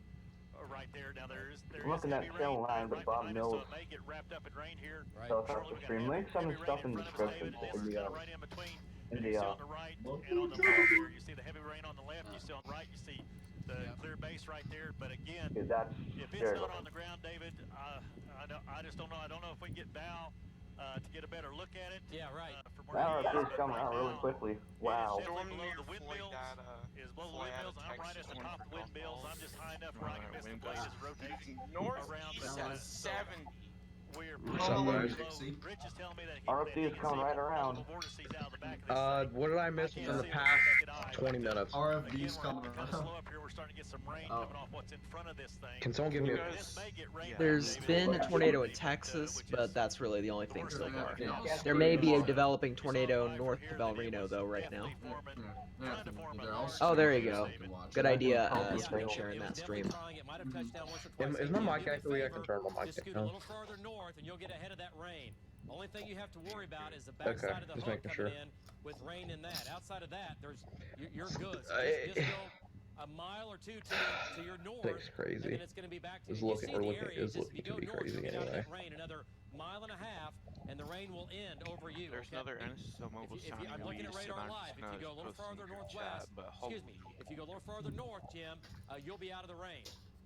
right there. Now there is Looking at heavy tail rain lines of right Bob behind us, so Mills. it may get wrapped up in rain here. Right. So if Shortly, that's we the got stream heavy, link, some heavy stuff rain in in the front of us, description. David, and this In is the kind of right in between. in And the, you see on the right and on the left there, you see the heavy rain on the left, you see on the right, you see the clear base right there. But again, okay, that's if it's very not looking. on the ground, David, I just don't know. I don't know if we can get Val to get a better look at it. Yeah, right. From where That he is, RFP is but coming right out really now, quickly. Wow. It is definitely Storm below near the windmills. Is below the windmills. I'm right at the top of the windmills. I'm just high enough where I can miss the blade as it rotates around. Northeast But at 70. we're Somewhere. pretty low. Rich is telling me that RFP is coming right around. vortices out of the back of this thing. What did I miss can't in the see it with past my naked eye, 20 but, minutes? RFD's Again, coming we're kind of around. slow up here. We're starting to get some rain Oh. coming off what's in front of this thing. Can someone give me a... This may get rained out, There's David, been a very tornado in shortly, Texas, which but is that's really the only the thing worst so thing far. we can do. There may be a Yeah. developing You saw tornado live north from of here El that it Reno, was though, right now. definitely forming, Yeah, trying to form they're a also Oh, there you streaming, go. so you can watch Good it. idea, Probably screen still- sharing that stream. It might have touched down once or twice. Is Hey, my Jim, mic do me a activated? I can favor, turn my mic just scoot a down. little further north and you'll get ahead of that rain. Only thing you have to worry about is the Okay, backside of the just hook making coming sure. in with rain in that. Outside of that, you're good. So I- just go a mile or two to your north, Thing's crazy. and then it's going to be back to It's you. You looking- see we're the looking- area. it's Just if you looking go to be north, you'll crazy get out of anyway. that rain another mile and a half, and the rain will end over you. There's okay? another NSSL mobile sounding I'm looking at east, and radar I'm live. just If you gonna go a little post it in farther the northwest, chat, but excuse me, holy- if you go a little farther north, Jim, you'll be out of the rain.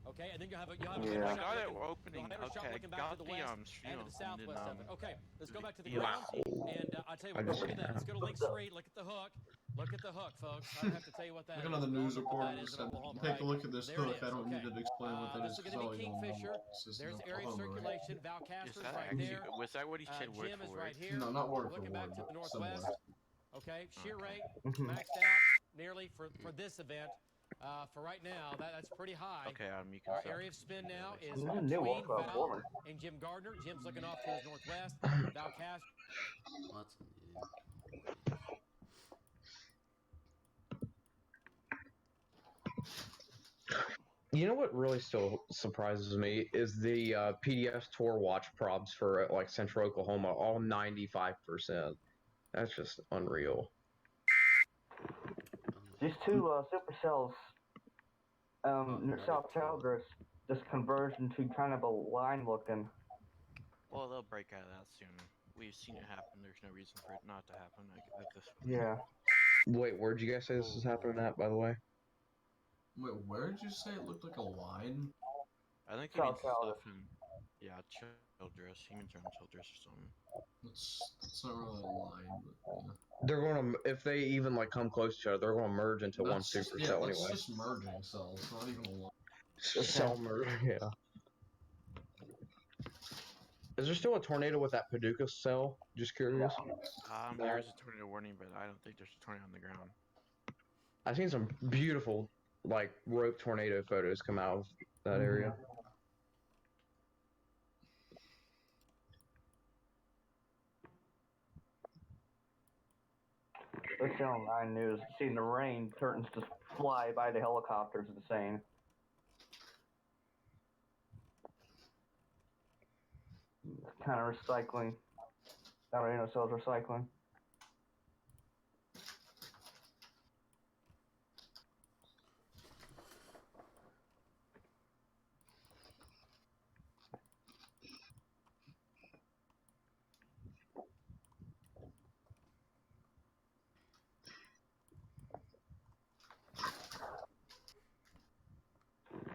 Okay, and then you'll have a Yeah. better I shot got it looking- opening. you'll have a shot Okay, looking back got to the the west and stream to the southwest of it. Okay, let's go back to the Wow. ground. And I'll tell you I what, just- look at that. Let's go to Link Street. Look at the hook. Look at the hook, folks. I don't have to tell you what that Look is. at the news reporter That who is in said, Oklahoma, take right? a look at this There it hook. is, I don't okay. need to explain what that This is is because going all to be you know Kingfisher. this is There's in area Oklahoma, right? circulation. Val Is Casper's that right actually, there. was that what he said word Jim for is word? right here. No, not word for Looking word, back to the but similar. northwest. Okay, shear rate Mhm. maxed out nearly for this event. For right now, that's pretty high. Okay, you can Our stop. area of spin now is This is a new between one, Val Foreman. and Jim Gardner. Jim's looking off to his northwest. Val Casper. What's new? You know what really still surprises me is the PDS tour watch probs for like Central Oklahoma, all 95%. That's just unreal. These two supercells, near South Calgary, just converged into kind of a line looking. Well, they'll break out of that soon. We've seen it happen. There's no reason for it not to happen. At this point. Yeah. Wait, where'd you guys say this is happening at, by the way? Wait, where did you say it looked like a line? I think he South means Calgary. stuff in, yeah, Childress. He means around Childress or something. That's not really a line, but yeah. They're gonna, if they even like come close to each other, they're gonna merge into one That's just, supercell that's anyway. just merging cells, not even a line. Cell merge, yeah. Is there still a tornado with that Paducah cell? Just curious. There is a tornado warning, but I don't think there's a tornado on the ground. I've seen some beautiful, like, rope tornado photos come out of that area. This Channel 9 news, seeing the rain curtains just fly by the helicopters is insane. Kind of recycling. That radio sells recycling.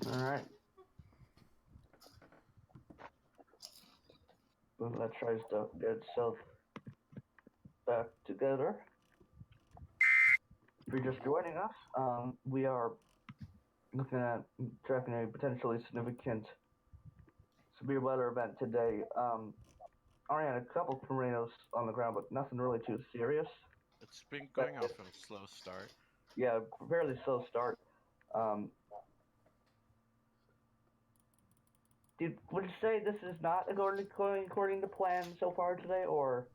Alright. Well, that tries to get itself back together. If you're just joining us, we are looking at tracking a potentially significant severe weather event today. Already had a couple tornadoes on the ground, but nothing really too serious. It's been going off of a slow start. Yeah, fairly slow start. Would you say this is not going according to plan so far today, or?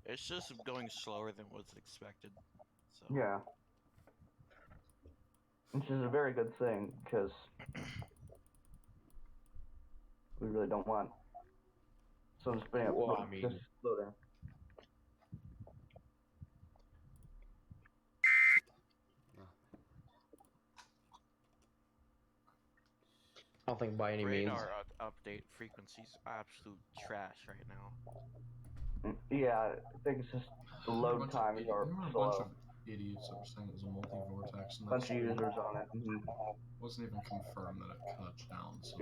It's just going slower than was expected. So. Yeah. Which is a very good thing, because we really don't want someone spinning up. Well, I mean, just slow down. I don't think by any means. Radar update frequencies absolute trash right now. Yeah, I think it's just the load times are a slow. bunch of idiots that were saying it was a multi-vortex. And Bunch of users on it. Wasn't even confirmed that it cut down, so.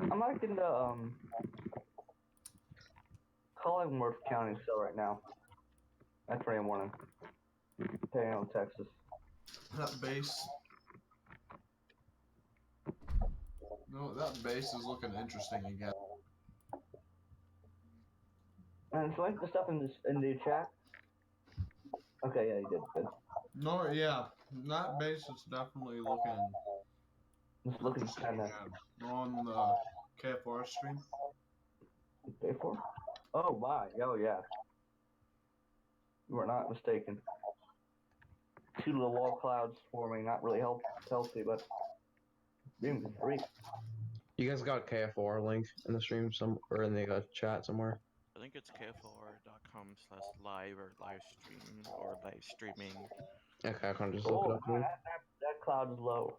I'm liking the Collingwood County still right now. That's pretty morning. Panhandle, Texas. That base. No, that base is looking interesting again. And so like the stuff in the chat. Okay, yeah, you did. Good. No, yeah, that base is definitely looking. Just looking kind of on the KFR stream. K4? Oh my! Oh yeah. You are not mistaken. Two little wall clouds forming, not really healthy, but being great. You guys got KFR link in the stream or in the chat somewhere? I think it's kfr.com/live or live stream or live streaming. Okay, I can just look it up. That cloud is low.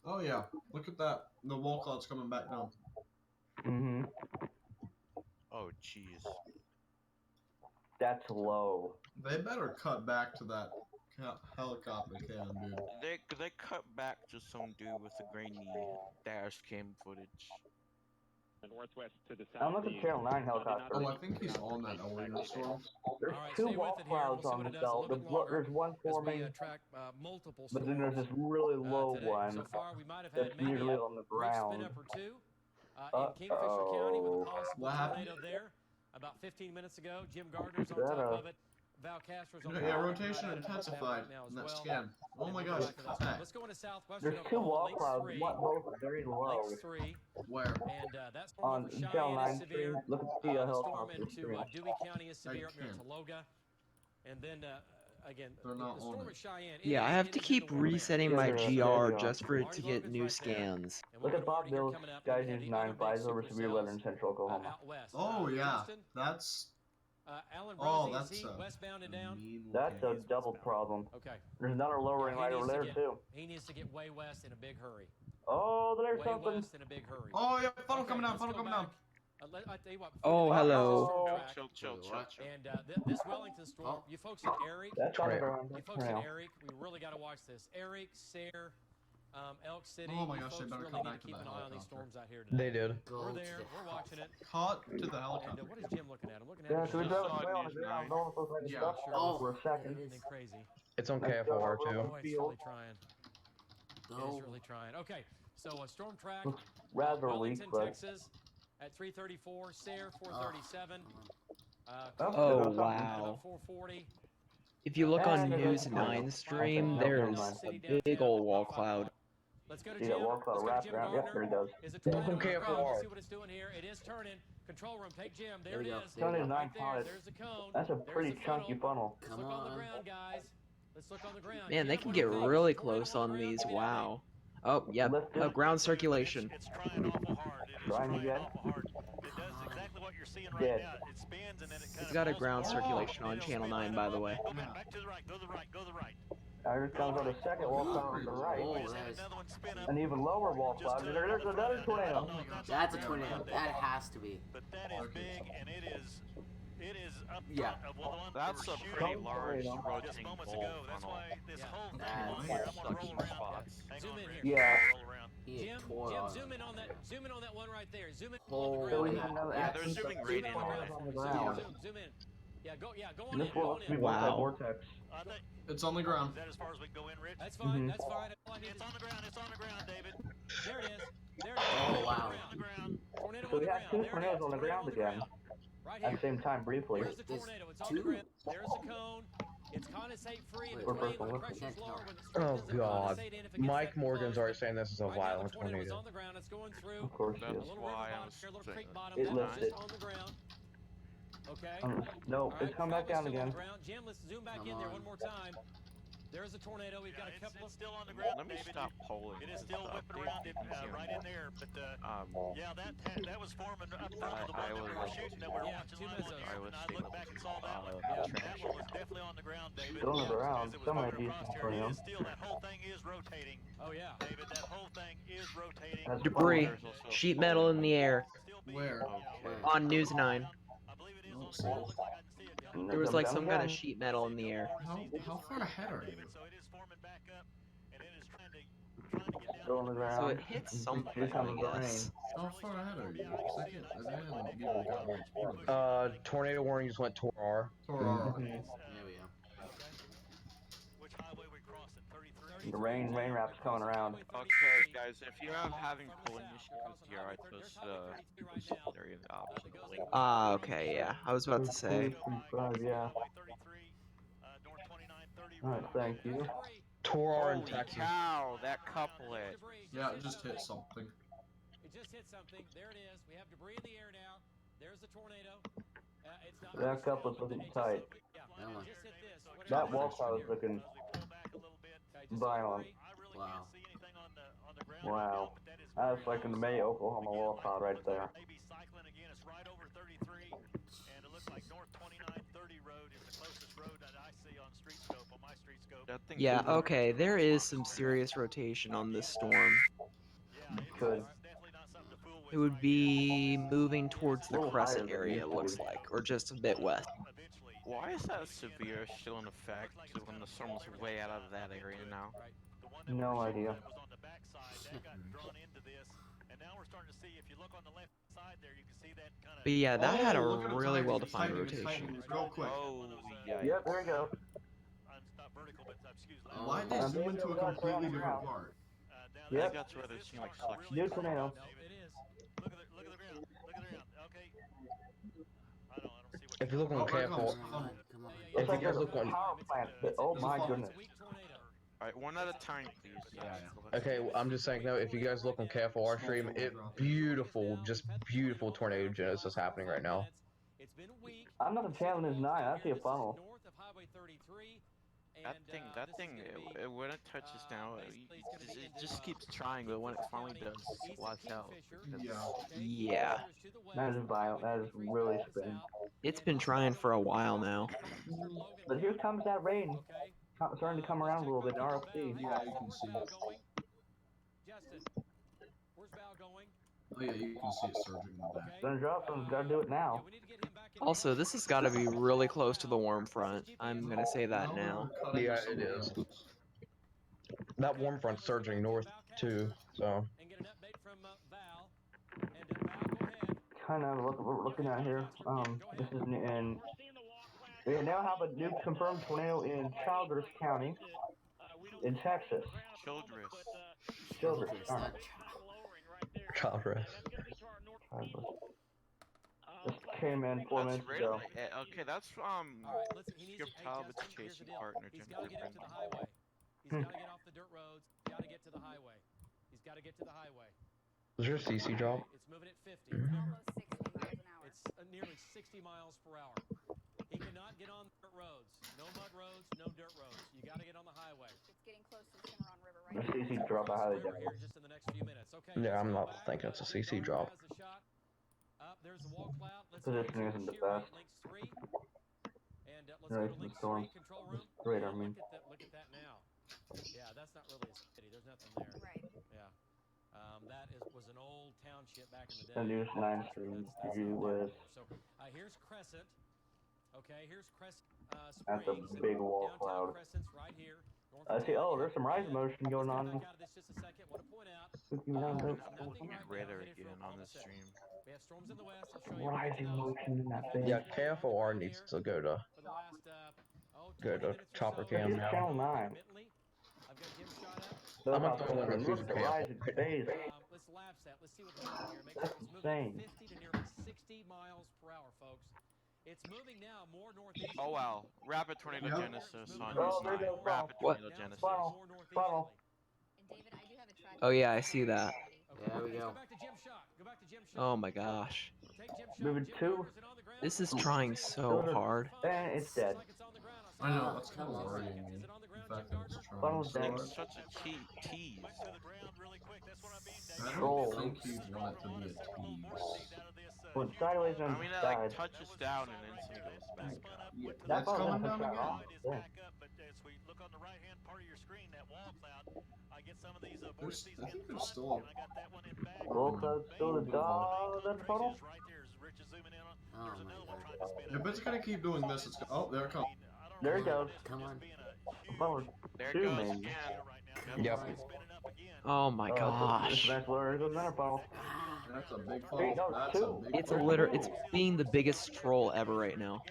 Oh yeah, look at that. The wall cloud's coming back down. Oh jeez. That's low. They better cut back to that helicopter cam, dude. They cut back to some dude with a grainy dash cam footage. Northwest to the south. I'm looking at Channel 9 helicopter. Oh, I think he's on that elevator storm. There's two wall clouds on the belt. There's one forming, but then there's this really low one So far, we might have that's had maybe usually a on the brief spin ground. up or two in Kingfisher County with a possible What happened? tornado there. About 15 minutes ago, Jim Gardner's on That, top of it. Val Castro's on the Yeah, bottom. rotation intensified in that scan. Oh my gosh, cut back. Let's go into southwestern There's two wall clouds, both very low. Lakes 3. Where? And that storm On over Channel Cheyenne 9 is severe. stream, look at the The storm helicopter into stream. Dewey County is severe up near can't. Tologa. And then, again, They're not the on storm it. at Cheyenne. Yeah, I have to keep resetting my GR just for it to get new scans. Look at Bob Mills, Sky News 9 flies over severe weather in central Oklahoma. Out west. Oh yeah, Houston, that's. Alan Oh, Brasi, that's is he a westbound and down? That's a double problem. Okay. There's another lowering right over there too. He needs to get way west in a big hurry. Oh, there's Way something. west in a big hurry. Oh yeah, funnel Okay, coming down, let's funnel go coming down. back. I tell you what, Oh, before we get hello. to the storm track, Chill. And this Wellington storm, you folks in Eric, That's on the ground. you folks in Eric, we really got to watch this. Eric, Sayre, Elk City. Oh my you gosh, they folks better really come need back to to keep that an eye on these helicopter. storms out here today. They did. We're there. We're watching it. Caught to the And helicopter. what is Jim looking at? I'm looking at Yeah, him. so we Just drove saw away on the News ground. 9. No one was like Yeah. stuff Oh. for a second. Anything crazy. It's on Let's go KFOR over too. Boy, it's field. really trying. It Go. is really trying. Okay, so a storm track. Looks rather weak, Wellington, but Texas, at 3:34. Sayre, 4:37. Oh, Oh, there's something. At wow. 4:40. If you look on And there's News a tornado. 9 stream, Okay, there's never mind. a big old wall cloud. Let's go to See Jim. that wall cloud Let's go to wrapped Jim around? Yep, there Gardner. it goes. Is a Welcome tornado on the ground? KFOR. Let's see what it's doing here. It is turning. Control room, take Jim. There it There you is. go. Tony There you go. 9 Right there. caught it. There's the cone. That's a There's pretty the chunky funnel. Let's Come look on the on. ground, guys. Let's look on the ground. Man, they Jim, can what do get you think? really Is a tornado close on on the ground? these. Give me an update. Wow. Oh, yep. Lift Oh, it. ground circulation. It's trying awful hard. It is Trying trying again. awful hard. It does exactly what you're seeing right Dead. now. It spins and then it kind It's of got a blows ground apart, circulation and on it'll channel spin 9, right by up, the up, way. Go back to the right. Go to the right. Go to the right. Here comes on the second wall cloud on the right. We Oh, just had that is- another one spin up. An even lower wall Just cloud. to the There's front another end. I tornado. don't know if that's That's a on the tornado. ground, That David, has to be. but that is big and it is up Yeah. front of the one That's we a were pretty shooting large Tornado. just rotating moments bowl ago. That's funnel. why this Yeah. whole thing That on here, I'm gonna sucks roll around. spots. Hang Zoom on, in Rick. here. Yeah. Roll around. He Jim, tore Jim, on. zoom in on that. Zoom in on that one right there. Zoom in Oh, on the So we ground. have another. Yeah, they're two zooming tornadoes right in on it. on the Zoom, ground. zoom in. Yeah, go on And in. this Go will on in. be Wow. vortex. I think, It's on the is ground. that as far as we can go in, Rich? That's fine. Mhm. That's fine. All I need It's is on the ground. It's on the ground, David. there it is. There it is. Oh, wow. On the ground. Tornado So on we the have ground. two There it tornadoes is. on the Tornado ground again. Right At here. the same time, briefly. There's the There's tornado. It's on two. the ground. There's the cone. It's condensate free in Wait, between. first When the one, pressure's can't lower, tell. when it Oh strengthens, it god. condensate in if it gets Mike that Morgan's close. already saying this is a Right now, the violent tornado's tornado. on the ground. It's going through. Of course A it is. That's little why river I bottom was here, a little saying creek bottom. It That was lifted. just on the ground. Okay. No, All right, it's come back probably down still on again. the ground. Jim, let's zoom back Come in there on. one more time. There's a tornado. We've got a Yeah, couple it's of. still on the ground, Let me David. stop polling. It is still the whipping update around it, because, right in there, but yeah, that was forming up front of the one I that we were was- shooting that we were Yeah, watching two live on missiles. here. I was And I seeing looked back and saw that one. Yeah. That one was definitely on the ground, David. Still on the ground. As it was Some might moving be across some here, for it him. is still, that whole thing is rotating, Oh yeah. David. That whole thing is rotating. That's Debris. There's also Sheet metal in the air. Still being, Where? Okay. On News 9. I believe it is Oh, on the see. ground. Looks like I can see it down There was Come like down some kind of again. sheet metal in the air. How far ahead are you? David, so it is forming back up, and it is trying to get down. Still on the ground. So it hits something, Here comes I the guess. How far ahead are you? Because I hadn't even gotten very far. Tornado warning just went to R. Tornado. Mhm. There we go. Which highway we crossing? 33. The rain wrap's coming around. Okay, guys, if you're having pulling issues here, I chose the secondary option. Ah, okay, yeah. I was about to say. 235, yeah. Alright, thank you. Tor in Holy Texas. cow, that couplet. Yeah, it just hit something. It just hit something. There it is. We have debris in the air now. There's the tornado. It's not That couplet's looking tight. Yeah, That one. it just hit this. What That is wall this cloud is here? looking Okay, just violent. debris. Wow. Wow. That's like in the May, Oklahoma wall cloud right there. Maybe cycling again. It's right over 33, and it looks like North 2930 road is the closest road that I see on street scope, on my street scope. That thing Yeah, should- okay, there is some serious rotation on this storm. Yeah, it's Good. definitely not something to fool with. It would right be moving towards the Little crescent higher than it area, used it to looks be. like, or just a bit west. Eventually. Why is that severe still in effect when the storm's way out of that area now? The one that No we were shooting idea. that was on the backside, that got drawn into this, and now we're starting to see, if you look on the left side there, you can see that kind of. But yeah, that had a Oh, look at it really tightening, well-defined it's tightening, it's rotation. tightening real quick. Oh, yeah. Yep, there we go. Not vertical, but excuse me. Oh. Why'd they I'm zoom being into a able to completely on the different ground. part? Down Yep. there, That's where they this seem like one's suction. really New tornado. No, it is. Look at the ground. Look at the ground. Okay. I don't see what If you look on Oh, there it careful, comes. Come on, come on. If Looks you like guys there's a look on- power plant. Oh my It's a goodness. Weak tornado. Alright, one at a time, please. okay, I'm just saying though, if you guys look on careful R stream, beautiful, just beautiful tornado genesis happening right now. It's been weak. I'm not a fan of this 9. I see a funnel. North of Highway 33. That and, thing, this is gonna be, when it touches down, basically it's gonna be it into, just keeps trying, but when it finally does, east of watch out. Kingfisher. because- Yeah. Okay, Yeah. Kingfisher's to the west, That is violent. That is Highway really 33 spinning. south, It's and been this is trying gonna for a go while across now. Kingfisher, Logan But here comes that rain. Okay. Starting to come around a little bit in RFC. Yeah, you can see it. Justin, where's Val going? Oh yeah, you can see it surging in the back. Okay. Gonna drop some. Gotta do it now. Yeah, we need to get him back in Also, the this has got to be really close to the warm front. I'm gonna say that Now now. we're cutting Yeah, some it is. rails. That warm front's surging north. too. So And get an update from Val. And Val, go ahead. Kind of what we're looking at here. This is in. We now have a new confirmed tornado in Childress County, in Texas. Childress. Childress. Childress, All not right. child rest. Childress. Just came in 4 minutes That's ago. really okay. That's All right, listen. He needs Skip to. Hey, Talbot's Justin, here's the chasing deal. partner, He's Jennifer got to get up to the Brendan. highway. He's got to get off the dirt roads. He's got to get to the highway. He's got to get to the highway. Was there a CC drop? Okay, it's moving at 50. Remember, it's nearly 60 miles per hour. He cannot get on dirt roads. No mud roads, no dirt roads. You got to get on the highway. It's getting close to the Cimarron River right The now. CC drop I highly doubt. Here just in the next few minutes. Okay. Yeah, I'm let's go not back. thinking it's a Jim CC Gardner drop. has the shot. There's the wall cloud. Let's Positioning go to isn't the Shear best. Links 3. And let's Right, go to Links storm. 3 control room. Radar, And I mean. look at that now. Yeah, that's not really a city. There's nothing there. Right. Yeah. That was an old township back in the day. The news 9 stream with. So here's Crescent. Okay, here's Crescent That's a Springs. big wall Downtown cloud. Crescent's right here. I see. Oh, there's some rise motion going on. Back out of this just a second. Want to point out, Spooky down there. nothing right now Radar headed again from on the opposite. stream. We have storms in the west. I'll show you. Rising motion in that thing. Yeah, KFOR needs to go to For the last, 20 go to minutes or Chopper so. Cam It's now. channel 9. Intermittently. I've got Jim shot up. So I'm about not the one to that's look using at the rising KFOR. phase. Let's lapse that. Let's see what's happening here. Make That's sure it's moving insane. 50 to nearly 60 miles per hour, folks. It's moving now more northeast. Oh wow! Rapid tornado Yep. genesis on Oh, your there side. goes Rapid What? tornado genesis. Funnel. Funnel. And David, I do have a tragic. Oh yeah, I see that. Okay, There we let's go. go back to Jim Shot. Go back to Jim Shot. Oh my gosh. Take Jim Shot. Moving Jim 2. Gardner's it on the ground? This is trying so hard. And it's dead. Like it's on the ground. I know, I'll that's say kind of it. worrying Is me. it on the The ground, fact Jim that it's Gardner? trying Funnel's so dead. hard. It's such a tease. Went to the ground really quick. That's what I mean, I David. Troll. don't think you'd want it to be a tease. Went sideways and I mean, it died. like touches down and instantly goes back up. Yeah, That that's funnel coming took down that again. off. Is Yeah. back up, but as we look on the right-hand part of your screen, that wall cloud, I get some of these There's, vortices I think in there's front, still and I got that one in back. Roll cloud still the dog that funnel. Right there, as Rich is zooming in on. Oh There's my another one God. trying to spin Yeah, but it's gonna keep doing this. It's oh, there it comes. There it goes. Come on. Funnel There it 2 goes maybe. again. Yep. Oh my gosh. That's where it goes another funnel. That's a big There you fall. go, That's a two. big It's a fall. it's being the biggest troll ever right now.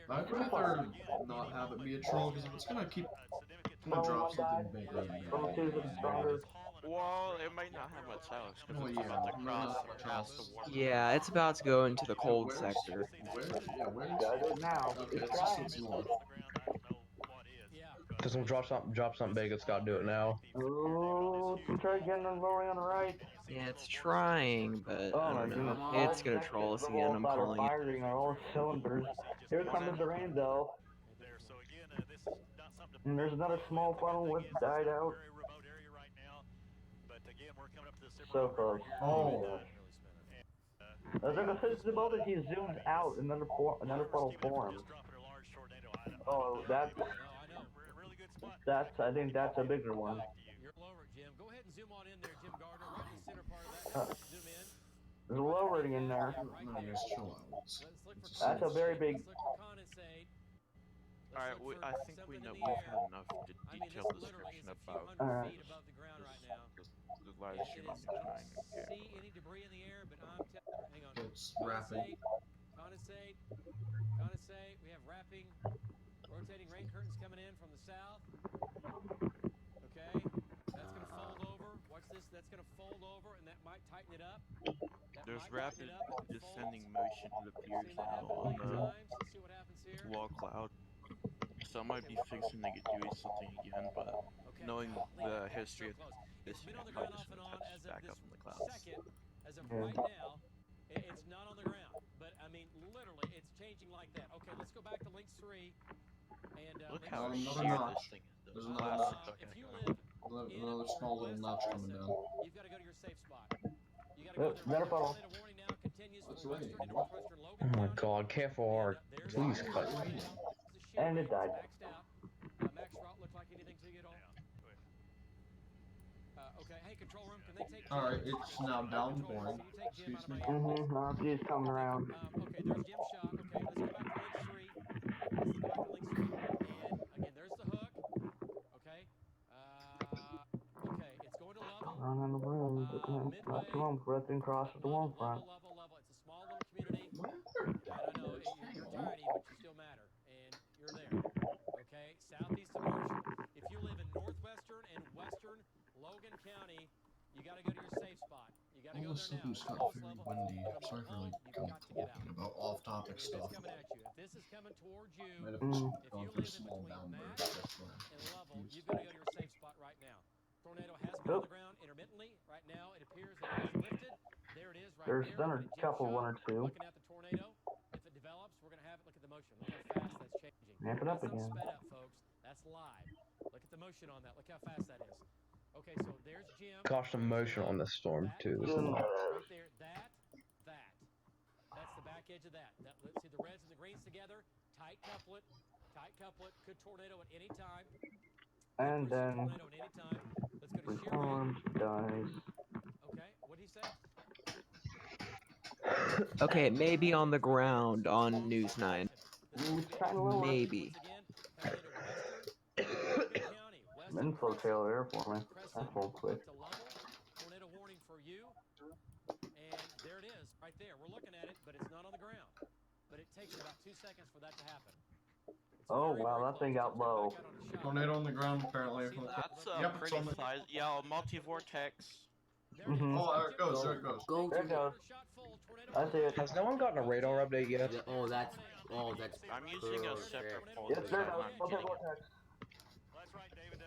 I'd rather not have it be a troll because if it's gonna keep, I'm gonna drop something bigger. Funnel 2 is a stronger. Well, it might not have much else because Well, it's yeah, about to I'm cross not across the trust. warp. Yeah, it's about to go into the cold Where's- sector. Where? Yeah, where's? Gotta do it now. Okay, It's it's just trying. it's north. Yeah. Just drop something big. It's got to do it now. Ooh, try again and lowering on the right. Yeah, it's trying, but Oh I my don't know. goodness. It's gonna troll us again. I'm All calling it. firing on all cylinders. Here comes the rain though. So again, this is not something to And there's another small funnel with died out. very remote area right now. But again, we're coming up to the So close. Oh. As the moment he zooms out, another funnel forms. Oh, that's No, I know. Really good spot. I think that's a bigger one. You're lower, Jim. Go ahead and zoom on in there, Jim Gardner, right in the center part of that. Zoom in. There's a lowering in there. No, just chill out. Let's look for That's a very big. Let's look for condensate. All right, Let's look I for think we something know in we've the had air. enough I mean, this detailed literally is description a few about hundred Alright. feet above the ground right now. the live It stream is, on your I trying don't to see any debris in the air, but I'm telling hang on. It's wrapping. Condensate. Condensate. We have wrapping. Rotating rain curtains coming in from the south. Okay. That's going to fold over. Watch this. That's going to fold over, and that might tighten it up. That There's might tighten rapid it up if it descending folds. motion that appears Seen that now happen a on million the times. Let's see what happens here. wall cloud. So I might be fixing to get doing something again, but Okay. knowing Golly, the that's history so of close. this It's been on the unit, ground I'm off just and gonna on touch as of back this up in the clouds. second. As of Yeah. right now, it's not on the ground. But I mean, literally, it's changing like that. Okay, let's go back to Links 3. And Look make how sure Another sheer notch. this thing is. There's though. another Classic notch. if you fucking live in Another or small little west notch of coming Crescent, down. you've got to go to your safe spot. You got to go there. Better Right funnel. now. Tornado warning now continues It's from western raining. and northwestern Logan Oh my County. God, KFOR, There's please the cut. shear Raining. now. The shear And it rain is died. maxed out. Max Route look like anything to you at all? Okay, hey, control room, can they take Jim? Alright, it's now Control room, downpouring. can you take Jim Excuse out of me. my ear? He's coming around. Okay, there's Jim shot. Okay, let's go back to Links 3. Let's go back to Links 3. And again, there's the hook. Okay. Okay, it's going to level. Down on the room, not too long before that thing crosses the warm front. It's a small little community. And I know you're tiny, but you still matter. And you're there. Okay? Southeast of Marshall. If you live in northwestern and western Logan County, you got to go to your safe spot. You got to All go of a there sudden now. it's got very windy. Sorry for like You've kind got of to get out. talking about off-topic If stuff. it's coming at you, if this is coming towards you, Might have if gone you for a live in small between downburst. that That's what and level, I you've got to go to your safe spot right now. Tornado has been on the ground intermittently. Right now, it appears that it has lifted. There it is right There's there. been a couple, one or two. Looking at the tornado. If it develops, we're going to have it. Look at the motion. Look how fast that's changing. Ramp it up That's not again. sped up, folks. That's live. Look at the motion on that. Look how fast that is. Okay, so there's Jim. Gosh, the motion on this storm too is nuts. Right there. That's the back edge of that. Let's see the reds and the greens together. Tight couplet. Could tornado at any time. And then Tornado at any time. Let's go to reform dies. Okay, what did he say? Okay, it may be on the ground on News 9. Maybe. Info tail there for me. That's all quick. Tornado warning for you. And there it is, right there. We're looking at it, but it's not on the ground. But it takes about 2 seconds for that to happen. Oh wow, that thing got low. Tornado on the ground apparently. That's a Yep, it's pretty on the... size. Yeah, multi-vortex. Oh, there it goes, there it goes. Go There it to goes. I see it. Has no one gotten a radar update yet? Oh, that's I'm using a separate folder. Yes, there it so goes. I'm getting it. Multi-vortex. Well, that's right, David.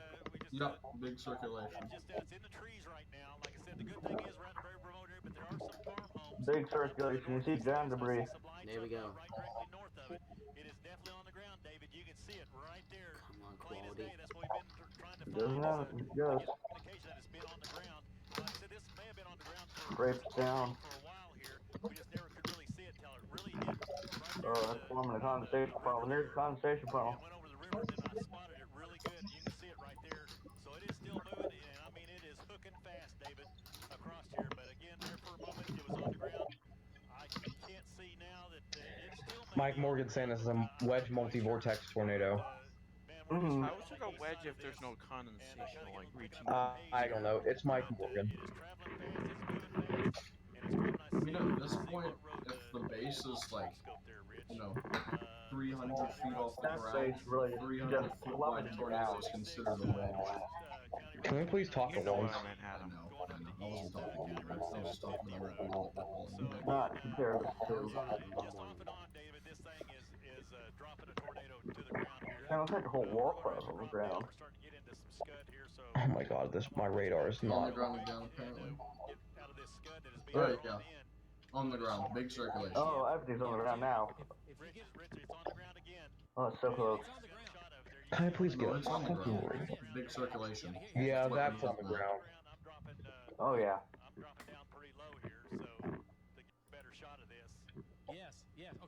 Yep, big circulation. It's in the trees right now. Like I said, the good thing is we're at a very remote area, but there are some farm homes. Big circulation. You see ground debris. There we go. Right directly north of it. It is definitely on the ground, David. You can see it right there. Come on, Plain as quality. day. That's what we've been trying to Doesn't find. have it. Yes. Indication that it's been on the ground. Like I said, this may have been on the ground Scrapes down. for a while here. We just never could really see it till it really hit right Oh, that's forming a condensation funnel. There's a condensation funnel. went over the river, and then I spotted it really good. You can see it right there. So it is still moving, and I mean, it is hooking fast, David, across here. But again, there for a moment, it was on the ground. I can't see now that it's still Mike Morgan saying this is a wedge multi-vortex tornado. Mm-hmm. How is it a wedge if there's no condensation like reaching? I don't know. It's Mike Morgan. I mean, at this point, if the base is like, you know, 300 feet off the That ground, base really 300 just feet loving wide it tornado down. is considered a wedge. Can we please talk You at know what once? I meant, I Adam. know. I wasn't talking about the rest. I was just talking about the Not compared to Just off and on, David, this thing is dropping a tornado to the ground here. It looks like a whole wall across on the ground. We're starting to get into some scud here, so Oh my god, my radar is on the not. ground again, apparently. get out of this scud that is being There you drawn go. in. On the ground, big circulation. Oh, everything's on the ground now. Rich, it's on the ground again. Oh, it's so close. Can I please get No, a it's on the fucking ground. radar? Big circulation. Yeah, what that's it on means the now. ground. Oh yeah. I'm dropping down pretty low here, so to get a better shot of this. Yes.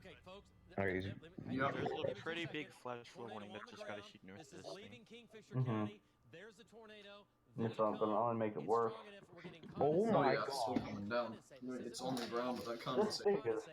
Okay, folks. Alright, easy. Yep. There's a pretty big flash flow warning that just got issued north This of is this leaving thing. Kingfisher County. There's the tornado. This one's gonna only make it worse. Oh Oh my yeah, it's still god. coming down. It's on the ground, but that This thing condensation. is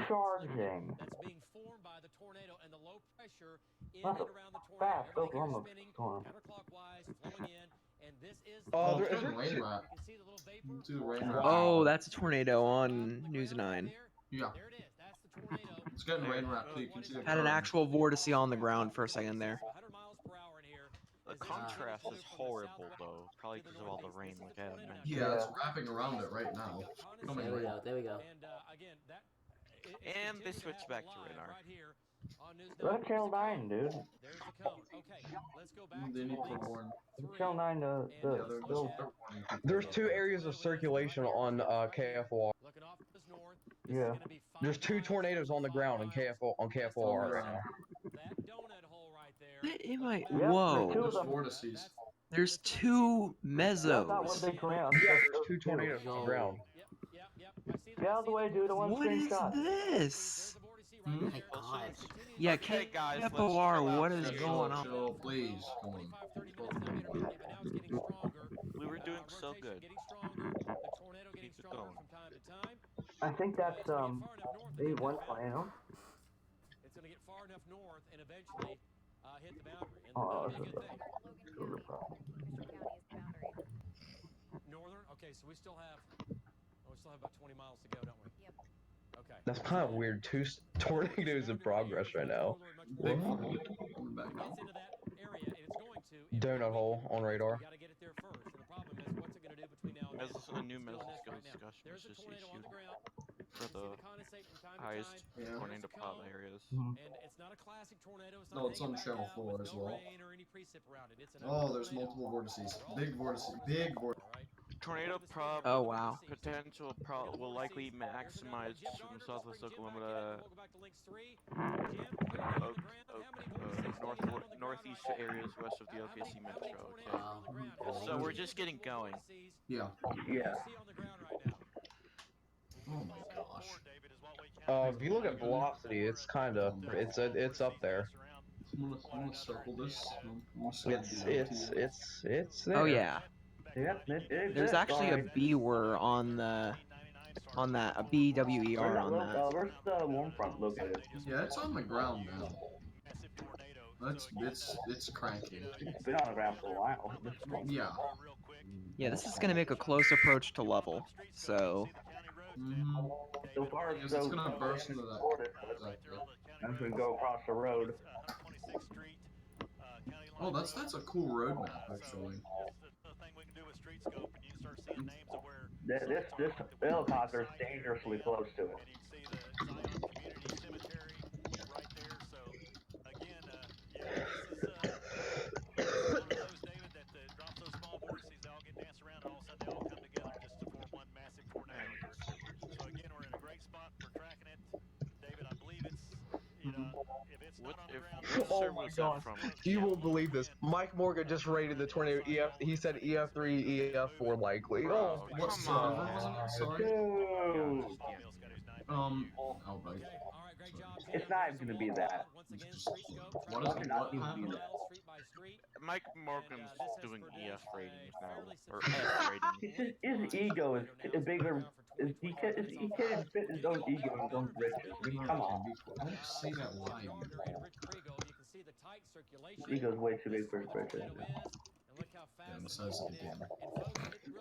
charging. That's being formed by the tornado and the low pressure in That's and a around the tornado. fast Everything Oklahoma here spinning storm. counterclockwise, flowing in, and this is Oh, Oh, there it's is getting rain wrap. You can see the little vapor. See the rain wrap. Oh, that's a tornado on News 9. Yeah. There it is. That's the tornado. It's getting rain wrap too. You can see the Had an curve. actual vortice on the ground for a second there. 100 miles per hour in here. The contrast is horrible though, probably because of all the rain like Adam mentioned. Yeah, it's wrapping around it right now. Coming There we right. go. There we go. And again, that And they switched back to radar. Right here on News Go 9. to channel 9, dude. There's the cone. Okay, let's go back They to need to links warn. Channel 9 Yeah, they're the warning people. There's two areas of circulation on KFOR. Looking off to the north. Yeah. There's two tornadoes on the ground in KFOR right now. That donut hole right there. What am I? Yep, there's two Whoa. of There's them. vortices. There's two That's not one mesos. big tornado. Yeah, there's two tornadoes on the ground. Yep. I see Get out of the way, dude. I want What is screenshot. this? Oh my god. Yeah, Okay, guys, let's KFOR, chill out what is here. going on? Chill, please. Come on. We were doing so good. Keep it going. I think that's 81 tornado. It's going to get far enough north and eventually hit the boundary. And Oh, that'll be a good thing. Logan County. Kingfisher County is the boundary. northern. Okay, so we still have about 20 miles to go, don't we? Yep. Okay. That's kind of weird. Two tornadoes in progress right now. Big What? fall. Coming back now. Gets into that area, and it's going to. Donut hole on radar. You got to get it there first. And the problem is, what's it going to do between now and then? As this is a new It's doing medical this skills right now. discussion, There's it's a just tornado on issue the ground. for You see the the condensate from time to highest time. Yeah. tornado There's a problem cone, areas. and it's not a classic tornado. It's not No, it's hanging on back channel out 4 with as no well. rain or any precip around it. It's an Oh, there's tornado. multiple vortices. We're all Big looking vortices. for Big tornado, vortices. all right? Tornado Look at the prob Oh, wow. potential will likely maximize from southwest Oklahoma We'll go back to links 3. Jim, clearly on the ground. How many vortices do you have on the ground northeast right now? areas west of the How many OKC metro. tornadoes Okay. are on the ground? Oh, So we're there's- just getting going. Yeah. What do you see on the ground right now? Oh my gosh. If you look at velocity, it's kind of it's up there. I'm gonna circle this. I'm just gonna It's there. Oh yeah. Yeah, it There's exists, actually a alright. BWER on that, a BWER on that. Where's the warm front located? Yeah, it's on the ground now. It's cranky. It's been on the ground for a while. Yeah. Yeah, this is gonna make a close approach to level. So Mm-hmm. So far, Because so it's gonna burst into that. Exactly. I'm just gonna go across the road. Oh, that's a cool road map actually. This helicopter is dangerously close to it. Oh my god. You won't believe this. Mike Morgan just rated the tornado EF. He said EF3, EF4 likely. Oh, What server wasn't it? Sorry. Dude. Outbreak. It's not even gonna be that. What is it? What Not happened? even that. Mike Morgan's doing EF ratings now, or F ratings. His ego is bigger. He can't fit his own ego and his own riches. I mean, come on. I don't say that live. His ego's way too big for his britches. Yeah, besides the game.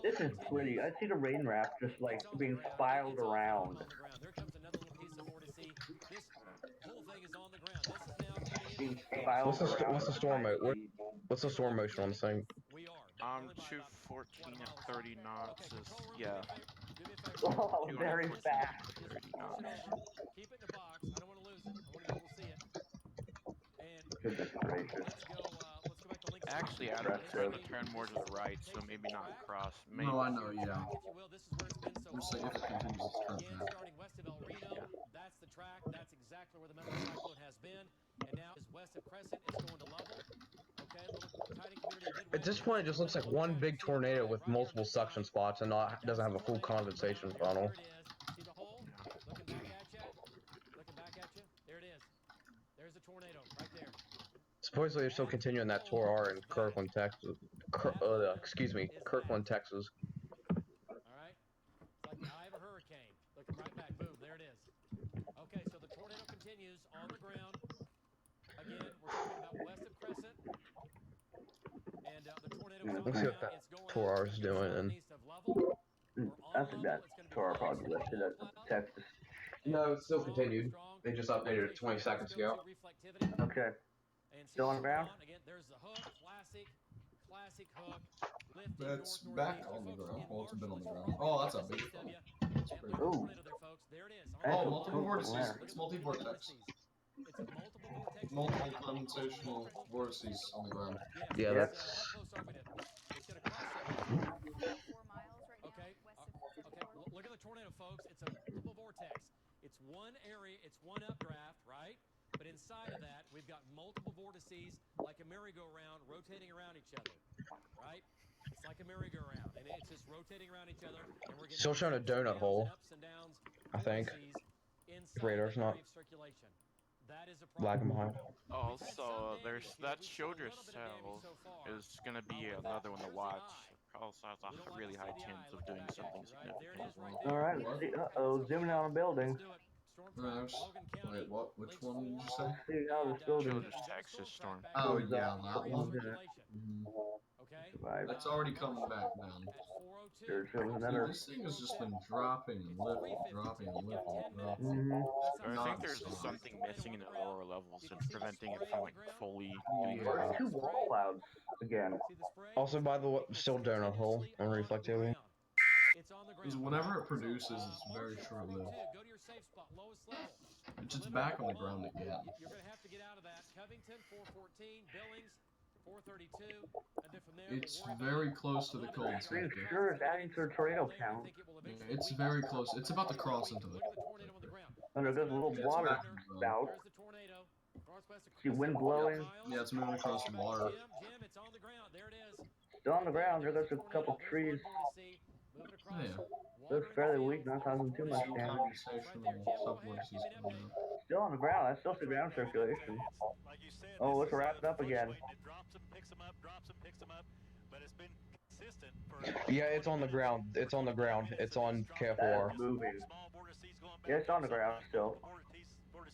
This is pretty. I see the rain raft just like being spiraled around. What's the storm mode? What's the storm motion on this thing? 214 at 30 knots is, yeah. Oh, very fast. 30 knots. Keep it in the box. I don't want to lose it. I want to be able to see it. And Goodness gracious. let's go back to links. Actually, I'm trying to turn more to the right, so maybe not cross. Maybe. No, I know, yeah. If you will, this is where it's been so I'm saying if it continues its current Again, path. starting west of El Reno, that's the track. That's exactly where the metal cyclone has been. And now is west of Crescent. It's going to level. Okay, little tiny community At this point, it just looks like one big tornado with multiple suction spots and doesn't have a full condensation funnel. There it is. See the hole? Looking back at you. Looking back at you. There it is. There's the tornado right there. Supposedly, they're still continuing that tour R in Kirkland, Texas. Kirkland, Texas. All right. It's like the eye of a hurricane. Looking right back. Boom. There it is. Okay, so the tornado continues on the ground. Again, we're talking about west of Crescent. And the tornado is on Let's see what that tour R is doing. And I think that tour probably lifted at Texas. no, it's still continued. They just updated it 20 seconds ago. Okay. Still on the ground? Again, there's the hook, classic hook. Lifting That's north, back northeast. on the Folks, ground. in Well, it's been on the Marshall, ground. Oh, that's a big one. That's pretty Ooh. cool. There, folks. There it is. That's Oh, a multiple cool vortices. flare. It's multi-vortex. It's a multiple vortex. Multiple condensation vortices on the ground. Yeah, Yep. that's. How close are we to? It's gonna cross that. 4 miles right now, Okay. west of Okay. Look at the tornado, folks. It's a multiple vortex. It's one area. It's one updraft, right? But inside of that, we've got multiple vortices, like a merry-go-round, rotating around each other, right? It's like a merry-go-round, and it's just rotating around each other, and we're getting Still showing a donut hole, ups and downs, I think. vortices inside Radar's that not area of circulation. That is a problem. lagging behind. Also, there's that shoulder cell is gonna be another one to watch. Also has a really high chance of doing something significant. Alright, uh-oh, zooming out on a building. Wait, what? Which one did you say? See how this building Children's Texas storm. Oh, yeah, that one. Mhm. Okay. Survive. It's already coming back down. At 4:02. There's Dude, another. this thing has just been dropping and lifting, dropping and lifting, dropping. Mm-hmm. I think there's Non-stop. something missing in the lower levels that's preventing it from like fully doing Yeah. There's that. 2 wall clouds again. See the spray? Also, by the way, still donut hole and reflectivity. It's on the Because ground. whenever it produces, it's very short-lived. Go to your safe spot, lowest level. It's just back on the ground again. You're going to have to get out of that. Covington 414, Billings 432, and then from there It's very close to the cold Pretty sector. sure it's adding to the tornado count. Yeah, it's very close. It's about to cross into the cold sector. And there's a little It's water back on the ground. spout. There's the tornado. Northwest of See wind blowing. Yeah, it's moving across the water. Jim, it's on the ground. There it is. Still on the ground. There's a couple trees. Moving across. Yeah. Looks fairly weak, not causing too much Still damage. conversational subvoices coming up. Still on the ground. That's still the ground circulation. Like you said, Oh, this it's is, wrapped up again. fluctuating. It drops them, picks them up, drops them, picks them up, but it's been consistent for. Yeah, it's on the ground. It's on the ground. It's on KFOR. That's moving. Yeah, it's on the ground still.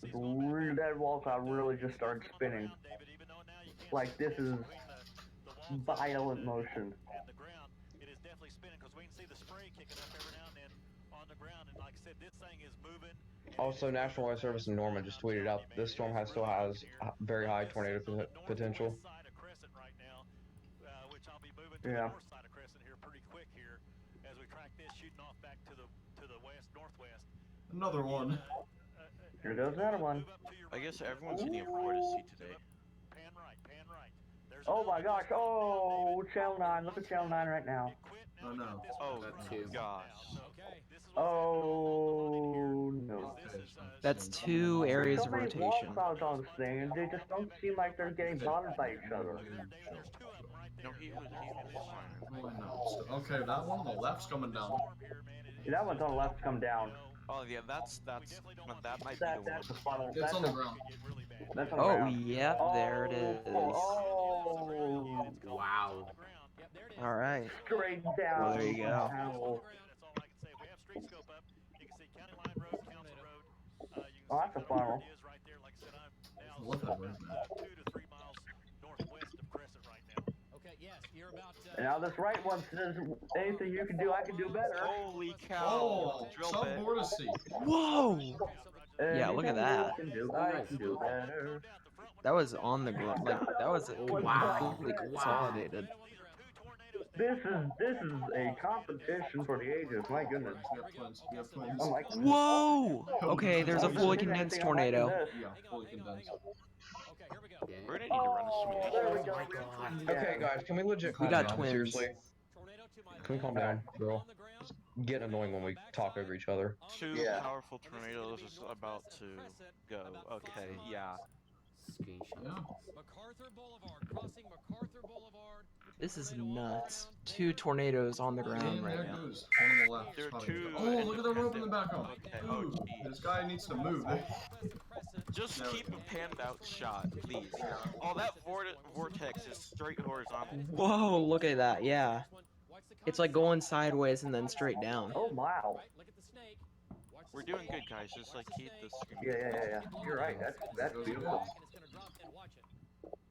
That wall cloud really just started spinning. Like this is violent motion. And the ground, it is definitely spinning because we can see the spray kicking up every now and then on the ground. And like I said, this thing is moving. Also, National Weather Service in Norman just tweeted out this storm still has very high tornado potential. Yeah. North side of Crescent here pretty quick here as we track this shooting off back to the west northwest. Another one. Here goes another one. I guess everyone's hitting a 4 to C today. Pan right, pan right. There's Oh my gosh. Oh, Channel 9. Look at Channel 9 right now. Oh no. Oh Got two. gosh. Oh no. That's 2 areas So of many wall rotation. clouds on this thing, and they just don't seem like they're getting bothered by each other. No, he was fine. Oh, no. Okay, that one on the left's coming down. See, that one's on the left come down. Oh yeah, that might be That's the the one. funnel. It's on the ground. That's on the Oh, ground. yep, there it is. Oh, Wow. All right. straight down. Well, there you go. Ow. That's all I can say. We have street scope up. You can see County Line Road, Council Road. You can Oh, that's a see funnel. where it is right there. Like I said, I'm now Look at that road map. 2 to 3 miles northwest of Crescent right now. Okay, yes, you're about. And now this right one says, anything you can do, I can do better. Holy cow! Oh, Drill bit. sub-vortice. Whoa! Yeah, look at Anything that. you can do, I can do better. That was on the ground. Like that was Wow. completely consolidated. This is a competition for the ages. My goodness. We have twins. We have twins. Oh my. Whoa! Okay, there's a fully condensed tornado. Yeah, fully condensed. Okay, here we go. Yeah. We're gonna need to run a Oh, switch. there we Oh go. my god. Yeah. Okay, guys, can we legit calm We got down? twins. Seriously, Tornado to my can we calm left. down, girl? On the ground. Get annoying when we talk over each other. 2 Yeah. powerful tornadoes is about to go. Okay, yeah. Screenshot. Yeah. MacArthur Boulevard, crossing MacArthur Boulevard. This is nuts. 2 tornadoes on the ground And right there now. goes one on the left. There are Probably- 2 Oh, look at the rope in the background. Okay, oh, Dude, geez. this guy needs to move. Just There we keep go. a panned out shot, please. Oh, that vortex is straight horizontal. Whoa! Look at that. Yeah. It's like going sideways and then straight down. Oh wow. Look at the snake. Watch the We're doing snake. good, guys. Just like keep the screen. Yeah. You're right. That's beautiful. And it's gonna drop and watch it.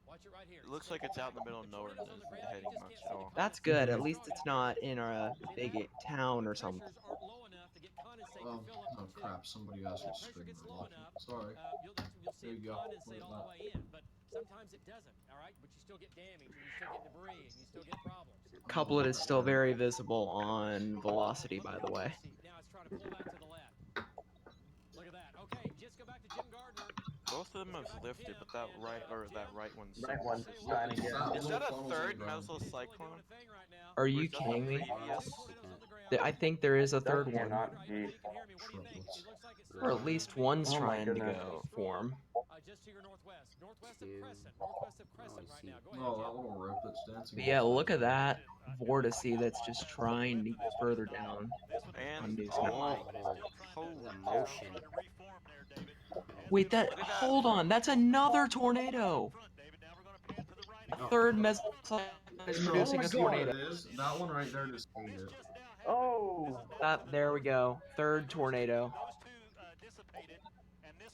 Watch it right here. It looks like it's out in the middle of nowhere and isn't heading much at all. That's good. At least it's not in a big town or something. Pressures aren't low enough to get condensate Oh, to fill up oh the tube. crap, somebody asked me to Pressure stream gets very low lucky. enough, Sorry. You'll see There it you go. condensate Look at all the that. way in, but sometimes it doesn't. All right, but you still get damage, and you still get debris, and you still get problems. Couplet is still very visible on velocity, by the way. Now it's trying to pull back to the left. Look at that. Okay, just go back to Jim Gardner. Both of them have lifted, but that right one's Right one's trying to get. Is that a Funnels on third the ground. mesocyclone? Are Or you is that the kidding me? previous? I think there is a That third one. cannot be. Or at least one's Oh my trying to goodness. go form. Just to your northwest. Northwest of Two. Crescent. Northwest of Crescent I right see. now. Go ahead, Oh, Jim. that little rope that's dancing. But yeah, look at that vortice that's just trying to get further down. And On these oh, Oh, holy the cow. motion. Wait, hold on, that's another tornado. Third mesocyclone is producing a tornado. It is. That one right there just ate it. Oh. There we go. Third tornado.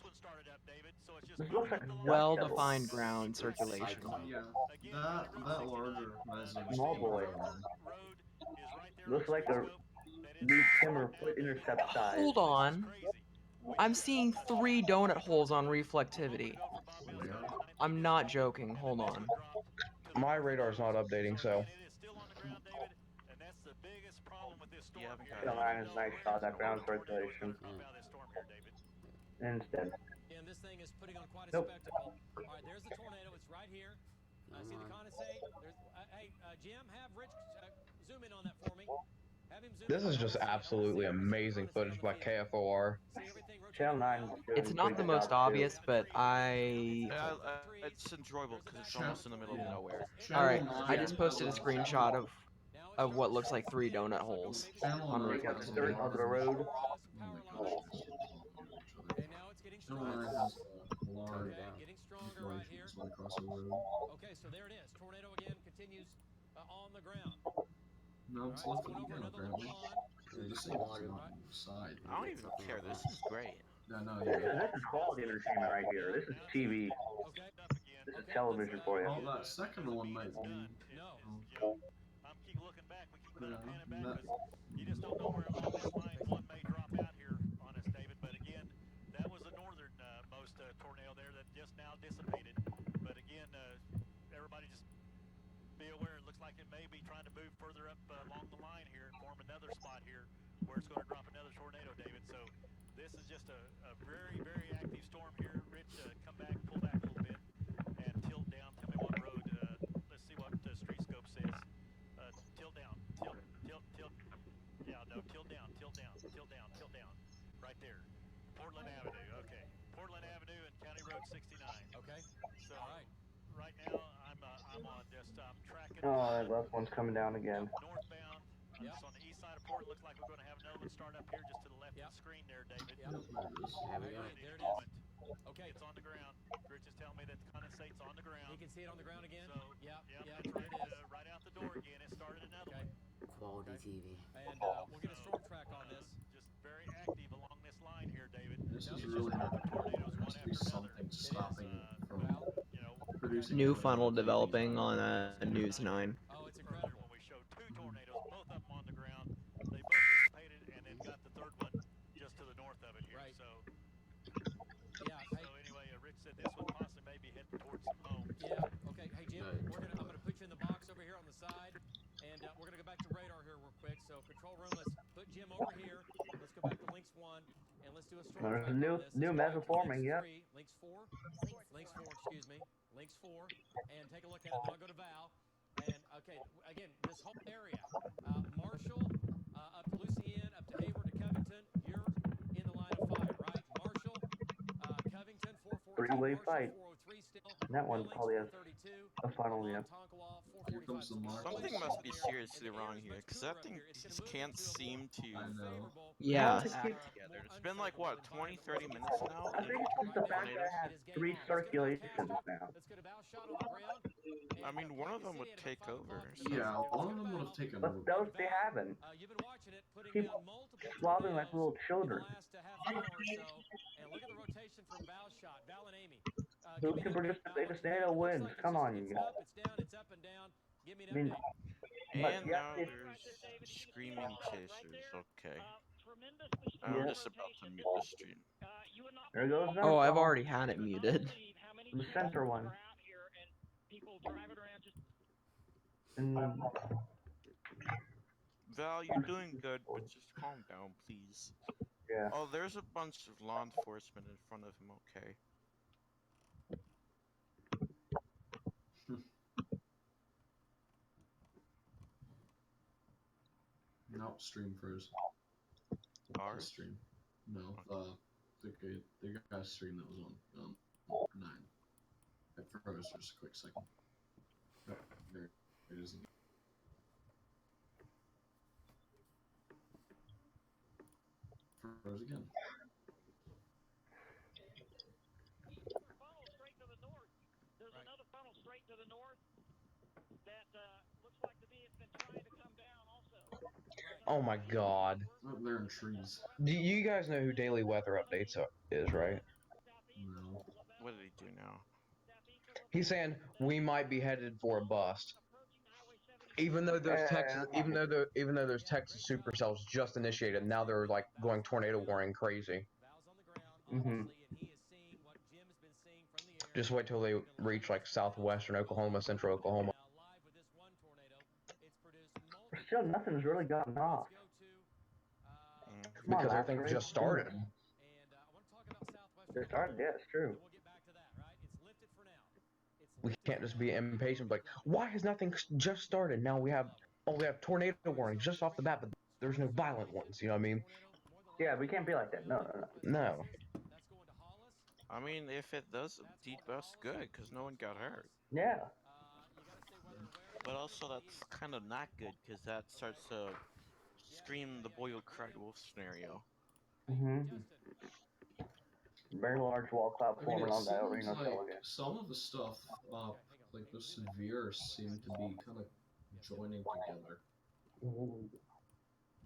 one started up, David. So it's just This looks moving like up the a line. dust Well-defined devil. ground circulation. Cyclone. Yeah, Again, County Road that 69, larger has a Small speed boy. rail. road is right there Looks on like a street scope. That is new fast Timber right now, foot David. intercept size. Hold This is on. crazy. We I'm had seeing a 3 shot donut holes on a reflectivity. moment ago from Bob Mills They at are. 89. They I'm not disappeared, joking. and Hold then this on. one dropped to the My north of radar's not those. updating, So so again, it is still on the ground, David, and that's the biggest problem with this storm Yeah, I haven't here. got You Channel 9 don't is know nice where saw that ground the tornado is going circulation. to drop out of this storm here, David. Instead. And this thing is putting on quite a Nope. spectacle. All right, there's the tornado. It's right here. Come See the on. condensate? There's, hey, Jim, have Rich zoom in on that for me. Have him zoom this in. is I just wanna see it. I wanna absolutely see the amazing condensate footage on the by field. KFOR. See everything rotating Channel 9 around? is doing It's not pretty the good most job, too. obvious, but I... It's enjoyable because it's Chan- almost in the middle of yeah. nowhere. Channel Alright, 9 I just has posted a a screenshot of Now of what looks like 3 donut holes Channel on 9 Take out has the a dirt large. onto the road. Oh my gosh, they're still talking over each other. Okay, now it's getting Channel stronger. 9 has a large Okay. Getting stronger right here. right across the road. Okay, so there it is. Tornado again continues on the ground. No, it's All right, left going it over again, another little apparently. pond. Dude, this thing does not move aside. I don't even care. This is great. No, no, This yeah. is quality entertainment right here. This is TV. Okay. This is Okay, television for you. Oh, that second one might be. No. I'm keep looking back. We keep Yeah, panning back that- because you just don't know where along this line one may drop out here on us, David. But again, that was the northern most tornado there that just now dissipated. But again, everybody just be aware. It looks like it may be trying to move further up along the line here and form another spot here where it's going to drop another tornado, David. So this is just a very, very active storm here. Rich, come back, pull back a little bit, and tilt down. Tell me what road. Let's see what Street Scope says. Tilt down. Tilt. Yeah, no, tilt down. Right there. Portland Avenue. Okay. Portland Avenue and County Road 69. Okay. So right now I'm on just tracking. Oh, that left one's coming down again. Northbound. Yep. So on the east side of Portland, looks like we're going to have another one start up here just to the left of the screen there, David. Yep. There it is. There we go. There it is. Okay. It's on the ground. Rich is telling me that the condensate's on the ground. You can see it on the ground again? So, Yeah, yeah, that's where it is. right out the door again. It started another Okay. one. Quality TV. And we'll get a storm track on this. Just very active along this line here, David. This Yep. is It's really just hard. tornadoes There one has to be after another. something stopping from Well, You know, producing. New tornadoes funnel on developing TV. on News 9. oh, it's incredible. when we showed two tornadoes, both of them on the ground. They both dissipated and then got the third one just to the north of it here. Right. So Yeah. Hey, anyway, Rich said this one possibly may be heading towards some homes. yeah. Okay. Hey, Jim, Right. I'm gonna put you in the box over here on the side, and we're gonna go back to radar here real quick. So control room, let's put Jim over here. Let's go back to links 1, and let's do a storm There's track a new on this. new Let's go back to mesoforming, links yep. 3, links 4, excuse me, links 4, and take a look at it. Then I'll go to Val. And okay, again, this whole area, Marshall, up to Lucienne, up to Hayward to Covington, you're in the line of fire, right? Marshall, Covington, 414, Three-way Marshall, fight. 403 still. And that one Billings, probably has 432. a funnel, yeah. Tonkawa, Here comes 445. the Marshall. Something must be seriously wrong here because that thing just can't seem to I know. Yeah. act together. It's been like what, 20, 30 minutes now? I think it's just the fact that it has 3 circulations now. Let's get a bow shot on the ground. I mean, one of them would take over. So. Yeah, one of them would have taken But over. those they haven't. You've been watching it, putting Keep down multiple swabbing like little tornadoes children. in the last half hour or so. And look at the rotation from Val shot. Val and Amy. Who Give me can an update, participate Val. if tornado It looks wins? like it's Come just- on, it's you up, it's down, it's up and down. Give me an I mean, update. but And yeah, now there's screaming chasers. Okay. I'm Yeah. just about to mute the stream. there goes another Oh, I've funnel. already had it muted. The center one. And Val, you're doing good, but just calm down, please. yeah. Oh, there's a bunch of law enforcement in front of him, okay. Nope, stream froze. Ours? Stream. No, the guy's stream that was on 9. It froze for just a quick second. Yep, there it is. Froze again. Funnel straight to the north. There's another funnel straight to the north that looks like to me it's been trying to come down also. Oh my god. Oh, they're in trees. Do you guys know who Daily Weather Updates is, right? No. What did he do now? He's saying we might be headed for a bust. Even though there's Texas, even though there's Texas supercells just initiated, now they're like going tornado warning crazy. Mm-hmm. Just wait till they reach like southwestern Oklahoma, central Oklahoma. Still, nothing's really gotten off. Come on, Because everything just started. They started, yeah, it's true. We can't just be impatient, like, why has nothing just started? Now we have tornado warnings just off the bat, but there's no violent ones. You know what I mean? Yeah, we can't be like that. No. No. I mean, if it does debust, good, because no one got hurt. Yeah. But also, that's kind of not good, because that starts to scream the boy who cried wolf scenario. Mm-hmm. Very large wall cloud I mean, forming it on that seems arena like cell again. some of the stuff, like the severe, seem to be kind of joining together. Ooh.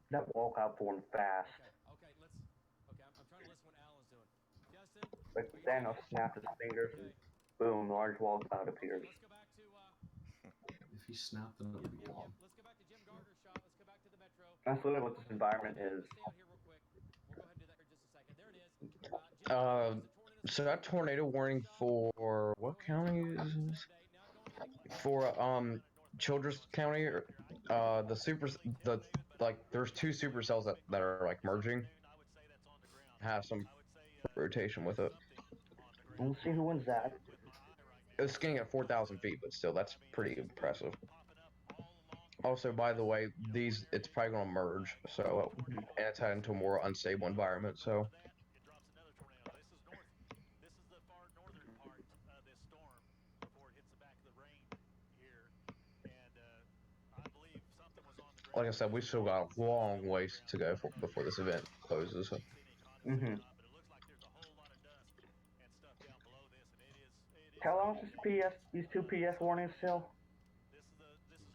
That wall cloud formed fast. I'm trying to listen what Alan's doing. Justin, Like Thanos snapped his fingers and boom, large wall cloud appears. let's go back to If he snapped, then it would be gone. let's go back to Jim Gardner's shot. Let's go back to the Metro. That's literally what this environment is. Stay out here real quick. We'll go ahead and do that here in just a second. There it is. Jim, So that tornado warning for what county is this? For Childress County, or there's two supercells that are like merging. Have some rotation with it. We'll see who wins that. It's skinning at 4,000 feet, but still, that's pretty impressive. Also, by the way, it's probably going to merge, so and it's heading to a more unstable environment. So. Like I said, we still got a long ways to go before this event closes. So. Mm-hmm. How long is these two PS warnings still?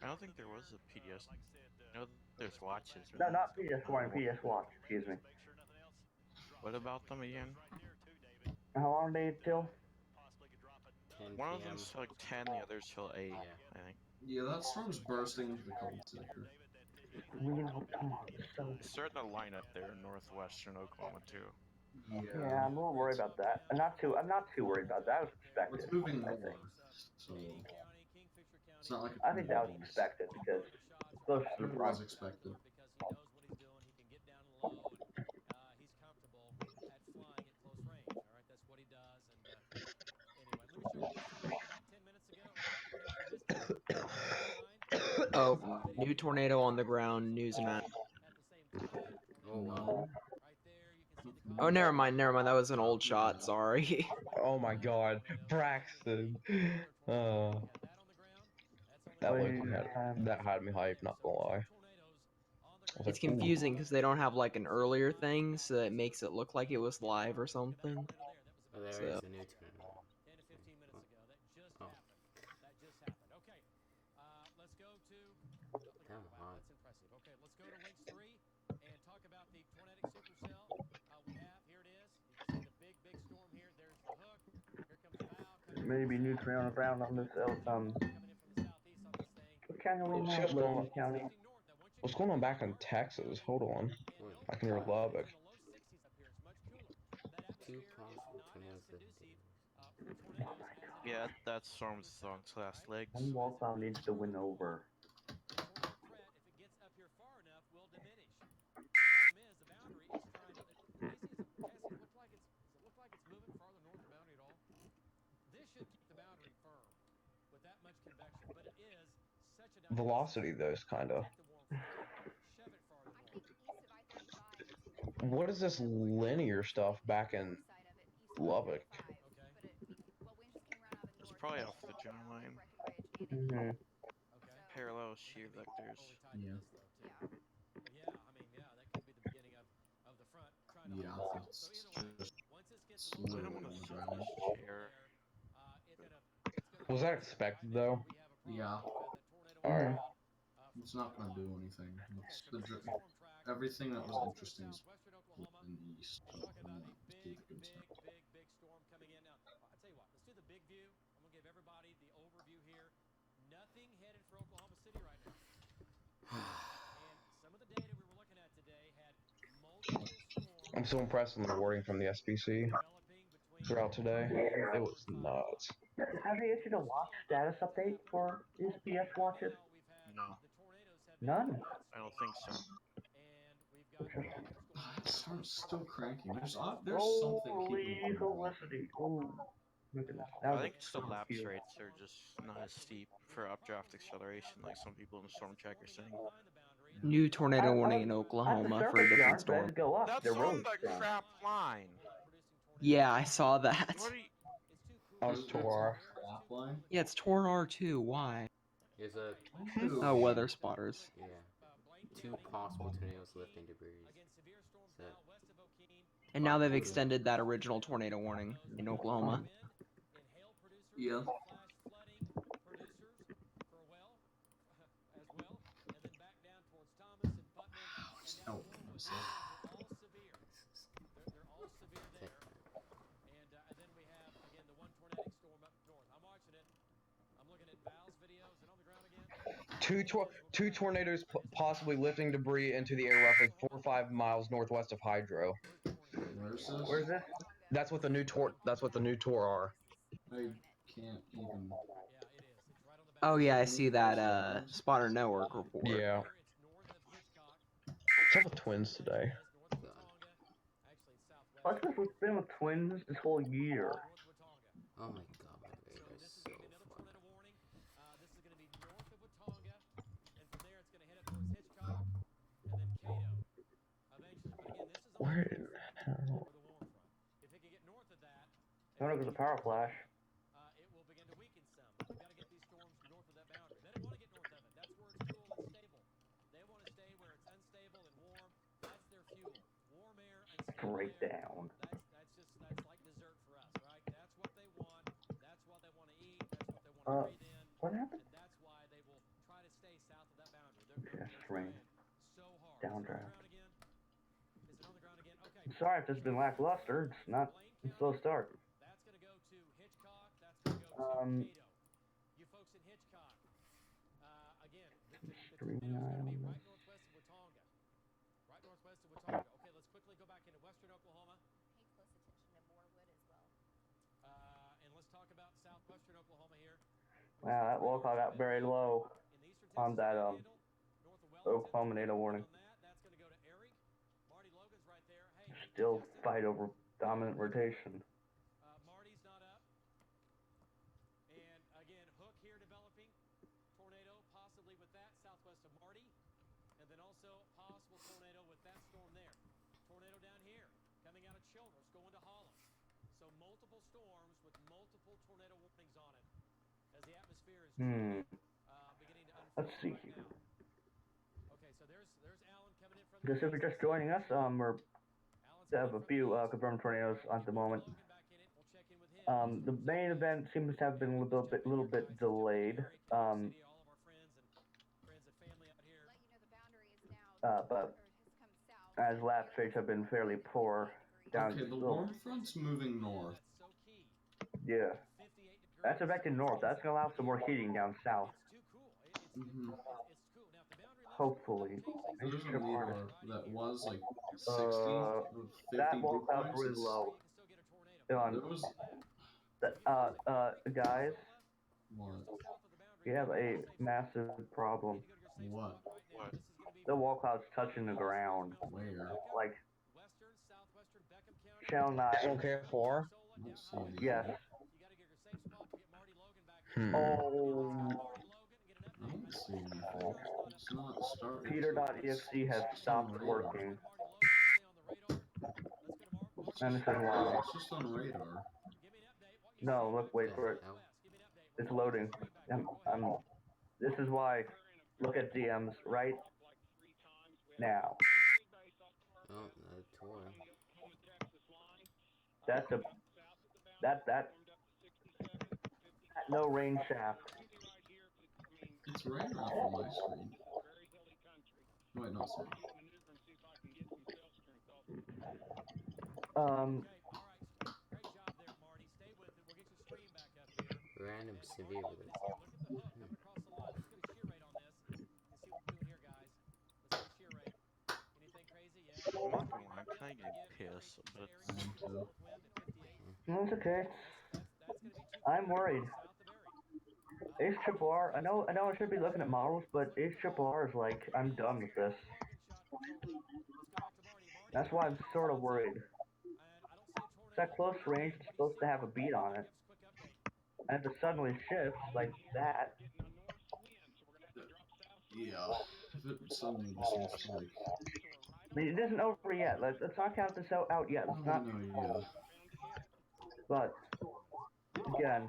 I don't think there was a PDS. No, there's watches. No, not PS warning, PS watch. Excuse me. What about them again? How long are they till? 10 One of PM. them's till like 10, the other's till 8, Yeah. I think. Yeah, that storm's bursting into the cold sector. Come on. It's starting to line up there in northwestern Oklahoma too. Yeah, I'm a little worried about that. I'm not too worried about that. I was expected. It's moving north, so it's not like I think that was expected because close to the it front. was expected. Oh, new tornado on the ground. News and Oh wow. Oh, never mind. That was an old shot. Sorry. Oh my God, Braxton. That had me hyped. Not gonna lie. It's confusing because they don't have like an earlier thing, so it makes it look like it was live or something. Oh, there So. is a new tornado. Oh. Damn hot. Okay, let's go to Links 3 and talk about the tornadic supercell we have. Here it is. You can see the big storm here. There's the hook. Here comes the bow. Maybe neutron around on this what county are we in? Logan County. What's going on back in Texas? Hold on. Back near Lubbock. Two possible tornadoes. Yeah, that storm's on its last legs. One wall cloud needs to win over. Velocity, though, is kind of. What is this linear stuff back in Lubbock? It's probably off the general line. Mm-hmm. Parallel shear vectors. Yeah. Yeah, it's just literally on the ground. Was that expected, though? Yeah. Alright. It's not going to do anything. Everything that was interesting is in the east. So I'm not see if it goes down. I'm so impressed with the wording from the SPC throughout today. It was nuts. Have they issued a watch status update for SPS watches? No, None. I don't think so. I'm still cranking. There's something keeping Holy it from me. felicity. Oh, look at that. That I was think it's the a lapse cute. rates are just not as steep for updraft acceleration, like some people in the storm check are saying. New tornado warning in At the Oklahoma for a surface, the different arms storm. go up. That's They're on really the strong. crap line. Yeah, I saw that. What are you? Oh, it's Tor. Crap line. Yeah, it's Tor R2. Why? There's a Oh, weather spotters. yeah, 2 possible tornadoes lifting debris. So, And now they've extended that original tornado warning in Oklahoma. Yeah. Oh, what's that? Two tornadoes possibly lifting debris into the air roughly 4 or 5 miles northwest of Hydro. Where's this? Where's this? That's what the new Tor are. I can't even. Oh yeah, I see that spotter network report. Yeah. What's up with twins today? What's this with been with twins this whole year? oh my god, my radar is so far. Where in the hell? I wonder if there's a power flash. Breakdown. What happened? Yes, rain. Downdraft. Sorry if this has been lackluster. It's not a slow start. Streaming items. Wow, that wall call got very low on that Oklahoma tornado warning. Still fight over dominant rotation. Let's see here. Just if you're just joining us, we have a few confirmed tornadoes at the moment. The main event seems to have been a little bit delayed. But as lapse rates have been fairly poor down. Okay, the warm front's moving north. Yeah, that's affecting north. That's gonna allow some more heating down south. Mm-hmm. Hopefully. There's a radar that was like 60 Uh, 50 that wall dew cloud's points. really It's- low. There was Guys, what? we have a massive problem. What? What? The wall cloud's touching the ground. Where? Like, shall not. SLK4? I don't see anything. Yes. Oh. I don't see anything. It's not starting. Peter.exe has It's on stopped radar. working. And this is why. It's just on radar. No, look, wait for it. It's loading. This is why. Look at DMs right now. Oh, the Tor. That's a that no range shaft. It's right off on my screen. Wait, no, sorry. Random severe weather. I'm not gonna lie, I'm kind of getting pissed, but I am too. No, it's okay. I'm worried. Ace Triple R. I know I should be looking at models, but Ace Triple R is like, I'm done with this. That's why I'm sort of worried. That close range is supposed to have a beat on it, and if it suddenly shifts like that. Yeah, if it suddenly just gets like. I mean, it isn't over yet. Let's not count this out yet. Let's not. No, yeah. But again,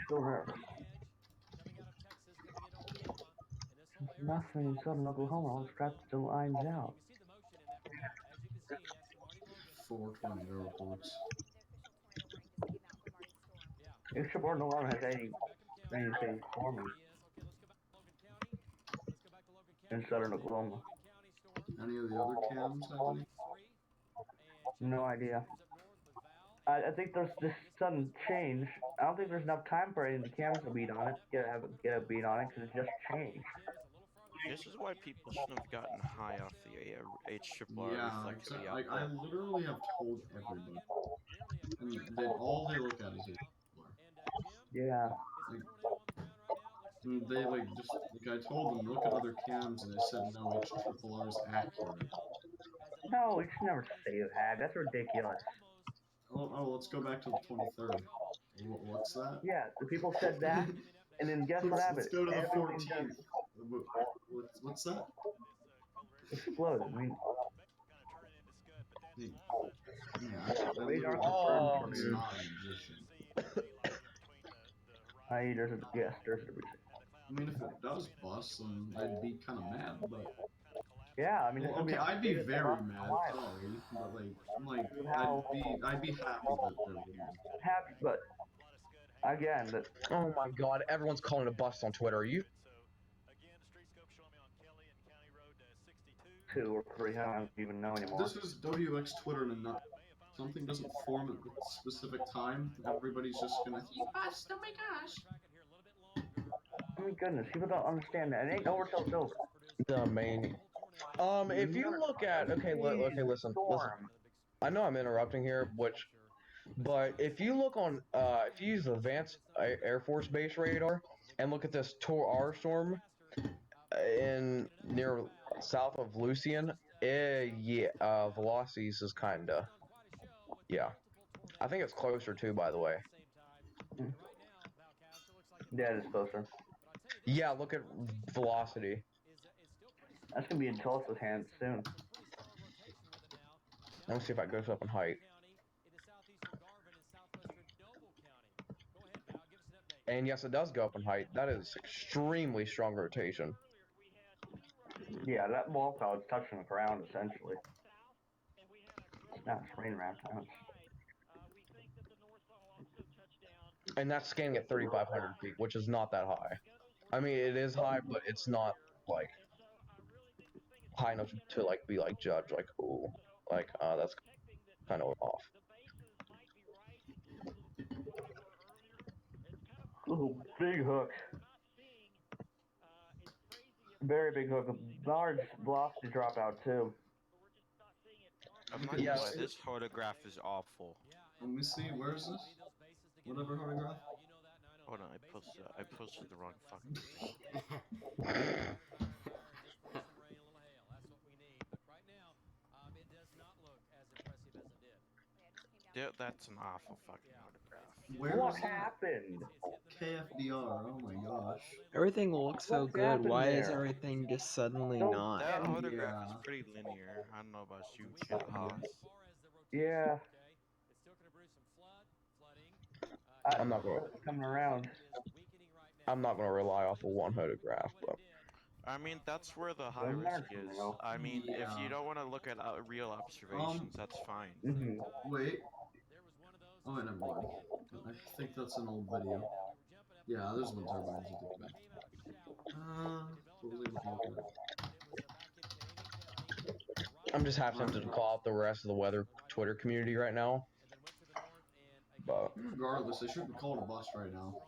still there. There's nothing in southern Oklahoma. All strapped the lines out. 4 tornado reports. Ace Triple R no longer has anything forming in southern Oklahoma. Any of the other cams have any? No idea. I think there's this sudden change. I don't think there's enough time for any of the cams to beat on it. Get a beat on it because it just changed. this is why people shouldn't have gotten high off the HRR Yeah, reflectivity exactly. I output. literally have told everybody, and all they look at is HDR. Yeah. Like, and they I told them look at other cams, and they said no, HRR is accurate. No, you should never say that. That's ridiculous. Oh, let's go back to the 23rd. What's that? Yeah, the people said that, and then guess what happened? Let's go to the Everything 14th. just What's that? exploded. I mean, Yeah, radar Oh, confirmed it's dude. not a magician. there's a reason. I mean, if it does bust, then I'd be kind of mad, but. Yeah, I mean, it's Well, gonna okay, I'd be be very mad. Sorry, but I'd be happy that they're weird. happy, but again, that Oh my god, everyone's calling a bust on Twitter. Are you? 2 or 3, I don't even know anymore. This is WX Twitter in a nut. Something doesn't form at a specific time. Everybody's just gonna. You bust! Oh my gosh! Oh my goodness, people don't understand that. It ain't over till it's over. The main. If you look at okay, listen. I know I'm interrupting here, but if you look on, if you use the Advanced Air Force Base radar and look at this Tor R storm in near south of Lucian, velocities is kinda, yeah. I think it's closer too, by the way. Yeah, it's closer. Yeah, look at velocity. That's gonna be in Tulsa's hands soon. Let me see if it goes up in height. And yes, it does go up in height. That is extremely strong rotation. Yeah, that wall cloud's touching the ground essentially. Now it's rain around town. And that's scanning at 3,500 feet, which is not that high. I mean, it is high, but it's not like high enough to like be like judged like, ooh, like that's kind of off. Ooh, big hook. Very big hook. Large velocity dropout too. I'm not gonna lie, this photograph is awful. Let me see. Where is this? Whatever photograph. Hold on, I posted the wrong fucking thing. That's an awful fucking photograph. Where What was happened? KFDR. Oh my gosh. Everything looks so What good. happened Why is there? everything just suddenly No, not? That photograph Yeah. is pretty linear. I don't know about you, Kid Haas. Yeah. I'm not gonna. Coming around. I'm not gonna rely off of one photograph, but. I mean, that's where the high Doesn't matter risk to me, is. though. I mean, if Yeah. you don't want to look at real observations, that's fine. Wait. Oh, wait, never mind. I think that's an old video. Yeah, there's wind turbines at the back. What was I even looking at? I'm just half tempted to call out the rest of the weather Twitter community right now. But regardless, they shouldn't call it a bust right now.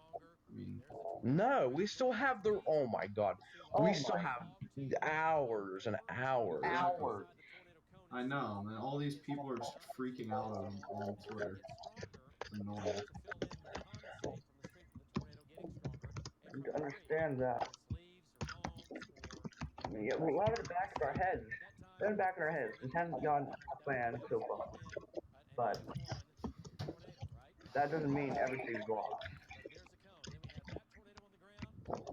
I mean, No, we still have the. Oh my god, we Oh still my have hours and hours. exactly. hours. I know, and all these people are just freaking out on Twitter. It's annoying. I need to understand that. I mean, yeah, we have it in the back of our heads. In the back of our heads. It hasn't gone a plan so far. But that doesn't mean everything's lost.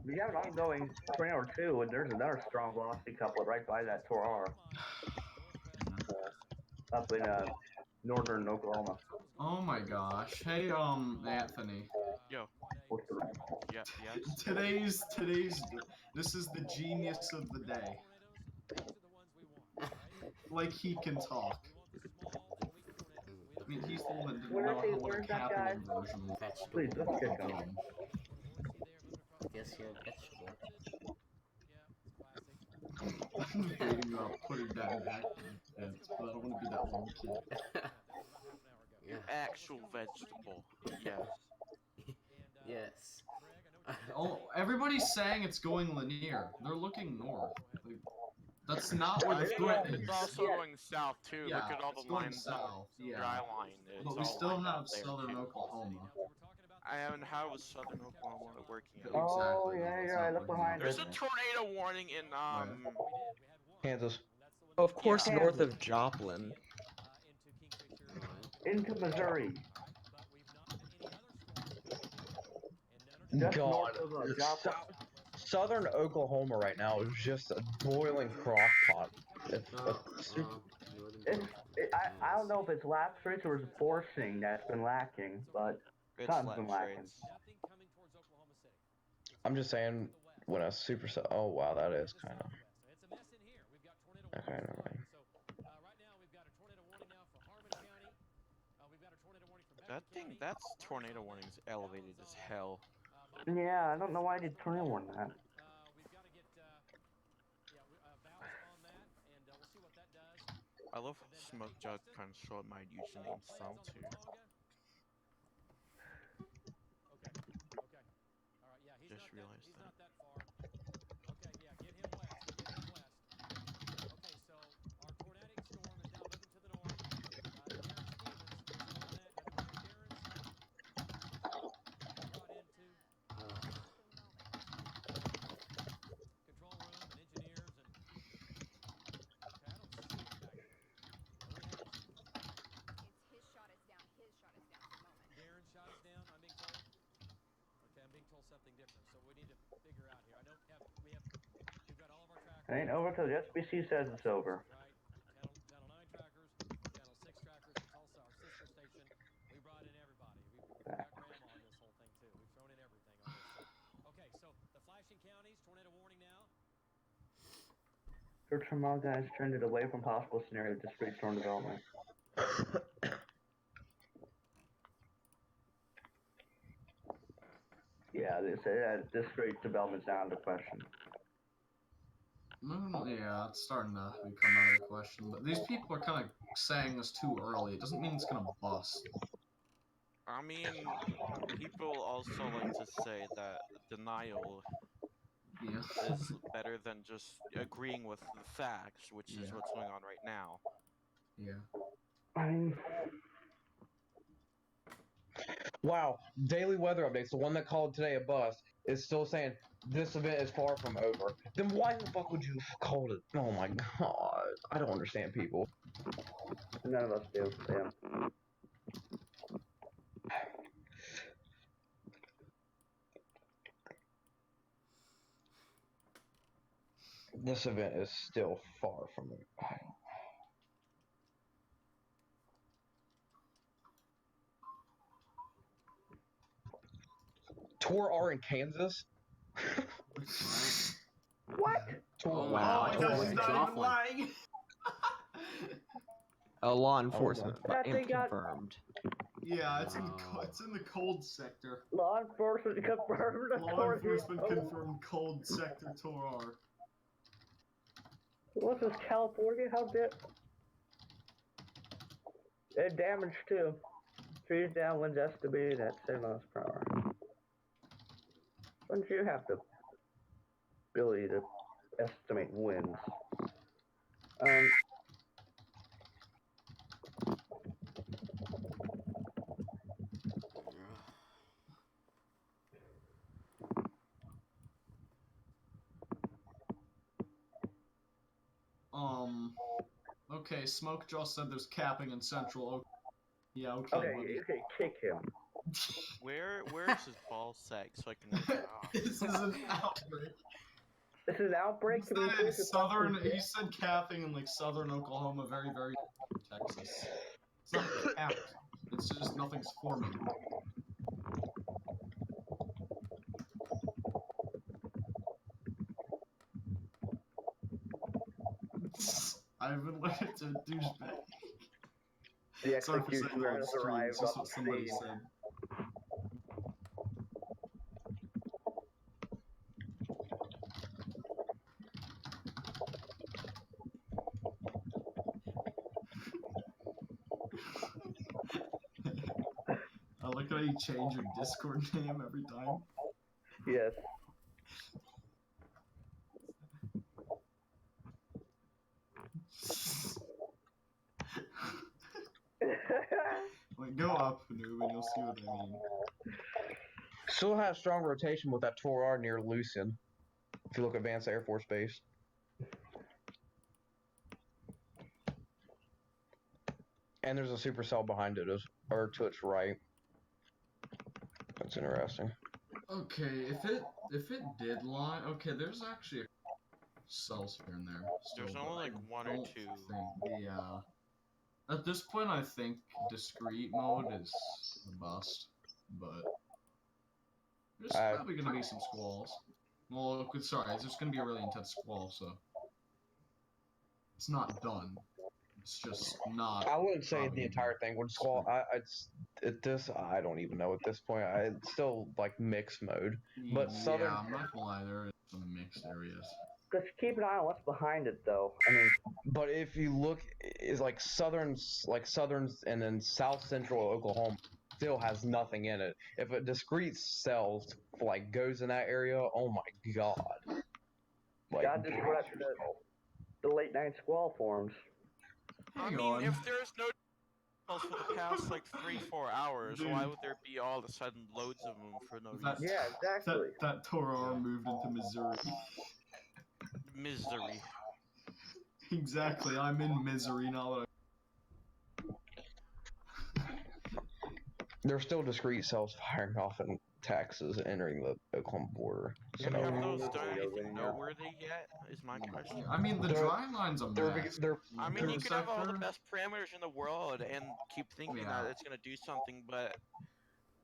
We have an ongoing tornado or two, and there's another strong velocity couplet right by that Tor up in northern Oklahoma. Oh my gosh. Hey, Anthony. Yo. What's the Yeah. Yes. Today's this is the genius of the day. Like he can talk. I mean, he's the one that didn't know what a capital version was. Please, Vegetable. let's get going. I guess you're a vegetable. I'm debating about putting that back in fence, but I don't want to be that one kid. You actual vegetable. Yes. Yes. Oh, everybody's saying it's going linear. They're looking north. Like, that's not where the threat is. It's also going south too. Yeah, Look at all it's the going lines. south. Yeah, Dry line. It's but we all still lined up have there, southern too. Oklahoma. And how is southern Oklahoma working out? Oh, Exactly. yeah, It's you're right. not Look looking behind out us. There's a good. tornado warning in Kansas. Of course, Yeah. north of Joplin. Into Missouri. Just God, north of Joplin. Southern Oklahoma right now is just a boiling crock pot. I don't know if it's lapse rates or it's forcing that's been lacking, but It's something's been lapse lacking. rates. I'm just saying, when a supercell. Oh wow, that is kind of. Okay, never mind. That's tornado warnings elevated as hell. Yeah, I don't know why I did tornado warn that. I love Smoke Jug kind of showed my username style too. Just realized that. It ain't over till the SBC says it's over. Search for mod guys trended away from possible scenario of discrete storm development. Yeah, they say that discrete development's out of the question. Yeah, it's starting to become out of the question. But these people are kind of saying this too early. It doesn't mean it's gonna bust. I mean, people also like to say that denial is better than just agreeing with the facts, which is what's going on right now. Yeah. I mean, Wow, daily weather updates. The one that called today a bust is still saying this event is far from over. Then why the fuck would you call it? Oh my god, I don't understand people. none of us do. Yeah. This event is still far from it. Tor R in Kansas? What? Oh Wow. my gosh, he's not even lying. Law enforcement That thing got confirmed. Yeah, it's in the cold sector. Law enforcement confirmed. Law enforcement confirmed cold sector Tor R. What's this, California? How did it damaged too? Trees down, winds STB, that's 7 miles per hour. Wouldn't you have the ability to estimate winds? Okay, Smoke just said there's capping in Central Oak. Yeah, okay. Okay, kick him. Where's his ball sack so I can rip it off? This is an outbreak. This is an outbreak? Can we please He said capping in like southern Oklahoma, very, very Texas. It's not capped. It's just nothing's forming. I've been looking to douchebag. The Sorry for saying executioner on has stream, arrived it's just on what somebody scene. said. I like how you change your Discord name every time. Yes. Like, go up, noob, and you'll see what I mean. Still has strong rotation with that Tor near Lucin. If you look at Vance Air Force Base. And there's a supercell behind it, or to its right. That's interesting. Okay, if it did lie, okay, there's actually cells here and there. There's only like one or two. Yeah. At this point, I think discrete mode is a bust, but there's probably gonna be some squalls. Well, sorry, it's just gonna be a really intense squall, so it's not done. It's just not. I wouldn't say the entire thing would squall. I don't even know at this point. It's still like mixed mode. But southern. Yeah, I'm not gonna lie, there is some mixed areas. Just keep an eye on what's behind it, though. I mean, but if you look, is like southern, and then south central Oklahoma still has nothing in it. If a discrete cell like goes in that area, oh my god! Like, God just let the late night squall forms. I mean, if there's no for the past like 3-4 hours, Dude. why would there be all of a sudden loads of them for no reason? Yeah, exactly. That Torah moved into Missouri. Misery. Exactly, I'm in misery now that There's still discrete cells firing off in Texas, entering the Oklahoma border. So. Have those done anything noteworthy yet? Is my question. I mean, the dry line's a mess. I mean, you can have all the best parameters in the world and keep thinking that it's going to do something, but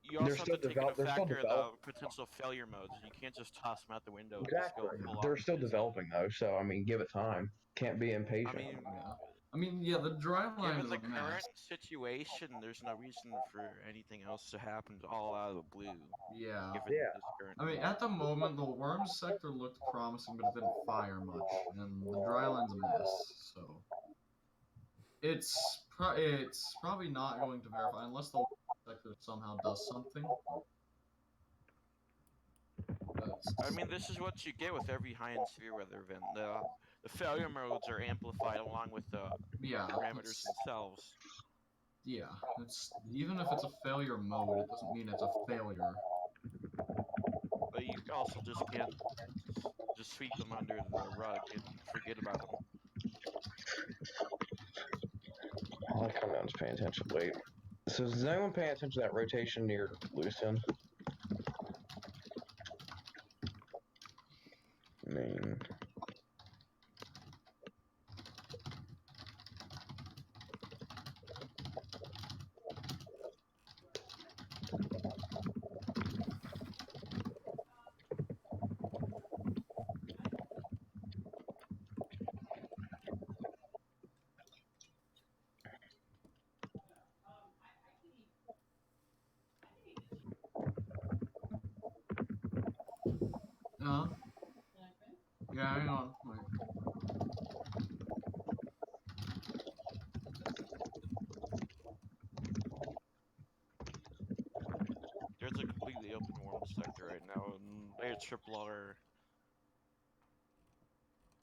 you also have to take into factor the potential failure modes. You can't just toss them out the window. Exactly. They're still developing though, so I mean, give it time. Can't be impatient. I mean, yeah, the dry line given is the a mess. current situation, there's no reason for anything else to happen all out of the blue. Yeah. I mean, at the moment, the worms sector looked promising, but it didn't fire much, and the dry line's a mess. So it's probably not going to verify unless the sector somehow does something. I mean, this is what you get with every high-end severe weather event. The failure modes are amplified along with the parameters themselves. Yeah, even if it's a failure mode, it doesn't mean it's a failure. But you also just can't just sweep them under the rug and forget about them. I'll come down to paying attention. Wait. So is anyone paying attention to that rotation near Lucin? Main. Yeah, hang on. Wait. There's a completely open warm sector right now, and ARRR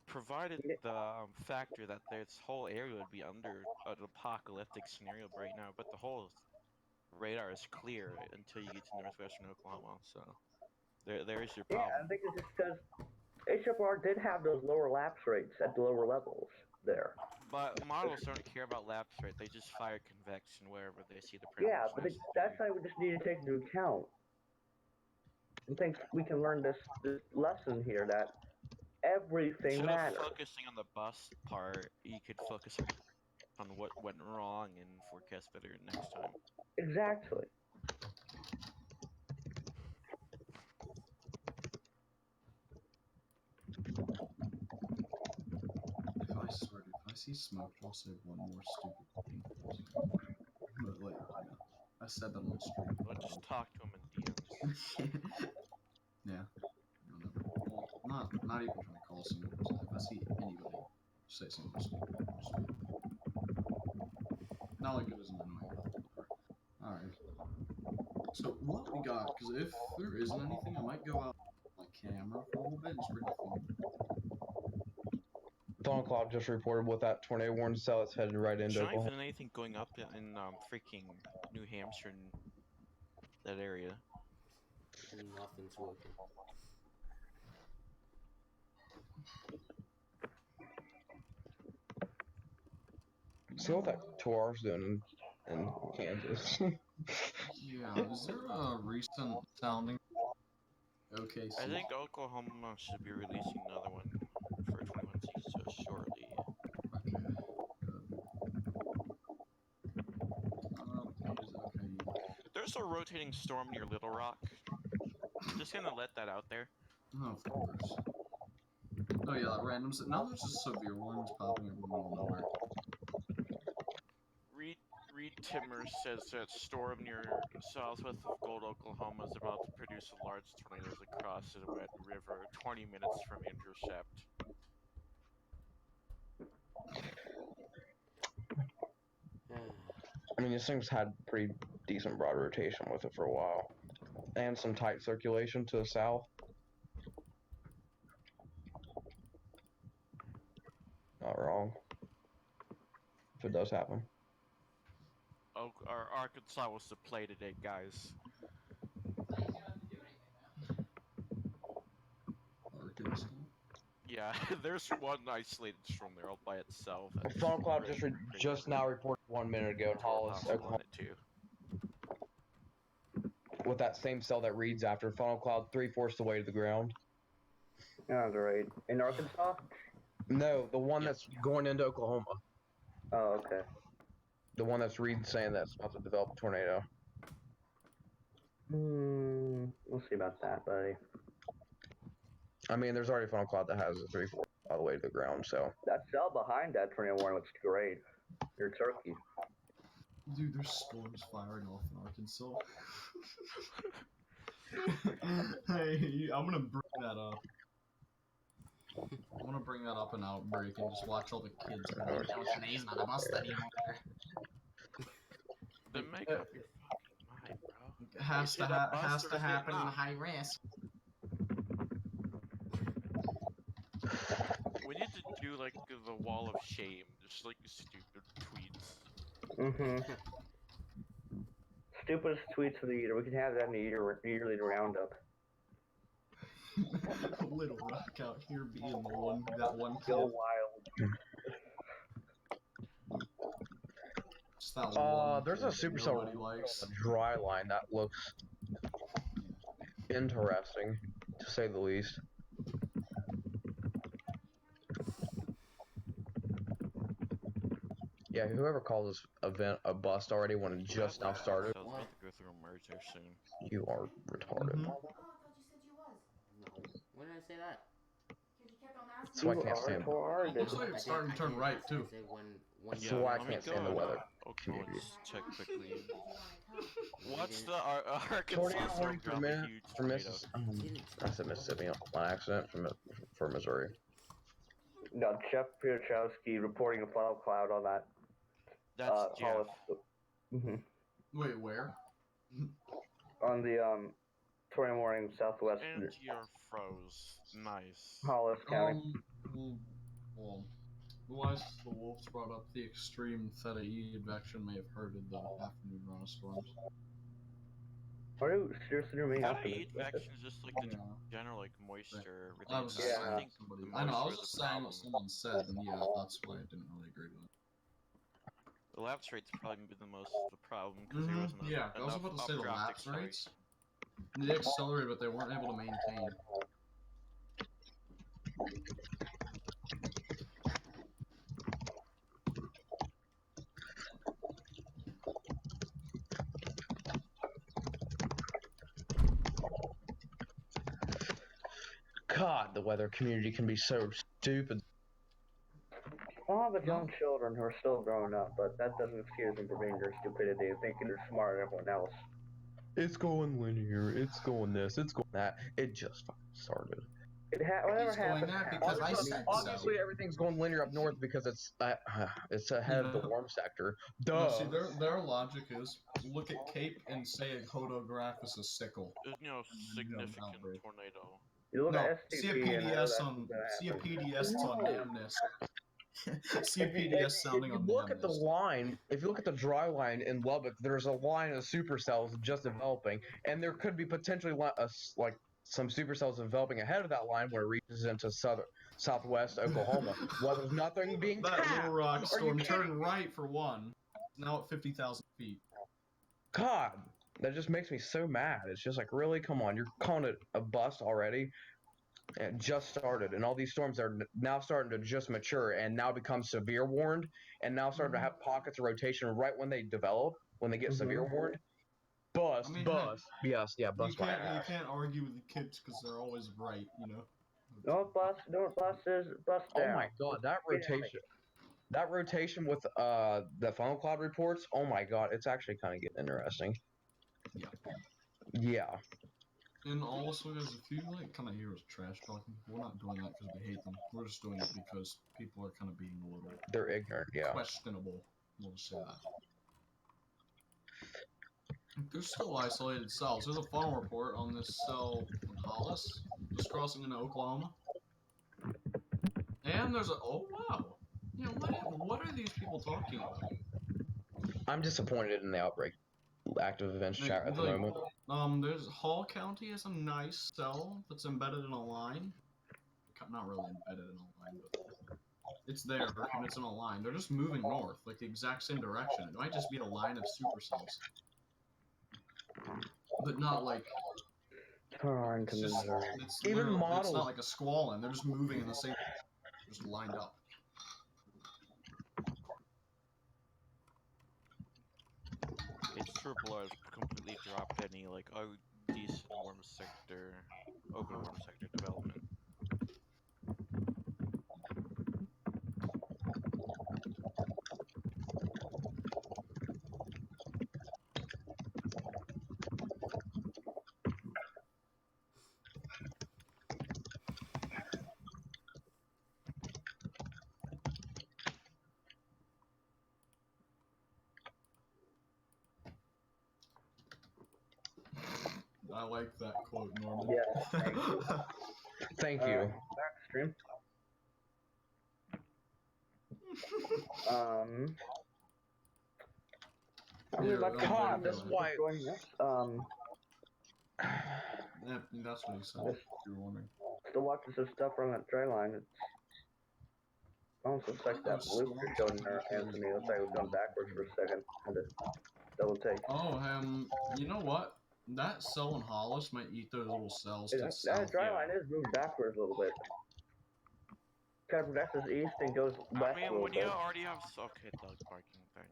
provided the factor that this whole area would be under an apocalyptic scenario right now, but the whole radar is clear until you get to northwestern Oklahoma. So there's your problem. Yeah, I think it's just because HFR did have those lower lapse rates at the lower levels there. But models don't care about lapse rate; they just fire convection wherever they see the Yeah, parameters but necessary. that's something we just need to take into account. I think we can learn this lesson here that everything Instead matters. of focusing on the bus part, you could focus on what went wrong and forecast better next time. Exactly. If I see smoke, I'll say one more stupid thing. But like, I said that on the stream. Well, just talk to him in DMs. Yeah. Whatever. Well, not even trying to call a single person. If I see anybody say something stupid, just wait. Not like it was an annoying call. Alright. So what we got, because if there isn't anything, I might go out my camera for a little bit and just bring a phone. Dawn Cloud just reported with that tornado warning cell. It's headed right into There's not Oklahoma. even anything going up in freaking New Hampshire and that area. Nothing's working. See what that 2R's doing in Kansas. Yeah, is there a recent sounding? Okay, I think Oklahoma should be releasing another one for 21C shortly. Okay, good. Okay. There's a rotating storm near Little Rock. Just gonna let that out there. Oh, of course. Oh yeah, that random. Now there's just severe warnings popping up in the middle of nowhere. Reed Timmer says that storm near southwest of Gold, Oklahoma is about to produce a large tornadoes across the Red River, 20 minutes from intercept. I mean, this thing's had pretty decent broad rotation with it for a while. And some tight circulation to the south. Not wrong. If it does happen. Oh, our Arkansas was the play today, guys. Arkansas? Yeah, there's one isolated storm there all by itself. Dawn Cloud just now reported 1 minute ago in Hollis, Oklahoma. With that same cell that reads after Funnel Cloud 3/4 the way to the ground. Yeah, great. In Arkansas? No, the one that's going into Oklahoma. Oh, okay. The one that's reading saying that's about to develop a tornado. We'll see about that, buddy. I mean, there's already a Funnel Cloud that has a 3/4 all the way to the ground, so. That cell behind that tornado warning looks great. You're Turkey. Dude, there's storms firing off in Arkansas. Hey, I'm gonna bring that up. I want to bring that up in Outbreak and just watch all the kids be like, "Oh, today's not a bust anymore." Then make up your fucking mind, bro. Has to happen in high risk. We need to do like the wall of shame, just like stupid tweets. Stupidest tweets of the year. We can have that in the yearly roundup. Little Rock out here being that one kid. Go wild. Just that one there's a kid supercell nobody likes. dry line that looks interesting, to say the least. Yeah, whoever called this event a bust already when it just now started. I was about to go through a merge there soon. You are retarded. Oh, I thought you said you was. No. When did I say that? Because you kept on asking. So I can't stand It looks like it's starting to turn right too. So why I can't stand the weather. Okay, let's check quickly. What's the Tornado Arkansas warning storm drop a huge for tornado? Mississippi. I said Mississippi on accident for Missouri. No, Jeff Pierchowski reporting a funnel cloud on that. That's Jeff. Wait, where? On the 20 morning southwest And you're froze. Nice. Hollis County. Well, why the Wolves brought up the extreme Theta E advection may have hurted the afternoon run of storms. Are you seriously doing me up for this? Advection is just like the Yeah. general like moisture I was related. just I saying think somebody. the I know. I moisture was is just a saying problem. what someone said, and yeah, that's why I didn't really agree with it. The lapse rate's probably been the most the problem because there wasn't Yeah, I was enough about to say the updraft lapse accelerate. rates. They accelerated, but they weren't able to maintain. God, the weather community can be so stupid. All the young children who are still growing up, but that doesn't excuse them for being their stupidity and thinking they're smarter than everyone else. It's going linear. It's going this. It's going that. It just fucking started. Whatever It's going happens. that because I said Obviously, so. everything's going linear up north because it's ahead of the warm sector. Duh. No, see, their logic is look at Cape and say a hodograph is a sickle. You know, significant Outbreak. tornado. You look No, at see a STP and I know that's PDS what's on gonna happen. Namness. See a PDS sounding on If you look at the Namness. line, if you look at the dry line in Lubbock, there's a line of supercells just developing, and there could be potentially like some supercells developing ahead of that line where it reaches into southwest Oklahoma. While there's nothing being That tapped. Little Rock Are you storm kidding turned me? right for one. Now at 50,000 feet. God, that just makes me so mad. It's just like, really, come on, you're calling it a bust already? It just started, and all these storms are now starting to just mature and now become severe warned, and now starting to have pockets of rotation right when they develop, when they get severe warned. Bust, I mean, bust. Yes, yeah, bust my ass. You can't argue with the kids because they're always right, you know. Don't bust is bust down. Oh my god, that rotation with the funnel cloud reports, oh my god, it's actually kind of getting interesting. Yeah. Yeah. And also, guys, if you like kind of hear us trash talking, we're not doing that because we hate them. We're just doing it because people are kind of being a little They're ignorant, yeah. questionable. We'll say that. There's still isolated cells. There's a funnel report on this cell in Hollis, just crossing into Oklahoma. And there's a oh wow, you know what are these people talking about? I'm disappointed in the Outbreak active events chat at the moment. There's Hall County has a nice cell that's embedded in a line. Not really embedded in a line, but it's there and it's in a line. They're just moving north, like the exact same direction. It might just be a line of supercells, but not like. It's just, it's even models. It's not like a squall, they're just moving in the same, just lined up. It's triple has completely dropped any like decent warm sector, open warm sector development. I like that quote, Norman. Yeah. Thank you. Back stream. God, that's why. Yeah, that's what he said. If you were wondering. Still watching some stuff from that dry line. It's almost looks like that loop you're showing there, Anthony. Looks like it was going backwards for a second. Had to double take. Oh, you know what? That cell in Hollis might eat those little cells to the south. That dry line is moving backwards a little bit. Kind of progresses east and goes west a little when bit. you already have dog barking thing.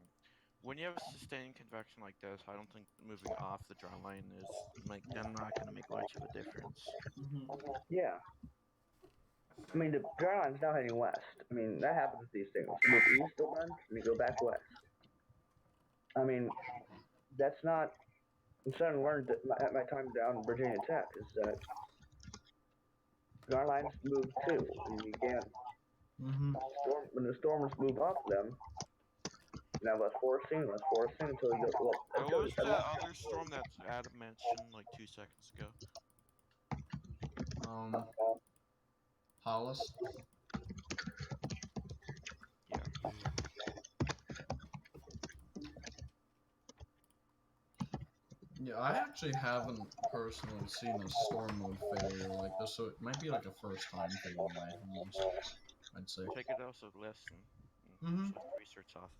When you have sustained convection like this, I don't think moving off the dry line is like they're not gonna make much of a difference. Yeah. I mean, the dry line's now heading west. I mean, that happens with these things. You move east a bunch, and you go back west. I mean, that's not... I'm starting to learn at my time down in Virginia Tech is that dry lines move too. And you can't... When the stormers move up them, Now less forcing until you go. Well, What until was that other storm that Adam mentioned like 2 seconds ago? Hollis. Yeah. Yeah, I actually haven't personally seen a storm mode failure like this, so it might be like a first time thing in my almost, I'd say. Take it as a lesson. Mhm. Research office.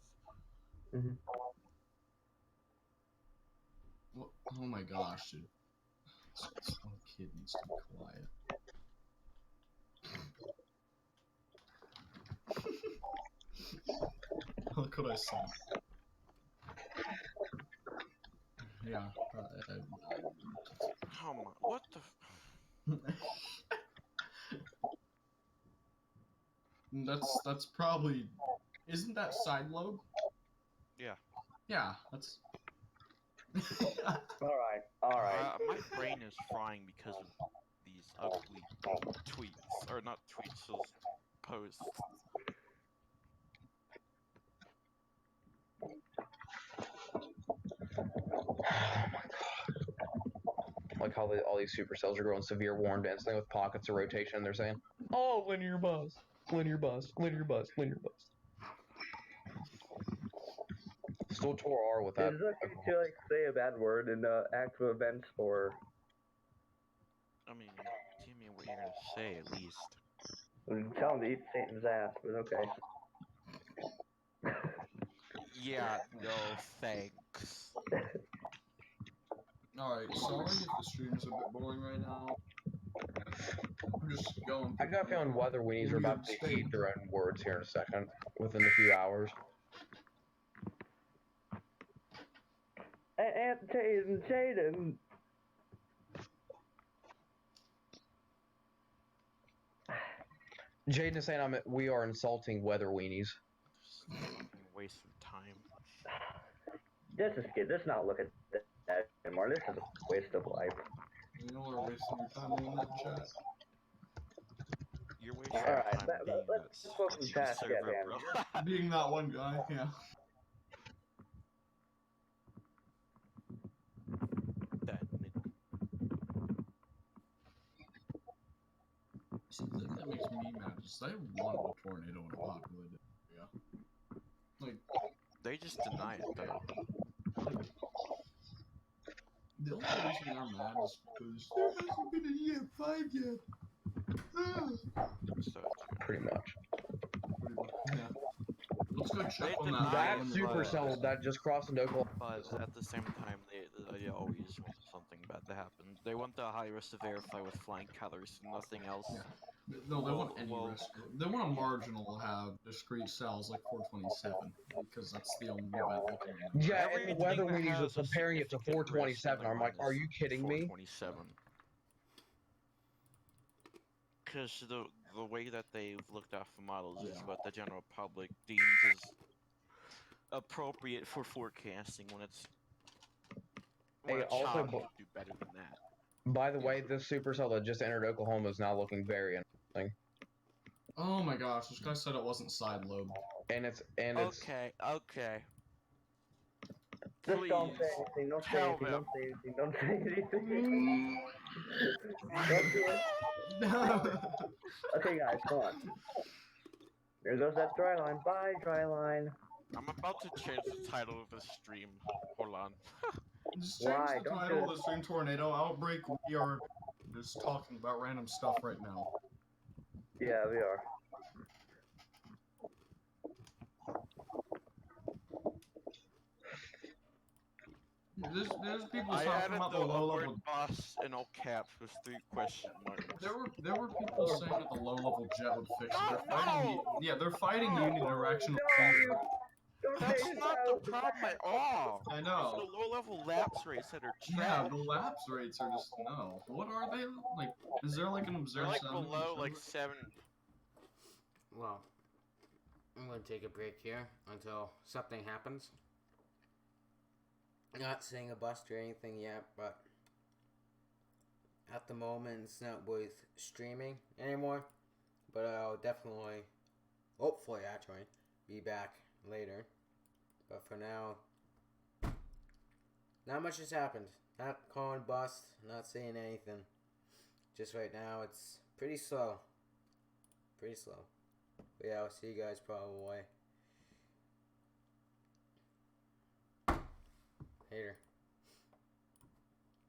Oh my gosh, dude. This one kid needs to be quiet. Look what I said. Yeah. Oh my, what the? That's probably. Isn't that side lobe? Yeah. Yeah, that's. Alright. My brain is frying because of these ugly tweets, or not tweets, those posts. Like how all these supercells are growing severe warm density with pockets of rotation. They're saying, "Oh, linear bus, linear bus, linear bus, linear bus." Still tore R with that. Is it okay to like say a bad word in active events or? I mean, tell me what you're gonna say at least. Tell him to eat Satan's ass, but okay. Yeah, no thanks. Alright, sorry if the stream's a bit boring right now. I'm just going. I got feeling weather weenies are about to eat their own words here in a second, within a few hours. Aunt Jaden. Jaden is saying we are insulting weather weenies. Waste of time. This is not look at that anymore. This is a waste of life. You know we're wasting your time doing that chat. You're wasting All right, time let's focus being past server, that, bro. Being that one guy, yeah. That nigga. See, the thing that makes me mad is they want a tornado in a populated area. Like, they just deny it though. The only reason they're mad is because there hasn't been an EF5 yet. So, pretty much. Yeah. Let's go check on deny That it, supercell that just crossed into Oklahoma. But at the same time, they always want something bad to happen. They want the high risk to verify with flying colors, nothing else. Yeah. No, they want any risk. They want a marginal have discrete cells like 427 because that's the only event they can. Yeah, and the weather weenies are comparing it to 427. I'm like, are you kidding me? 427. Because the way that they've looked at the models is what the general public deems as appropriate for forecasting when it's Hey, a also, child would do better than that. By the way, this supercell that just entered Oklahoma is now looking very interesting. Oh my gosh, this guy said it wasn't side lobe. And it's okay. Just Please don't say anything. Don't say anything. Don't say anything. Don't say anything. Don't do it. Okay, guys, come on. There goes that dry line. Bye, dry line. I'm about to change the title of the stream. Hold on. Just change the title of the stream Tornado Outbreak. We are just talking about random stuff right now. Yeah, we are. There's people I talking added about the the low word level. boss in all caps with 3 question marks. There were people saying that the low level jet would fix it. They're fighting. Yeah, they're fighting unidirectional. That's not the problem at all. I know. It's the low level lapse rates that are trash. Yeah, the lapse rates are just no. What are they like? Is there like an observed? They're like below like 7. Well, I'm gonna take a break here until something happens. Not saying a bust or anything yet, but at the moment it's not worth streaming anymore. But I'll definitely, hopefully actually, be back later. But for now, not much has happened. Not calling bust, not saying anything. Just right now, it's pretty slow. Pretty slow. But yeah, I'll see you guys probably. Later.